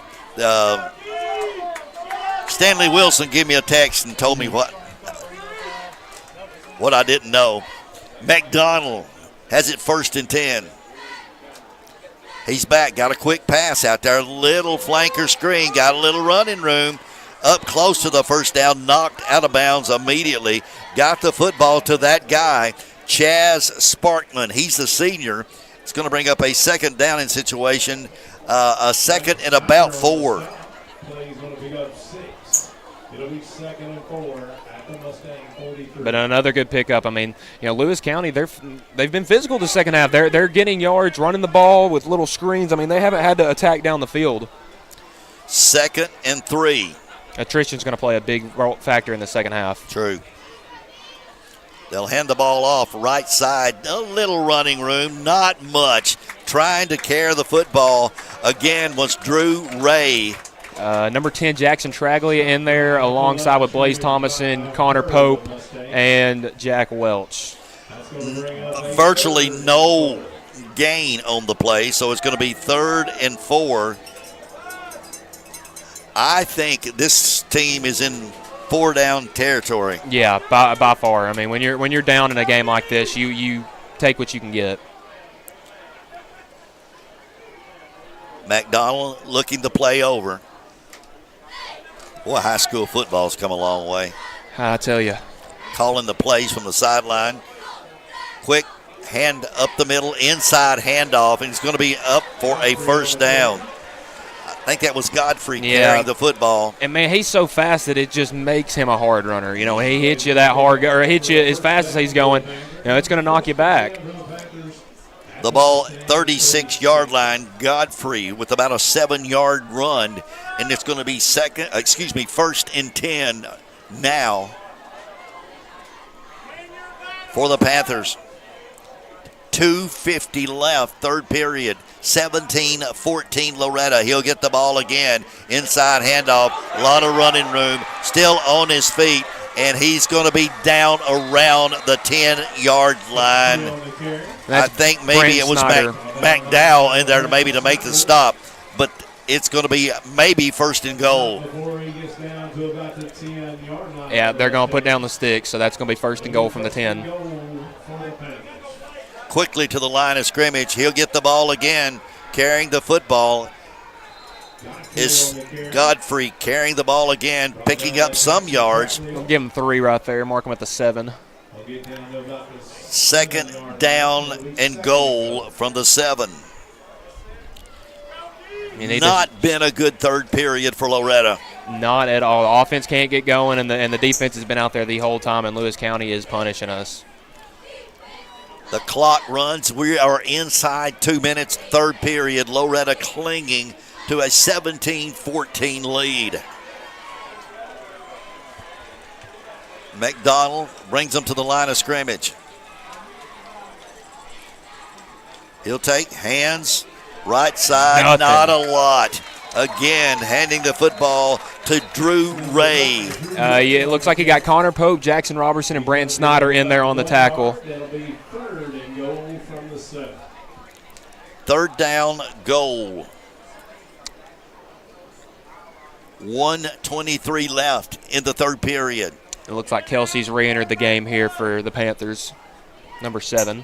Speaker 5: Stanley Wilson gave me a text and told me what I didn't know. McDonald has it 1st and 10. He's back. Got a quick pass out there. Little flanker screen. Got a little running room. Up close to the 1st down. Knocked out of bounds immediately. Got the football to that guy, Chaz Sparkman. He's the senior. It's going to bring up a 2nd down in situation. A 2nd and about 4.
Speaker 6: He's going to pick up 6. It'll be 2nd and 4 at the Mustang 43.
Speaker 8: But another good pickup. I mean, Lewis County, they've been physical the second half. They're getting yards, running the ball with little screens. I mean, they haven't had to attack down the field.
Speaker 5: 2nd and 3.
Speaker 8: Attrition's going to play a big factor in the second half.
Speaker 5: True. They'll hand the ball off right side. A little running room, not much. Trying to carry the football again was Drew Ray.
Speaker 8: Number 10, Jackson Traglia in there alongside with Blaze Thomason, Connor Pope, and Jack Welch.
Speaker 5: Virtually no gain on the play, so it's going to be 3rd and 4. I think this team is in 4-down territory.
Speaker 8: Yeah, by far. I mean, when you're down in a game like this, you take what you can get.
Speaker 5: McDonald looking to play over. Boy, high school football's come a long way.
Speaker 8: I tell you.
Speaker 5: Calling the plays from the sideline. Quick hand up the middle, inside handoff, and he's going to be up for a first down. I think that was Godfrey carrying the football.
Speaker 8: And, man, he's so fast that it just makes him a hard runner. You know, he hits you that hard, or hits you as fast as he's going, it's going to knock you back.
Speaker 5: The ball, 36-yard line, Godfrey with about a 7-yard run, and it's going to be 1st and 10 now for the Panthers. 2:50 left, third period. 17-14 Loretto. He'll get the ball again. Inside handoff. A lot of running room. Still on his feet. And he's going to be down around the 10-yard line. I think maybe it was McDowell in there maybe to make the stop. But it's going to be maybe 1st and goal.
Speaker 8: Yeah, they're going to put down the stick, so that's going to be 1st and goal from the 10.
Speaker 5: Quickly to the line of scrimmage. He'll get the ball again. Carrying the football is Godfrey, carrying the ball again, picking up some yards.
Speaker 8: We'll give him 3 right there. Mark him at the 7.
Speaker 5: 2nd down and goal from the 7. Not been a good third period for Loretto.
Speaker 8: Not at all. The offense can't get going, and the defense has been out there the whole time, and Lewis County is punishing us.
Speaker 5: The clock runs. We are inside 2 minutes, third period. Loretto clinging to a 17-14 lead. McDonald brings them to the line of scrimmage. He'll take hands, right side, not a lot. Again, handing the football to Drew Ray.
Speaker 8: It looks like he got Connor Pope, Jackson Robertson, and Brant Snyder in there on the tackle.
Speaker 6: That'll be 3rd and goal from the 7.
Speaker 5: 3rd down goal. 1:23 left in the third period.
Speaker 8: It looks like Kelsey's re-entered the game here for the Panthers, number 7.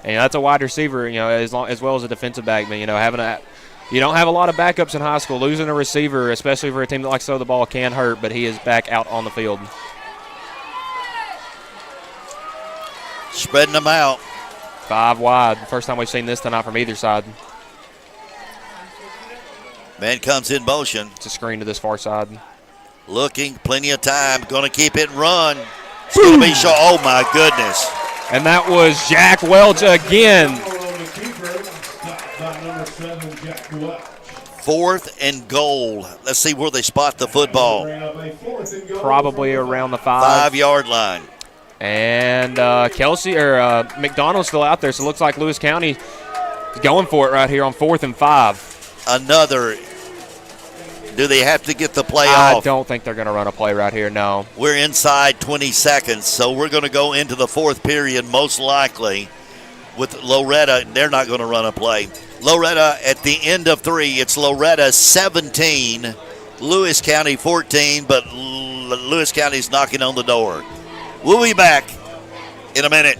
Speaker 8: And that's a wide receiver, as well as a defensive back. But you don't have a lot of backups in high school. Losing a receiver, especially for a team that likes to throw the ball, can hurt. But he is back out on the field.
Speaker 5: Spreading them out.
Speaker 8: 5 wide. First time we've seen this tonight from either side.
Speaker 5: Man comes in motion.
Speaker 8: It's a screen to this far side.
Speaker 5: Looking, plenty of time. Going to keep it and run. It's going to be short. Oh, my goodness.
Speaker 8: And that was Jack Welch again.
Speaker 5: 4th and goal. Let's see where they spot the football.
Speaker 8: Probably around the 5.
Speaker 5: 5-yard line.
Speaker 8: And McDonald's still out there, so it looks like Lewis County is going for it right here on 4th and 5.
Speaker 5: Another. Do they have to get the play
Speaker 8: off?
Speaker 5: I
Speaker 8: don't think they're going to run a play right here, no.
Speaker 5: We're inside 20 seconds, so we're going to go into the 4th period most likely with Loretto. They're not going to run a play. Loretto at the end of 3. It's Loretto 17, Lewis County 14, but Lewis County's knocking on the door. We'll be back in a minute.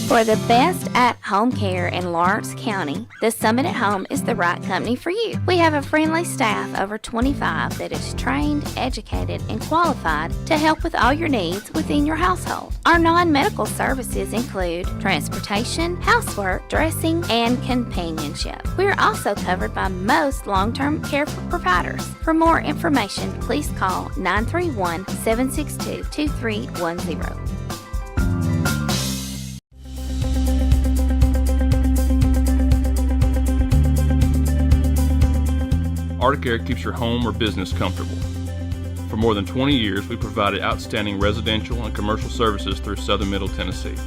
Speaker 2: For the best at-home care in Lawrence County, the Summit at Home is the right company for you. We have a friendly staff over 25 that is trained, educated, and qualified to help with all your needs within your household. Our non-medical services include transportation, housework, dressing, and companionship. We are also covered by most long-term care providers. For more information, please call 931-762-2310.
Speaker 13: Arctic Air keeps your home or business comfortable. For more than 20 years, we provided outstanding residential and commercial services through Southern Middle Tennessee.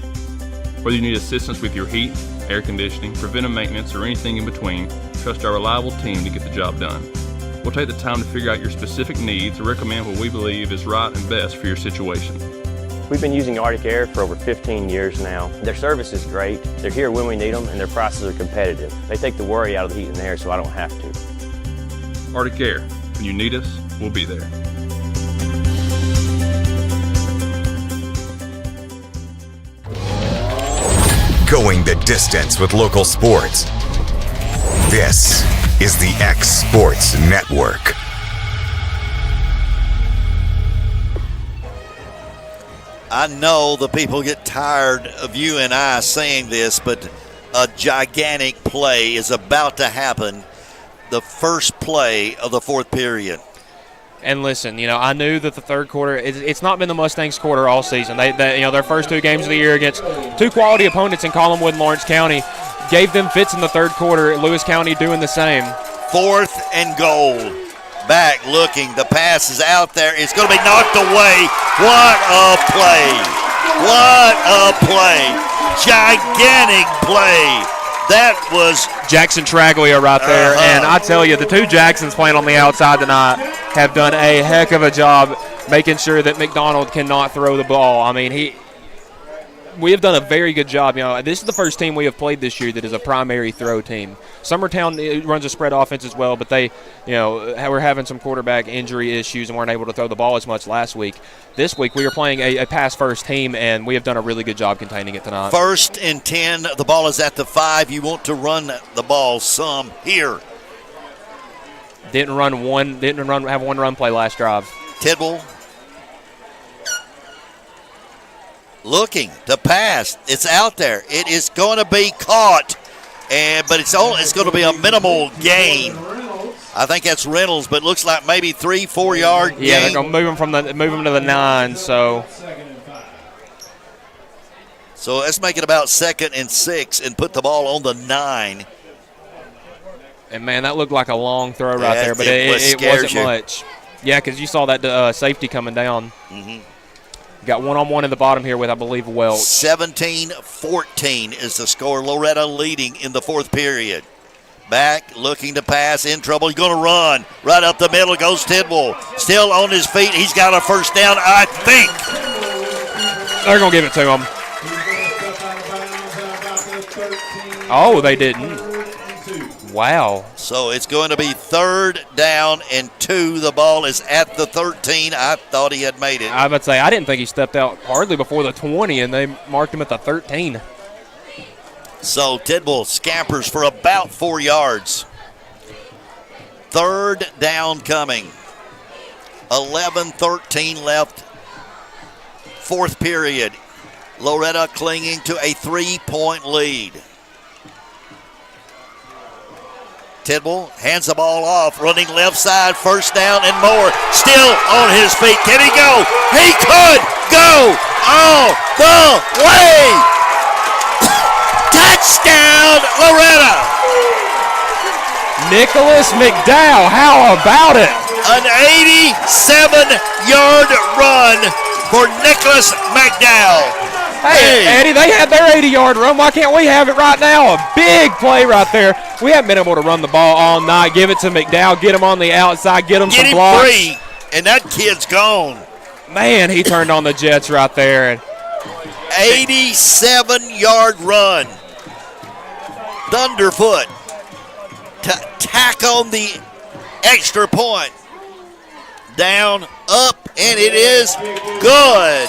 Speaker 13: Whether you need assistance with your heat, air conditioning, preventive maintenance, or anything in between, trust our reliable team to get the job done. We'll take the time to figure out your specific needs and recommend what we believe is right and best for your situation.
Speaker 15: We've been using Arctic Air for over 15 years now. Their service is great, they're here when we need them, and their prices are competitive. They take the worry out of the heat and air so I don't have to.
Speaker 13: Arctic Air, when you need us, we'll be there.
Speaker 1: Going the distance with local sports. This is the X Sports Network.
Speaker 5: I know the people get tired of you and I saying this, but a gigantic play is about to happen. The first play of the fourth period.
Speaker 8: And listen, I knew that the third quarter, it's not been the Mustangs' quarter all season. They their first two games of the year against two quality opponents in Collinwood and Lawrence County gave them fits in the third quarter. Lewis County doing the same. 4th and goal. Back looking. The pass is out there. It's going to be knocked away. What a play. What a play. Gigantic play. That was Jackson Traglia right there. And I tell you, the two Jacksons playing on the outside tonight have done a heck of a job making sure that McDonald cannot throw the ball. I mean, we have done a very good job. This is the first team we have played this year that is a primary throw team. Summertown runs a spread offense as well, but they, were having some quarterback injury issues and weren't able to throw the ball as much last week. This week we are playing a pass-first team, and we have done a really good job containing it tonight.
Speaker 5: 1st and 10. The ball is at the 5. You want to run the ball some here.
Speaker 8: Didn't have one run play last drive.
Speaker 5: Tidwell looking to pass. It's out there. It is going to be caught, but it's going to be a minimal gain. I think that's Reynolds, but it looks like maybe 3-4 yard gain.
Speaker 8: Yeah, they're going to move him to the 9. So
Speaker 5: let's make it about 2nd and 6 and put the ball on the 9.
Speaker 8: And man, that looked like a long throw right there, but it wasn't much. Yeah, because you saw that safety coming down.
Speaker 5: Mm-hmm.
Speaker 8: Got one-on-one in the bottom here with, I believe, Welch.
Speaker 5: 17-14 is the score. Loretto leading in the fourth period. Back, looking to pass, in trouble. He's going to run. Right up the middle goes Tidwell. Still on his feet. He's got a first down, I think.
Speaker 8: They're going to give it to him. Oh, they didn't. Wow.
Speaker 5: So it's going to be 3rd down and 2. The ball is at the 13. I thought he had made it.
Speaker 8: I would say I didn't think he stepped out hardly before the 20, and they marked him at the 13.
Speaker 5: So Tidwell scampers for about 4 yards. 3rd down coming. 11-13 left. Fourth period. Loretto clinging to a 3-point lead. Tidwell hands the ball off, running left side, first down and more. Still on his feet. Can he go? He could go all the way. Touchdown, Loretto.
Speaker 8: Nicholas McDowell, how about it?
Speaker 5: An 87-yard run for Nicholas McDowell.
Speaker 8: Hey, Eddie, they had their 80-yard run. Why can't we have it right now? A big play right there. We haven't been able to run the ball all night. Give it to McDowell. Get him on the outside. Get him some blocks.
Speaker 5: Free, and that kid's gone.
Speaker 8: Man, he turned on the Jets right there.
Speaker 5: 87-yard run. Thunderfoot to tack on the extra point. Down, up, and it is good.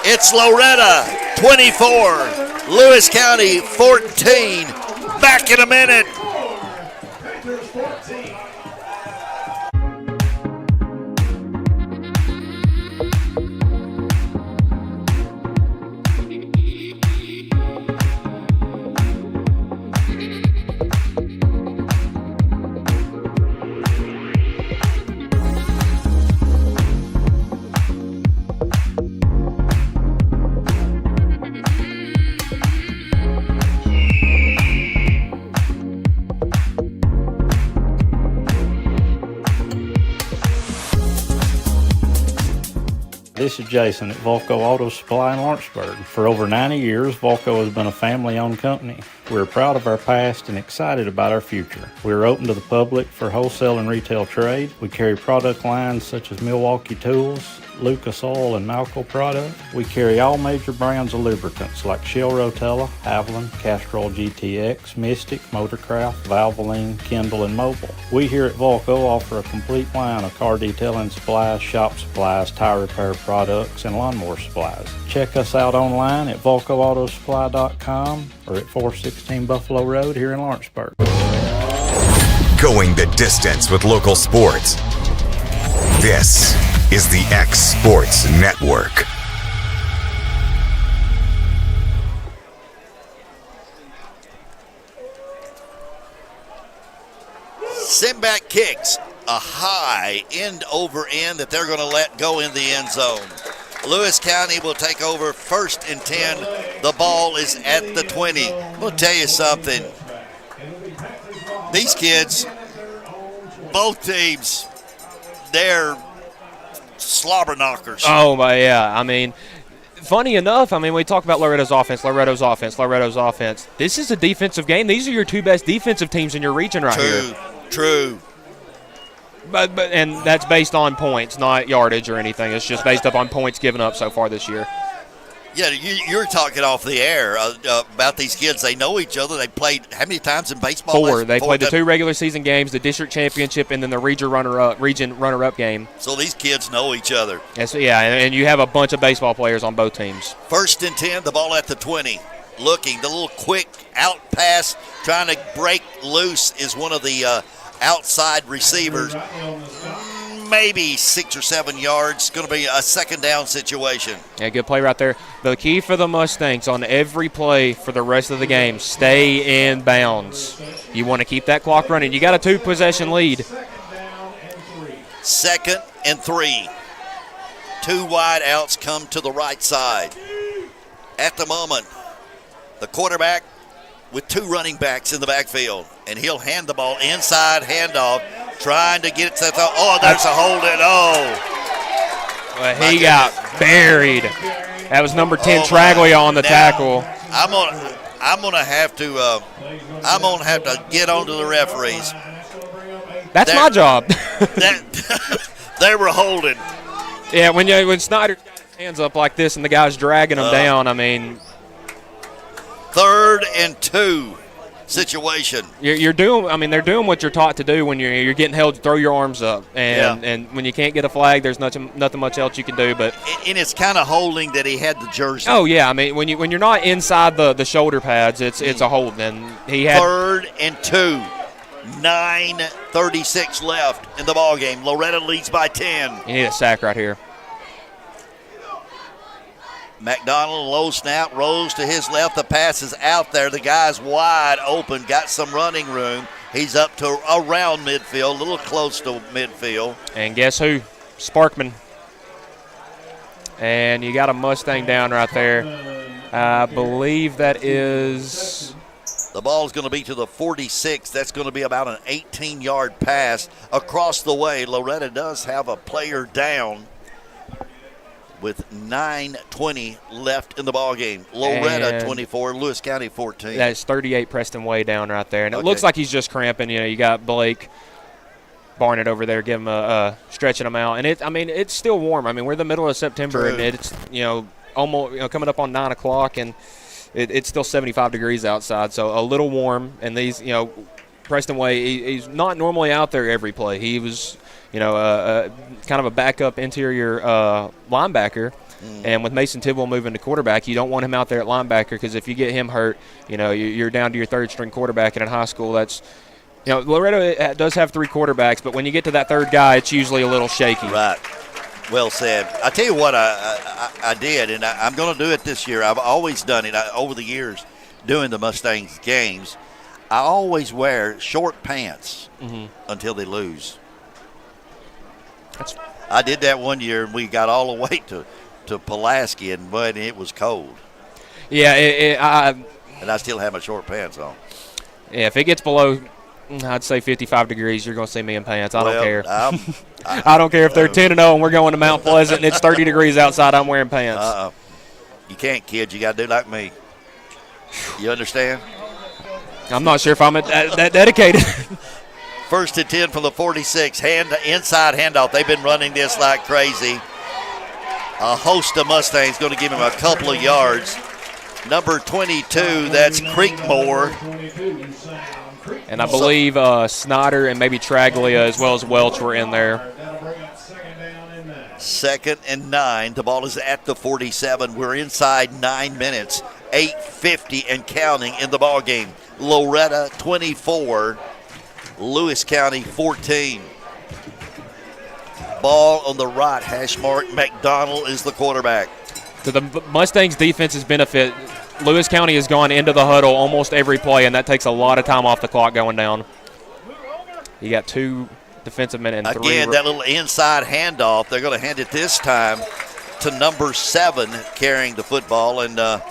Speaker 5: It's Loretto, 24, Lewis County, 14. Back in a minute.
Speaker 17: this is Jason at Volco Auto Supply in Lawrenceburg. For over 90 years, Volco has been a family-owned company. We're proud of our past and excited about our future. We're open to the public for wholesale and retail trade. We carry product lines such as Milwaukee Tools, Lucas Oil, and Malco products. We carry all major brands of lubricants like Shell Rotella, Haviland, Castrol GTX, Mystic, Motorcraft, Valvoline, Kindle, and Mobile. We here at Volco offer a complete line of car detailing supplies, shop supplies, tire repair products, and lawnmower supplies. Check us out online at VolcoAutosupply.com or at 416 Buffalo Road here in Lawrenceburg.
Speaker 1: Going the distance with local sports. This is the X Sports Network.
Speaker 5: Send back kicks, a high end over end that they're going to let go in the end zone. Lewis County will take over 1st and 10. The ball is at the 20. I'm going to tell you something. These kids, both teams, they're slobber knockers.
Speaker 8: Oh, my, yeah. I mean, funny enough, we talk about Loretto's offense. This is a defensive game. These are your two best defensive teams in your region right here.
Speaker 5: True.
Speaker 8: But and that's based on points, not yardage or anything. It's just based up on points given up so far this year.
Speaker 5: Yeah, you're talking off the air about these kids. They know each other. They played how many times in baseball?
Speaker 8: 4. They played the 2 regular season games, the district championship, and then the region runner-up game.
Speaker 5: So these kids know each other.
Speaker 8: Yes, yeah, and you have a bunch of baseball players on both teams.
Speaker 5: 1st and 10, the ball at the 20. Looking, the little quick out pass, trying to break loose is one of the outside receivers. Maybe 6 or 7 yards. Going to be a second down situation.
Speaker 8: Yeah, good play right there. The key for the Mustangs on every play for the rest of the game, stay in bounds. You want to keep that clock running. You got a 2-possession lead.
Speaker 5: 2nd and 3. 2 wide outs come to the right side. At the moment, the quarterback with 2 running backs in the backfield, and he'll hand the ball inside handoff, trying to get it to there's a holding.
Speaker 8: Well, he got buried. That was number 10 Traglia on the tackle.
Speaker 5: I'm gonna have to get onto the referees.
Speaker 8: That's my job.
Speaker 5: They were holding.
Speaker 8: Yeah, when Snyder got his hands up like this and the guy's dragging him down,
Speaker 5: 3rd and 2 situation.
Speaker 8: They're doing what you're taught to do when you're getting held. Throw your arms up, and when you can't get a flag, there's nothing much else you can do. But
Speaker 5: and it's kind of holding that he had the jersey.
Speaker 8: Oh yeah, when you're not inside the shoulder pads, it's a hold. And he had
Speaker 5: 3rd and 2, 9:36 left in the ball game. Loretto leads by 10.
Speaker 8: You need a sack right here.
Speaker 5: McDonald, low snap, rolls to his left. The pass is out there. The guy's wide open, got some running room. He's up to around midfield, a little close to midfield.
Speaker 8: And guess who? Sparkman. And you got a Mustang down right there. I believe that is...
Speaker 5: The ball is going to be to the 46. That's going to be about an 18-yard pass across the way. Loretto does have a player down with 9:20 left in the ball game. Loretto 24, Lewis County 14.
Speaker 8: That's 38 Preston Way down right there. And it looks like he's just cramping. You got Blake Barnett over there, give him stretching him out. And it's still warm. We're the middle of September, and it's almost coming up on 9 o'clock, and it's still 75 degrees outside, so a little warm. And these, Preston Way, he's not normally out there every play. He was kind of a backup interior linebacker. And with Mason Tidwell moving to quarterback, you don't want him out there at linebacker, because if you get him hurt, you're down to your 3rd-string quarterback. And in high school, that's Loretto does have 3 quarterbacks, but when you get to that 3rd guy, it's usually a little shaky.
Speaker 5: Right. Well said. I tell you what I did, and I'm going to do it this year. I've always done it over the years doing the Mustangs games. I always wear short pants until they lose. I did that one year, and we got all the way to Pulaski, and but it was cold.
Speaker 8: Yeah,
Speaker 5: and I still have my short pants on.
Speaker 8: Yeah, if it gets below I'd say 55 degrees. You're going to see me in pants. I don't
Speaker 5: Well,
Speaker 8: care. I don't care if they're 10-0 and we're going to Mount Pleasant and it's 30 degrees outside. I'm wearing pants.
Speaker 5: You can't, kid. You got to do like me. You understand?
Speaker 8: I'm not sure if I'm that dedicated.
Speaker 5: 1st and 10 from the 46. Inside handoff. They've been running this like crazy. A host of Mustangs going to give him a couple of yards. Number 22, that's Creekmore.
Speaker 8: And I believe Snyder and maybe Traglia as well as Welch were in there.
Speaker 5: 2nd and 9. The ball is at the 47. We're inside 9 minutes. 8:50 and counting in the ball game. Loretto 24, Lewis County 14. Ball on the right, hash mark. McDonald is the quarterback.
Speaker 8: To the Mustangs' defense's benefit, Lewis County has gone into the huddle almost every play, and that takes a lot of time off the clock going down. You got 2 defensive men and 3.
Speaker 5: Again, that little inside handoff. They're going to hand it this time to number 7 carrying the football, and
Speaker 6: number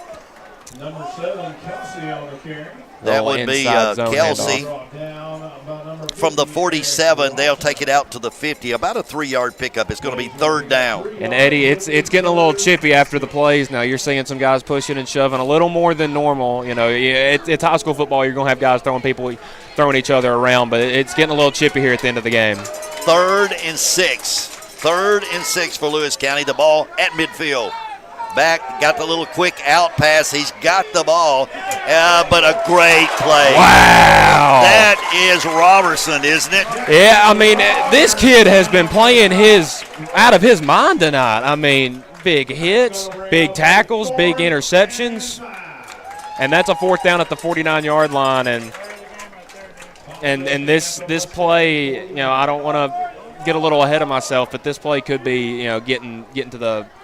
Speaker 6: 7, Kelsey on the carry.
Speaker 5: that would be Kelsey. From the 47, they'll take it out to the 50. About a 3-yard pickup. It's going to be 3rd down.
Speaker 8: And, Eddie, it's getting a little chippy after the plays now. You're seeing some guys pushing and shoving a little more than normal. You know, it's high school football. You're going to have guys throwing each other around, but it's getting a little chippy here at the end of the game.
Speaker 5: 3rd and 6. 3rd and 6 for Lewis County. The ball at midfield. Back, got the little quick out pass. He's got the ball, but a great play.
Speaker 8: Wow.
Speaker 5: That is Robertson, isn't it?
Speaker 8: Yeah, I mean, this kid has been playing out of his mind tonight. I mean, big hits, big tackles, big interceptions. And that's a 4th down at the 49-yard line. And this play, you know, I don't want to get a little ahead of myself, but this play could be, you know, getting to the –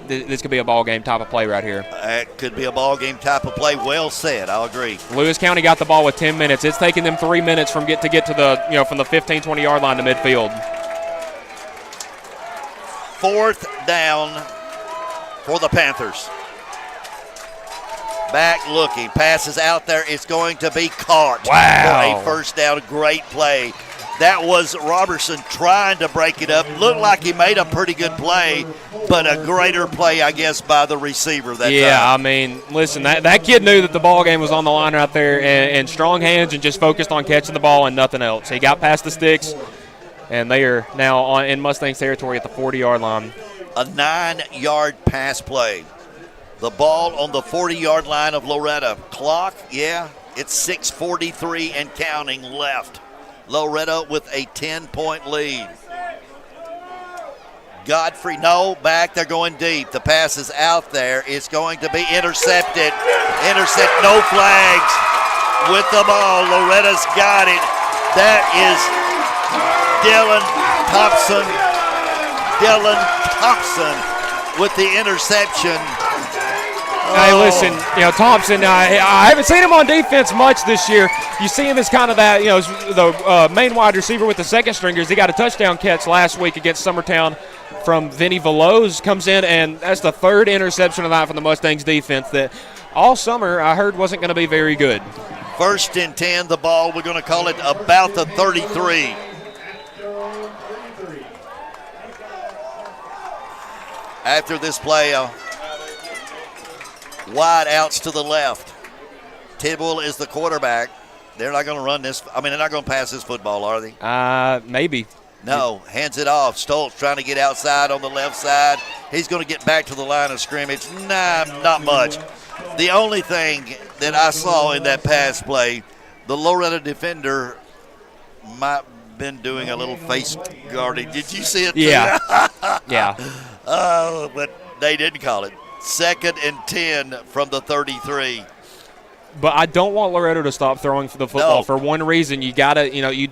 Speaker 8: this could be a ball game type of play right here.
Speaker 5: It could be a ball game type of play. Well said. I'll agree.
Speaker 8: Lewis County got the ball with 10 minutes. It's taking them 3 minutes from get to the, you know, from the 15, 20-yard line to midfield.
Speaker 5: 4th down for the Panthers. Back looking. Passes out there. It's going to be caught.
Speaker 8: Wow.
Speaker 5: For a 1st down. Great play. That was Robertson trying to break it up. Looked like he made a pretty good play, but a greater play, I guess, by the receiver that time.
Speaker 8: I mean, listen, that kid knew that the ball game was on the line right there, and strong hands and just focused on catching the ball and nothing else. He got past the sticks, and they are now in Mustangs territory at the 40-yard line.
Speaker 5: A 9-yard pass play. The ball on the 40-yard line of Loretto. Clock, it's 6:43 and counting left. Loretto with a 10-point lead. Godfrey, back. They're going deep. The pass is out there. It's going to be intercepted. No flags with the ball. Loretta's got it. That is Dylan Thompson with the interception.
Speaker 8: Hey, listen, you know, Thompson, I haven't seen him on defense much this year. You see him as kind of that, you know, the main wide receiver with the second stringers. He got a touchdown catch last week against Summertown from Vinny Veloz. Comes in, and that's the 3rd interception of the night from the Mustangs defense that all summer I heard wasn't going to be very good.
Speaker 5: 1st and 10, the ball, we're going to call it about the 33. After this play, wide outs to the left. Tidwell is the quarterback. They're not going to run this. I mean, they're not going to pass this football, are they?
Speaker 8: Maybe.
Speaker 5: No, hands it off. Stoltz trying to get outside on the left side. He's going to get back to the line of scrimmage. Nah, not much. The only thing that I saw in that pass play, the Loretto defender might have been doing a little face guarding. Did you see it?
Speaker 8: Yeah. Yeah.
Speaker 5: But they didn't call it. 2nd and 10 from the 33.
Speaker 8: But I don't want Loretto to stop throwing for the football for one reason. You got to, you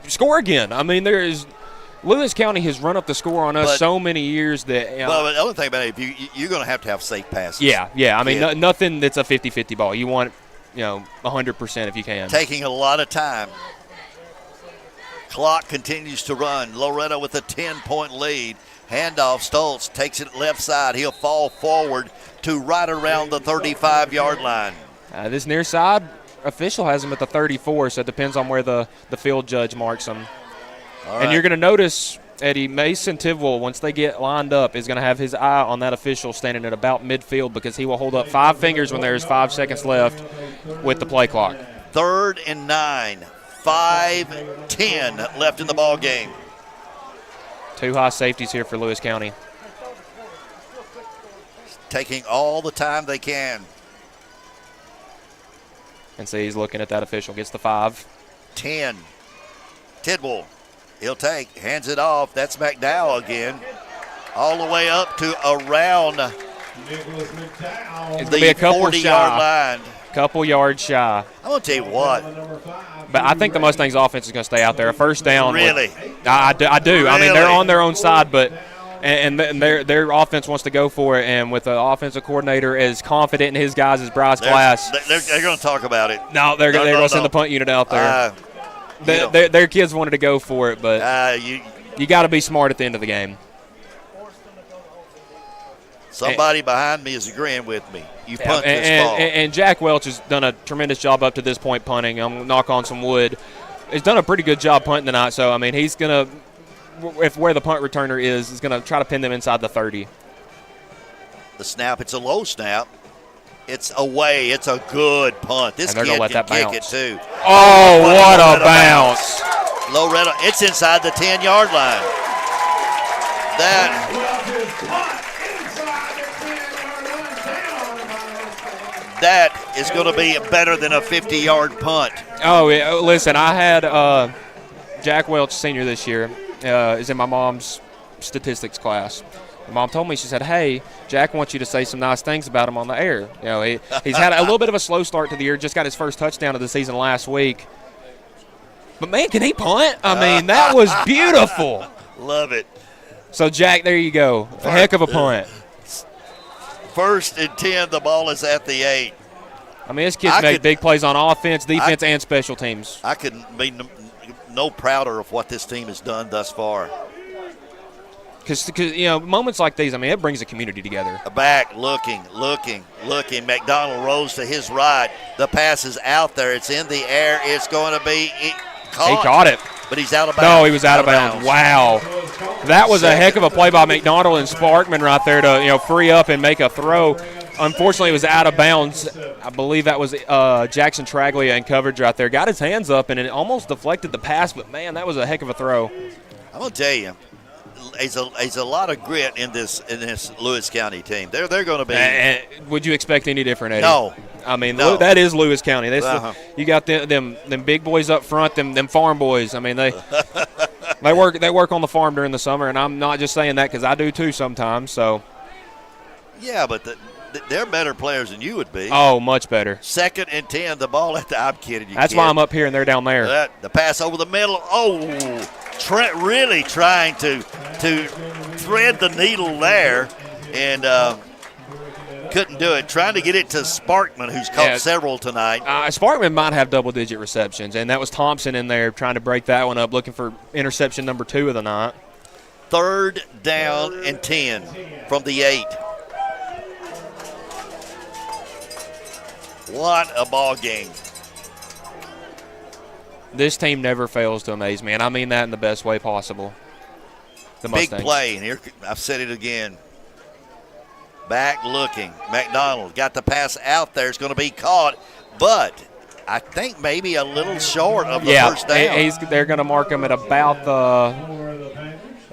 Speaker 8: score again. I mean, Lewis County has run up the score on us so many years that.
Speaker 5: Well, the other thing about it, you're going to have safe passes.
Speaker 8: Yeah. I mean, nothing that's a 50-50 ball. You want, 100% if you can.
Speaker 5: Taking a lot of time. Clock continues to run. Loretto with a 10-point lead. Handoff, Stoltz takes it left side. He'll fall forward to right around the 35-yard line.
Speaker 8: This near side, official has him at the 34, so it depends on where the field judge marks him.
Speaker 5: All
Speaker 8: and you're going to notice, Eddie, Mason Tidwell, once they get lined up, is going to have his eye on that official standing at about midfield because he will hold up 5 fingers when there's 5 seconds left with the play clock.
Speaker 5: 3rd and 9, 5:10 left in the ball game.
Speaker 8: 2 high safeties here for Lewis County.
Speaker 5: Taking all the time they can.
Speaker 8: And so he's looking at that official, gets the 5.
Speaker 5: 10. Tidwell, he'll take, hands it off. That's McDowell again. All the way up to around
Speaker 8: It's going to be a couple
Speaker 5: 40-yard line.
Speaker 8: Couple yards shy.
Speaker 5: I'm going to tell you what.
Speaker 8: But I think the Mustangs offense is going to stay out there. A first down.
Speaker 5: Really?
Speaker 8: I do.
Speaker 5: Really?
Speaker 8: I mean, they're on their own side, but and their offense wants to go for it. And with the offensive coordinator as confident in his guys as Bryce Glass.
Speaker 5: They're going to talk about it.
Speaker 8: No, they're going to send the punt unit out there. Their kids wanted to go for it, but you got to be smart at the end of the game.
Speaker 5: Somebody behind me is agreeing with me. You punt this ball.
Speaker 8: And Jack Welch has done a tremendous job up to this point punting. I'm going to knock on some wood. He's done a pretty good job punting tonight, so, I mean, he's going to, if where the punt returner is going to try to pin them inside the 30.
Speaker 5: The snap, it's a low snap. It's away. It's a good punt. This kid
Speaker 8: let
Speaker 5: can
Speaker 8: that
Speaker 5: kick
Speaker 8: bounce.
Speaker 5: it, too.
Speaker 8: Oh, what a bounce.
Speaker 5: Loretto, it's inside the 10-yard line. That is going to be better than a 50-yard punt.
Speaker 8: Oh, yeah, listen, I had Jack Welch Sr. this year is in my mom's statistics class. My mom told me, she said, hey, Jack wants you to say some nice things about him on the air. You know, he's had a little bit of a slow start to the year, just got his first touchdown of the season last week. But, man, can he punt? I mean, that was beautiful.
Speaker 5: Love it.
Speaker 8: So, Jack, there you go. A heck of a punt.
Speaker 5: 1st and 10, the ball is at the 8.
Speaker 8: I mean, this kid's made big plays on offense, defense, and special teams.
Speaker 5: I couldn't be no prouder of what this team has done thus far.
Speaker 8: Because, you know, moments like these, I mean, it brings the community together.
Speaker 5: Back, looking. McDonald rolls to his right. The pass is out there. It's in the air. It's going to be caught.
Speaker 8: He caught it.
Speaker 5: But he's out of bounds.
Speaker 8: No, he was out of bounds. Wow. That was a heck of a play by McDonald and Sparkman right there to, you know, free up and make a throw. Unfortunately, it was out of bounds. I believe that was Jackson Traglia in coverage right there. Got his hands up, and it almost deflected the pass, but, man, that was a heck of a throw.
Speaker 5: I'm going to tell you, there's a lot of grit in this Lewis County team. They're going to be.
Speaker 8: Would you expect any different, Eddie?
Speaker 5: No.
Speaker 8: I mean,
Speaker 5: No.
Speaker 8: that is Lewis County. You got them big boys up front, them farm boys. I mean, they work on the farm during the summer, and I'm not just saying that because I do too sometimes. So.
Speaker 5: Yeah, but they're better players than you would be.
Speaker 8: Oh, much better.
Speaker 5: 2nd and 10, the ball at the. I'm kidding you.
Speaker 8: That's why I'm up here and they're down there.
Speaker 5: The pass over the middle. Oh, Trent really trying to thread the needle there, and couldn't do it. Trying to get it to Sparkman, who's caught several tonight.
Speaker 8: Sparkman might have double-digit receptions, and that was Thompson in there trying to break that one up, looking for interception number 2 of the night.
Speaker 5: 3rd down and 10 from the 8. What a ball game.
Speaker 8: This team never fails to amaze me, and I mean that in the best way possible. The
Speaker 5: Big
Speaker 8: Mustangs.
Speaker 5: play, and here I've said it again. Back looking. McDonald got the pass out there. It's going to be caught, but I think maybe a little short of the first down.
Speaker 8: They're going to mark him at about the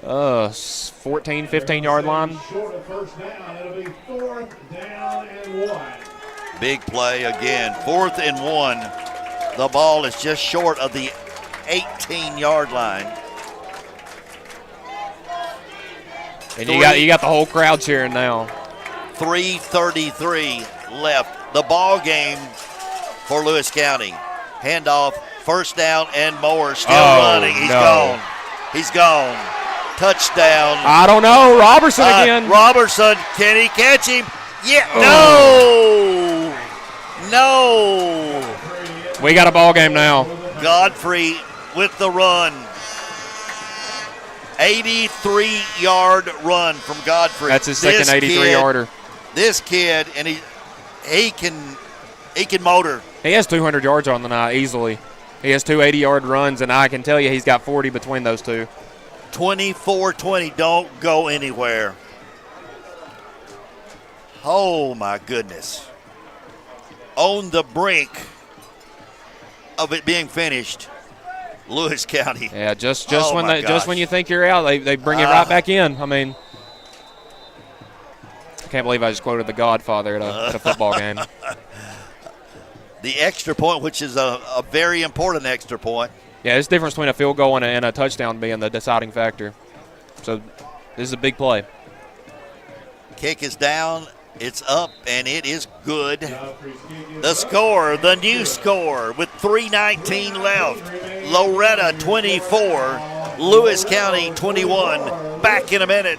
Speaker 8: 14, 15-yard line.
Speaker 6: Short of first down. It'll be 4th down and 1.
Speaker 5: Big play again. 4th and 1. The ball is just short of the 18-yard line.
Speaker 8: And you got the whole crowd cheering now.
Speaker 5: 3:33 left. The ball game for Lewis County. Handoff, 1st down and more. Still running. He's gone. Touchdown.
Speaker 8: I don't know. Robertson again.
Speaker 5: Robertson, can he catch him? Yeah. No.
Speaker 8: We got a ball game now.
Speaker 5: Godfrey with the run. 83-yard run from Godfrey.
Speaker 8: That's his second 83-yarder.
Speaker 5: This kid, and he can He can motor.
Speaker 8: He has 200 yards on the night easily. He has 2 80-yard runs, and I can tell you he's got 40 between those two.
Speaker 5: 24-20. Don't go anywhere. Oh, my goodness. On the brink of it being finished, Lewis County.
Speaker 8: Yeah, just when you think you're out, they bring you right back in. I mean, I can't believe I just quoted The Godfather at a football game.
Speaker 5: The extra point, which is a very important extra point.
Speaker 8: Yeah, it's the difference between a field goal and a touchdown being the deciding factor. So this is a big play.
Speaker 5: Kick is down, it's up, and it is good. The score, the new score, with 3:19 left. Loretto 24, Lewis County 21. Back in a minute.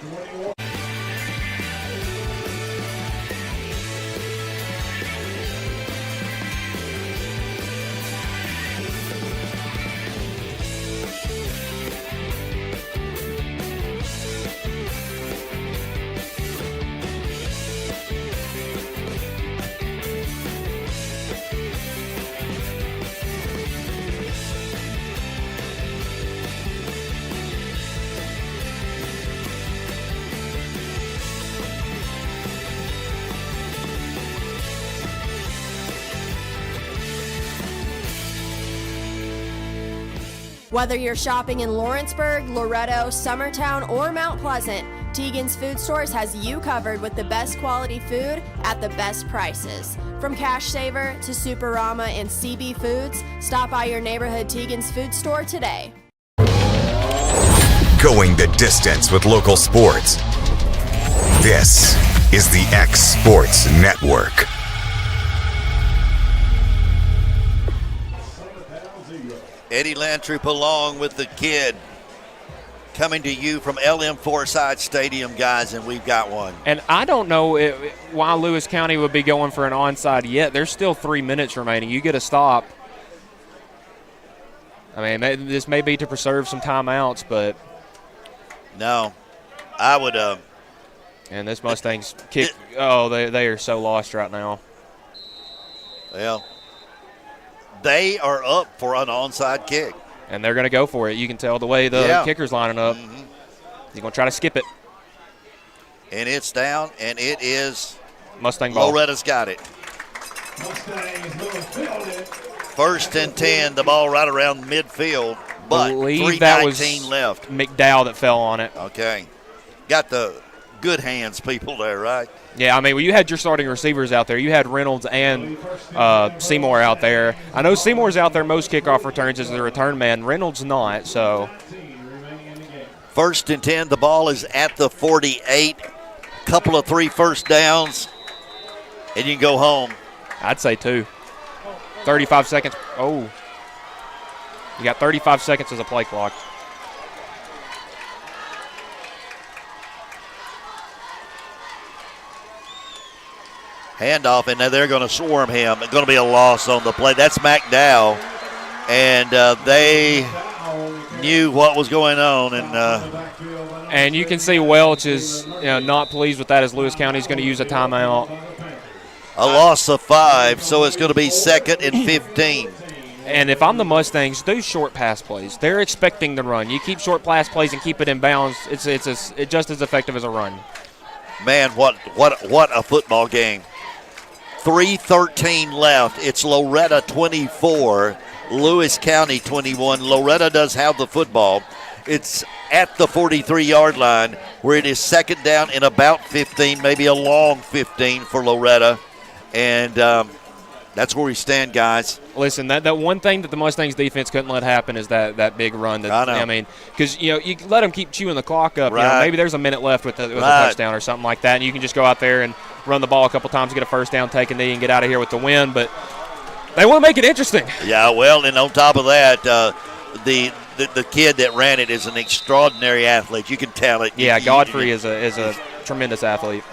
Speaker 14: Whether you're shopping in Lawrenceburg, Loretto, Summertown, or Mount Pleasant, Teagan's Food Stores has you covered with the best quality food at the best prices. From Cash Saver to Superama and CB Foods, stop by your neighborhood Teagan's Food Store today.
Speaker 1: Going the distance with local sports. This is the X Sports Network.
Speaker 5: Eddie Lantroop along with the kid coming to you from LM Forsyth Stadium, guys, and we've got one.
Speaker 8: And I don't know why Lewis County would be going for an onside yet. There's still 3 minutes remaining. You get a stop. I mean, this may be to preserve some timeouts, but
Speaker 5: no, I would.
Speaker 8: And this Mustang's kick. They are so lost right now.
Speaker 5: Well, they are up for an onside kick.
Speaker 8: And they're going to go for it. You can tell the way the kicker's lining up. Mm-hmm. He's going to try to skip it.
Speaker 5: And it's down, and it is
Speaker 8: Mustang ball.
Speaker 5: Loretta's got it. First and 10, the ball right around midfield, but 3:19 left.
Speaker 8: McDowell that fell on it.
Speaker 5: Okay. Got the good hands people there, right?
Speaker 8: Yeah, I mean, well, you had your starting receivers out there. You had Reynolds and Seymour out there. I know Seymour's out there most kickoff returns as the return man. Reynolds not, so.
Speaker 5: First and 10, the ball is at the 48. Couple of 3 first downs, and you can go home.
Speaker 8: I'd say 2. 35 seconds. Oh. You got 35 seconds as a play clock.
Speaker 5: Handoff, and now they're going to swarm him. It's going to be a loss on the play. That's McDowell, and they knew what was going on.
Speaker 8: And you can see Welch is not pleased with that as Lewis County is going to use a timeout.
Speaker 5: A loss of 5, so it's going to be 2nd and 15.
Speaker 8: And if I'm the Mustangs, do short pass plays. They're expecting the run. You keep short pass plays and keep it in bounds. It's just as effective as a run.
Speaker 5: Man, what a football game. 3:13 left. It's Loretto 24, Lewis County 21. Loretto does have the football. It's at the 43-yard line where it is 2nd down and about 15, maybe a long 15 for Loretto. And that's where we stand, guys.
Speaker 8: Listen, that one thing that the Mustangs defense couldn't let happen is that big run.
Speaker 5: I know.
Speaker 8: I mean, because you let them keep chewing the clock up.
Speaker 5: Right.
Speaker 8: Maybe there's a minute left with a touchdown or something like that, and you can just go out there and run the ball a couple times, get a first down, take a knee, and get out of here with the win. But they want to make it interesting.
Speaker 5: Yeah, well, and on top of that, the kid that ran it is an extraordinary athlete. You can tell it.
Speaker 8: Yeah, Godfrey is a tremendous athlete.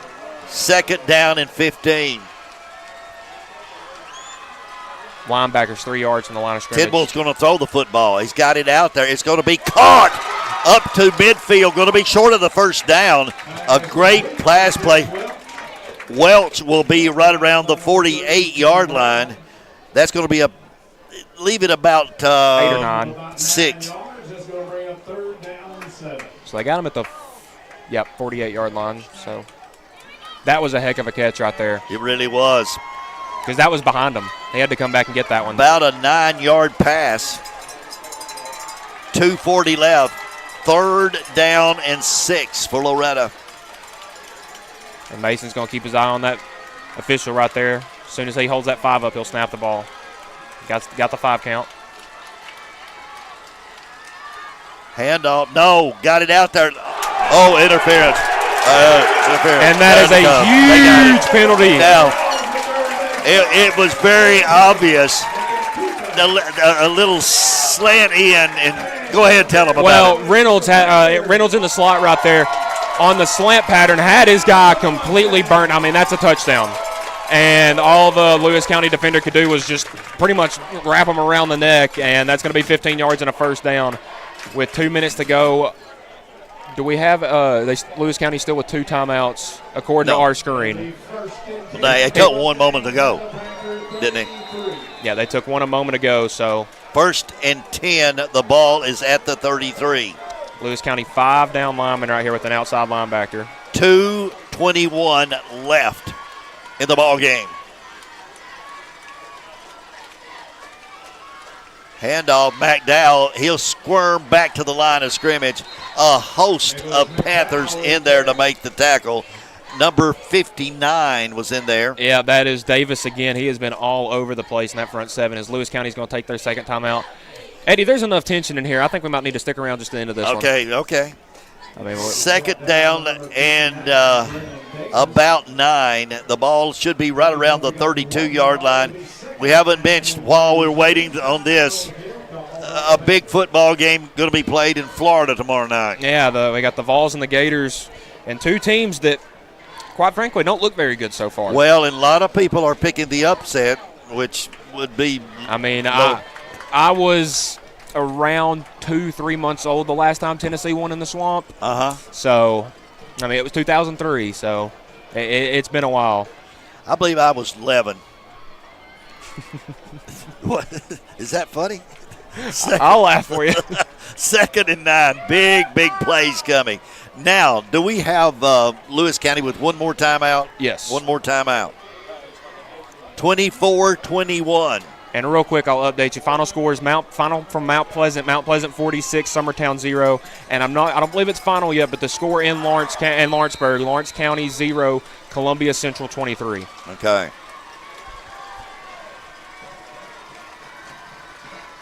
Speaker 5: 2nd down and 15.
Speaker 8: Linebackers 3 yards from the line of scrimmage.
Speaker 5: Tidwell's going to throw the football. He's got it out there. It's going to be caught up to midfield. Going to be short of the first down. A great pass play. Welch will be right around the 48-yard line. That's going to be leave it about
Speaker 8: 8 or 9.
Speaker 5: 6.
Speaker 8: So they got him at the 48-yard line. So that was a heck of a catch right there.
Speaker 5: It really was.
Speaker 8: Because that was behind him. He had to come back and get that one.
Speaker 5: About a 9-yard pass. 2:40 left. 3rd down and 6 for Loretto.
Speaker 8: And Mason's going to keep his eye on that official right there. As soon as he holds that 5 up, he'll snap the ball. Got the 5 count.
Speaker 5: Handoff. No, got it out there. Oh, interference.
Speaker 8: And that is a huge penalty.
Speaker 5: Now, it was very obvious. A little slant in, and go ahead and tell them about it.
Speaker 8: Reynolds in the slot right there on the slant pattern had his guy completely burnt. I mean, that's a touchdown. And all the Lewis County defender could do was just pretty much wrap him around the neck, and that's going to be 15 yards and a 1st down with 2 minutes to go. Do we have Lewis County still with 2 timeouts according to our screen?
Speaker 5: They took 1 moment ago, didn't they?
Speaker 8: Yeah, they took 1 a moment ago. So
Speaker 5: 1st and 10, the ball is at the 33.
Speaker 8: Lewis County 5 down lineman right here with an outside linebacker.
Speaker 5: 2:21 left in the ball game. Handoff, McDowell. He'll squirm back to the line of scrimmage. A host of Panthers in there to make the tackle. Number 59 was in there.
Speaker 8: Yeah, that is Davis again. He has been all over the place in that front 7 as Lewis County's going to take their 2nd timeout. Eddie, there's enough tension in here. I think we might need to stick around just to the end of this one.
Speaker 5: Okay.
Speaker 8: I mean,
Speaker 5: 2nd down and about 9. The ball should be right around the 32-yard line. We haven't mentioned while we're waiting on this, a big football game going to be played in Florida tomorrow night.
Speaker 8: Yeah, we got the Vols and the Gators, and 2 teams that, quite frankly, don't look very good so far.
Speaker 5: Well, and a lot of people are picking the upset, which would be.
Speaker 8: I mean, I was around 2-3 months old the last time Tennessee won in the Swamp. So, I mean, it was 2003, so it's been a while.
Speaker 5: I believe I was 11. What? Is that funny?
Speaker 8: I'll laugh for you.
Speaker 5: 2nd and 9. Big plays coming. Now, do we have Lewis County with 1 more timeout?
Speaker 8: Yes.
Speaker 5: 1 more timeout. 24-21.
Speaker 8: And real quick, I'll update you. Final score is final from Mount Pleasant. Mount Pleasant 46, Summertown 0. And I don't believe it's final yet, but the score in Lawrenceburg, Lawrence County 0, Columbia Central 23.
Speaker 5: Okay.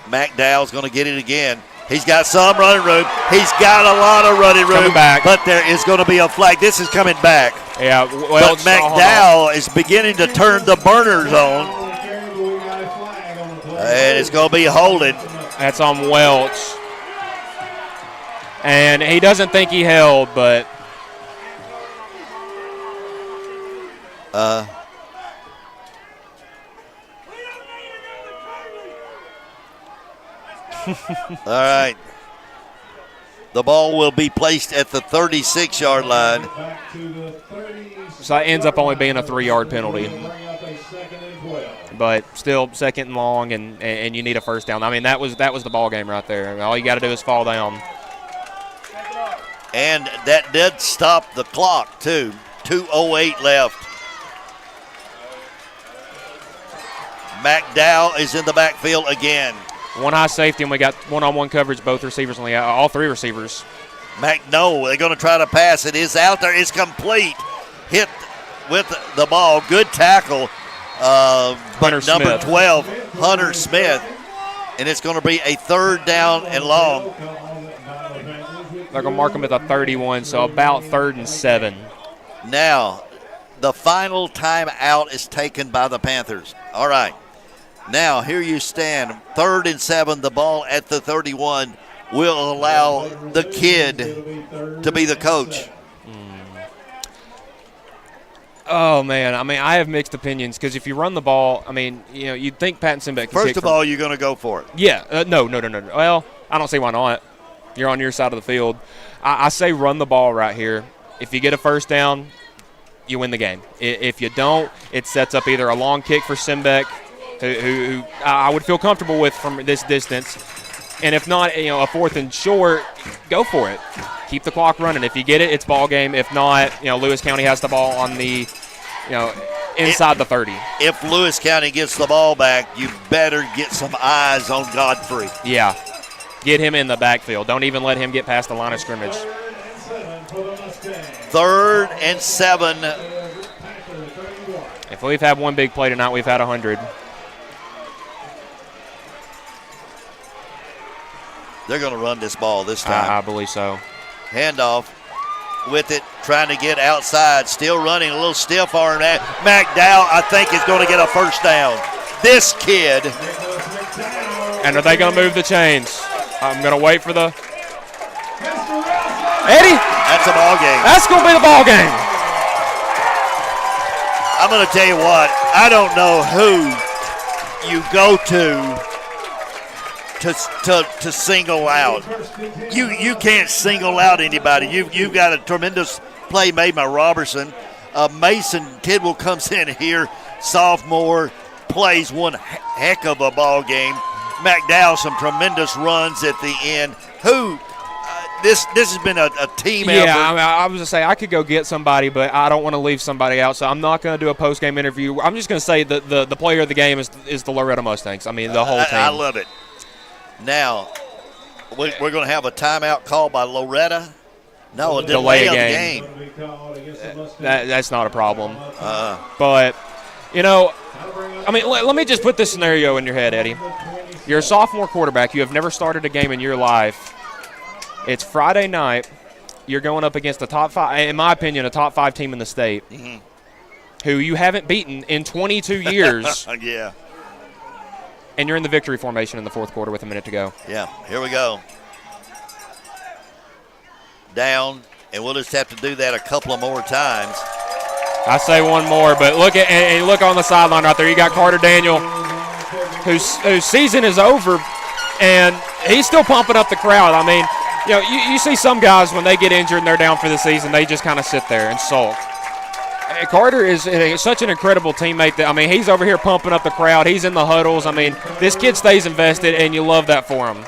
Speaker 5: McDowell's going to get it again. He's got some running room. He's got a lot of running room.
Speaker 8: Coming back.
Speaker 5: But there is going to be a flag. This is coming back.
Speaker 8: Yeah.
Speaker 5: Well, but McDowell is beginning to turn the burners on. And it's going to be holding.
Speaker 8: That's on Welch. And he doesn't think he held, but.
Speaker 5: All right. The ball will be placed at the 36-yard line.
Speaker 8: So that ends up only being a 3-yard penalty. But still 2nd and long, and you need a 1st down. I mean, that was the ball game right there. All you got to do is fall down.
Speaker 5: And that did stop the clock, too. 2:08 left. McDowell is in the backfield again.
Speaker 8: 1 high safety, and we got one-on-one coverage, both receivers, all 3 receivers.
Speaker 5: No, they're going to try to pass. It is out there. It's complete. Hit with the ball. Good tackle. But number 12, Hunter Smith. And it's going to be a 3rd down and long.
Speaker 8: They're going to mark him at the 31, so about 3rd and 7.
Speaker 5: Now, the final timeout is taken by the Panthers. All right. Now, here you stand. 3rd and 7, the ball at the 31 will allow the kid to be the coach.
Speaker 8: Oh, man. I mean, I have mixed opinions because if you run the ball, I mean, you'd think Patton Simbeck can
Speaker 5: First of all, you're going to go for it.
Speaker 8: Yeah. No. Well, I don't see why not. You're on your side of the field. I say run the ball right here. If you get a 1st down, you win the game. If you don't, it sets up either a long kick for Simbeck, who I would feel comfortable with from this distance. And if not, a 4th and short, go for it. Keep the clock running. If you get it, it's ball game. If not, Lewis County has the ball on the, inside the 30.
Speaker 5: If Lewis County gets the ball back, you better get some eyes on Godfrey.
Speaker 8: Yeah. Get him in the backfield. Don't even let him get past the line of scrimmage.
Speaker 5: 3rd and 7.
Speaker 8: If we've had one big play tonight, we've had 100.
Speaker 5: They're going to run this ball this time.
Speaker 8: I believe so.
Speaker 5: Handoff with it, trying to get outside. Still running, a little stiff arm. McDowell, I think, is going to get a first down. This kid.
Speaker 8: And are they going to move the chains? I'm going to wait for the. Eddie?
Speaker 5: That's a ball game.
Speaker 8: That's going to be the ball game.
Speaker 5: I'm going to tell you what. I don't know who you go to single out. You can't single out anybody. You've got a tremendous play made by Robertson. Mason Tidwell comes in here, sophomore, plays one heck of a ball game. McDowell, some tremendous runs at the end. This has been a team effort.
Speaker 8: Yeah, I was going to say I could go get somebody, but I don't want to leave somebody out, so I'm not going to do a post-game interview. I'm just going to say that the player of the game is the Loretto Mustangs. I mean, the whole team.
Speaker 5: I love it. Now, we're going to have a timeout called by Loretto. No, a delay of the game.
Speaker 8: That's not a problem. But, let me just put this scenario in your head, Eddie. You're a sophomore quarterback. You have never started a game in your life. It's Friday night. You're going up against a top 5, in my opinion, a top 5 team in the state, who you haven't beaten in 22 years.
Speaker 5: Yeah.
Speaker 8: And you're in the victory formation in the 4th quarter with a minute to go.
Speaker 5: Yeah, here we go. Down, and we'll just have to do that a couple of more times.
Speaker 8: I say one more, but look on the sideline right there. You got Carter Daniel, whose season is over, and he's still pumping up the crowd. I mean, you see some guys when they get injured and they're down for the season, they just kind of sit there and sulk. Carter is such an incredible teammate that, he's over here pumping up the crowd. He's in the huddles. This kid stays invested, and you love that for him.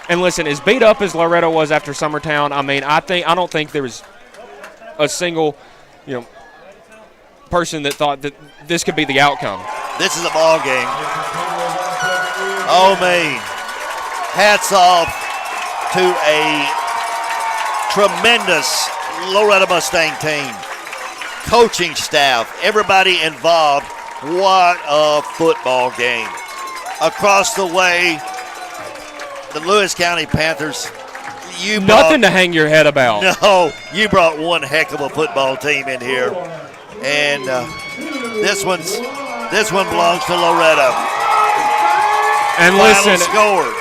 Speaker 8: And listen, as beat up as Loretto was after Summertown, I don't think there was a single, person that thought that this could be the outcome.
Speaker 5: This is a ball game. Oh, man. Hats off to a tremendous Loretto Mustang team, coaching staff, everybody involved. What a football game. Across the way, the Lewis County Panthers,
Speaker 8: nothing to hang your head about.
Speaker 5: No, you brought one heck of a football team in here. And this one belongs to Loretto.
Speaker 8: And
Speaker 5: Final score,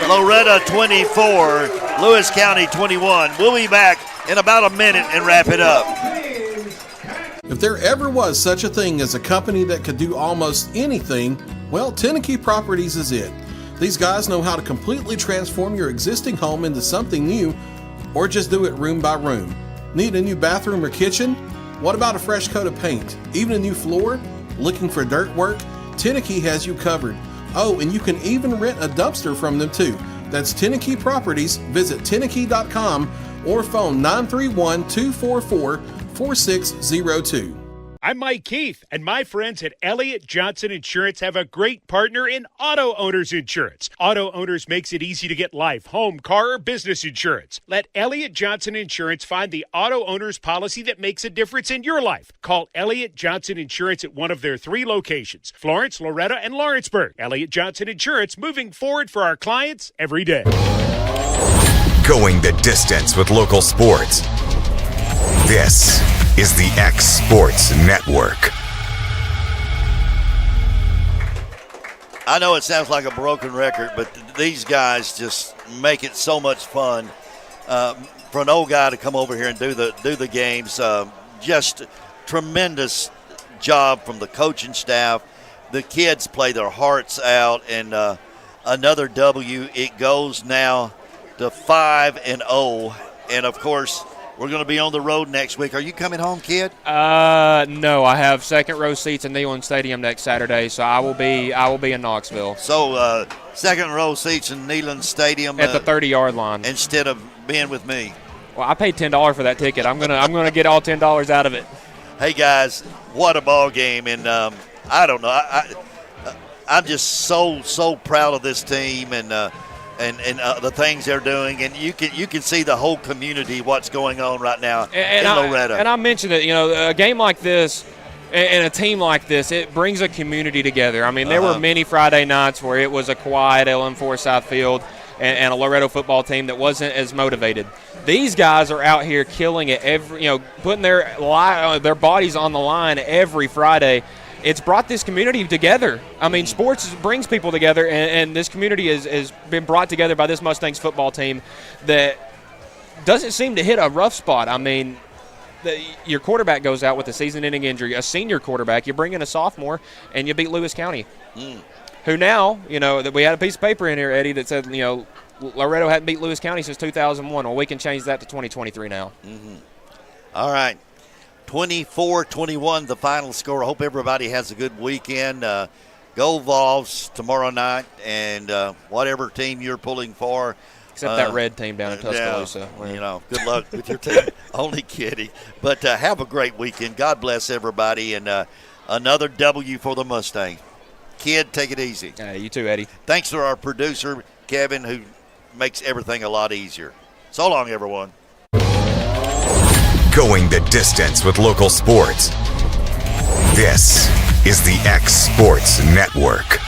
Speaker 5: Loretto 24, Lewis County 21. We'll be back in about a minute and wrap it up.
Speaker 18: If there ever was such a thing as a company that could do almost anything, well, Tenakee Properties is it. These guys know how to completely transform your existing home into something new, or just do it room by room. Need a new bathroom or kitchen? What about a fresh coat of paint? Even a new floor? Looking for dirt work? Tenakee has you covered. Oh, and you can even rent a dumpster from them too. That's Tenakee Properties. Visit Tenakee.com or phone 931-244-4602.
Speaker 19: I'm Mike Keith, and my friends at Elliott Johnson Insurance have a great partner in Auto Owners Insurance. Auto Owners makes it easy to get life, home, car, or business insurance. Let Elliott Johnson Insurance find the Auto Owners policy that makes a difference in your life. Call Elliott Johnson Insurance at one of their 3 locations, Florence, Loretto, and Lawrenceburg. Elliott Johnson Insurance, moving forward for our clients every day.
Speaker 1: Going the distance with local sports. This is the X Sports Network.
Speaker 5: I know it sounds like a broken record, but these guys just make it so much fun for an old guy to come over here and do the games. Just tremendous job from the coaching staff. The kids play their hearts out, and another W. It goes now to 5-0, and of course, We're going to be on the road next week. Are you coming home, kid?
Speaker 8: No, I have second row seats in Neyland Stadium next Saturday, so I will be in Knoxville.
Speaker 5: So second row seats in Neyland Stadium
Speaker 8: at the 30-yard line
Speaker 5: instead of being with me.
Speaker 8: Well, I paid $10 for that ticket. I'm gonna get all $10 out of it.
Speaker 5: Hey guys, what a ball game! And I don't know. I'm just so proud of this team and the things they're doing, and you can see the whole community what's going on right now in Loretto.
Speaker 8: And I mentioned that a game like this and a team like this, it brings a community together. I mean, there were many Friday nights where it was a quiet LM Forsyth field and a Loretto football team that wasn't as motivated. These guys are out here killing it putting their bodies on the line every Friday. It's brought this community together. I mean, sports brings people together, and this community has been brought together by this Mustangs football team that doesn't seem to hit a rough spot. I mean, your quarterback goes out with a season-ending injury, a senior quarterback. You bring in a sophomore, and you beat Lewis County, who now, that we had a piece of paper in here, Eddie, that said, Loretto hadn't beat Lewis County since 2001. Well, we can change that to 2023 now.
Speaker 5: All right. 24-21, the final score. I hope everybody has a good weekend. Go Vols tomorrow night, and whatever team you're pulling for.
Speaker 8: Except that red team down in Tuscaloosa.
Speaker 5: Good luck with your team. Only kidding. But have a great weekend. God bless everybody, and another W for the Mustangs. Kid, take it easy.
Speaker 8: You too, Eddie.
Speaker 5: Thanks to our producer, Kevin, who makes everything a lot easier. So long, everyone.
Speaker 1: Going the distance with local sports. This is the X Sports Network.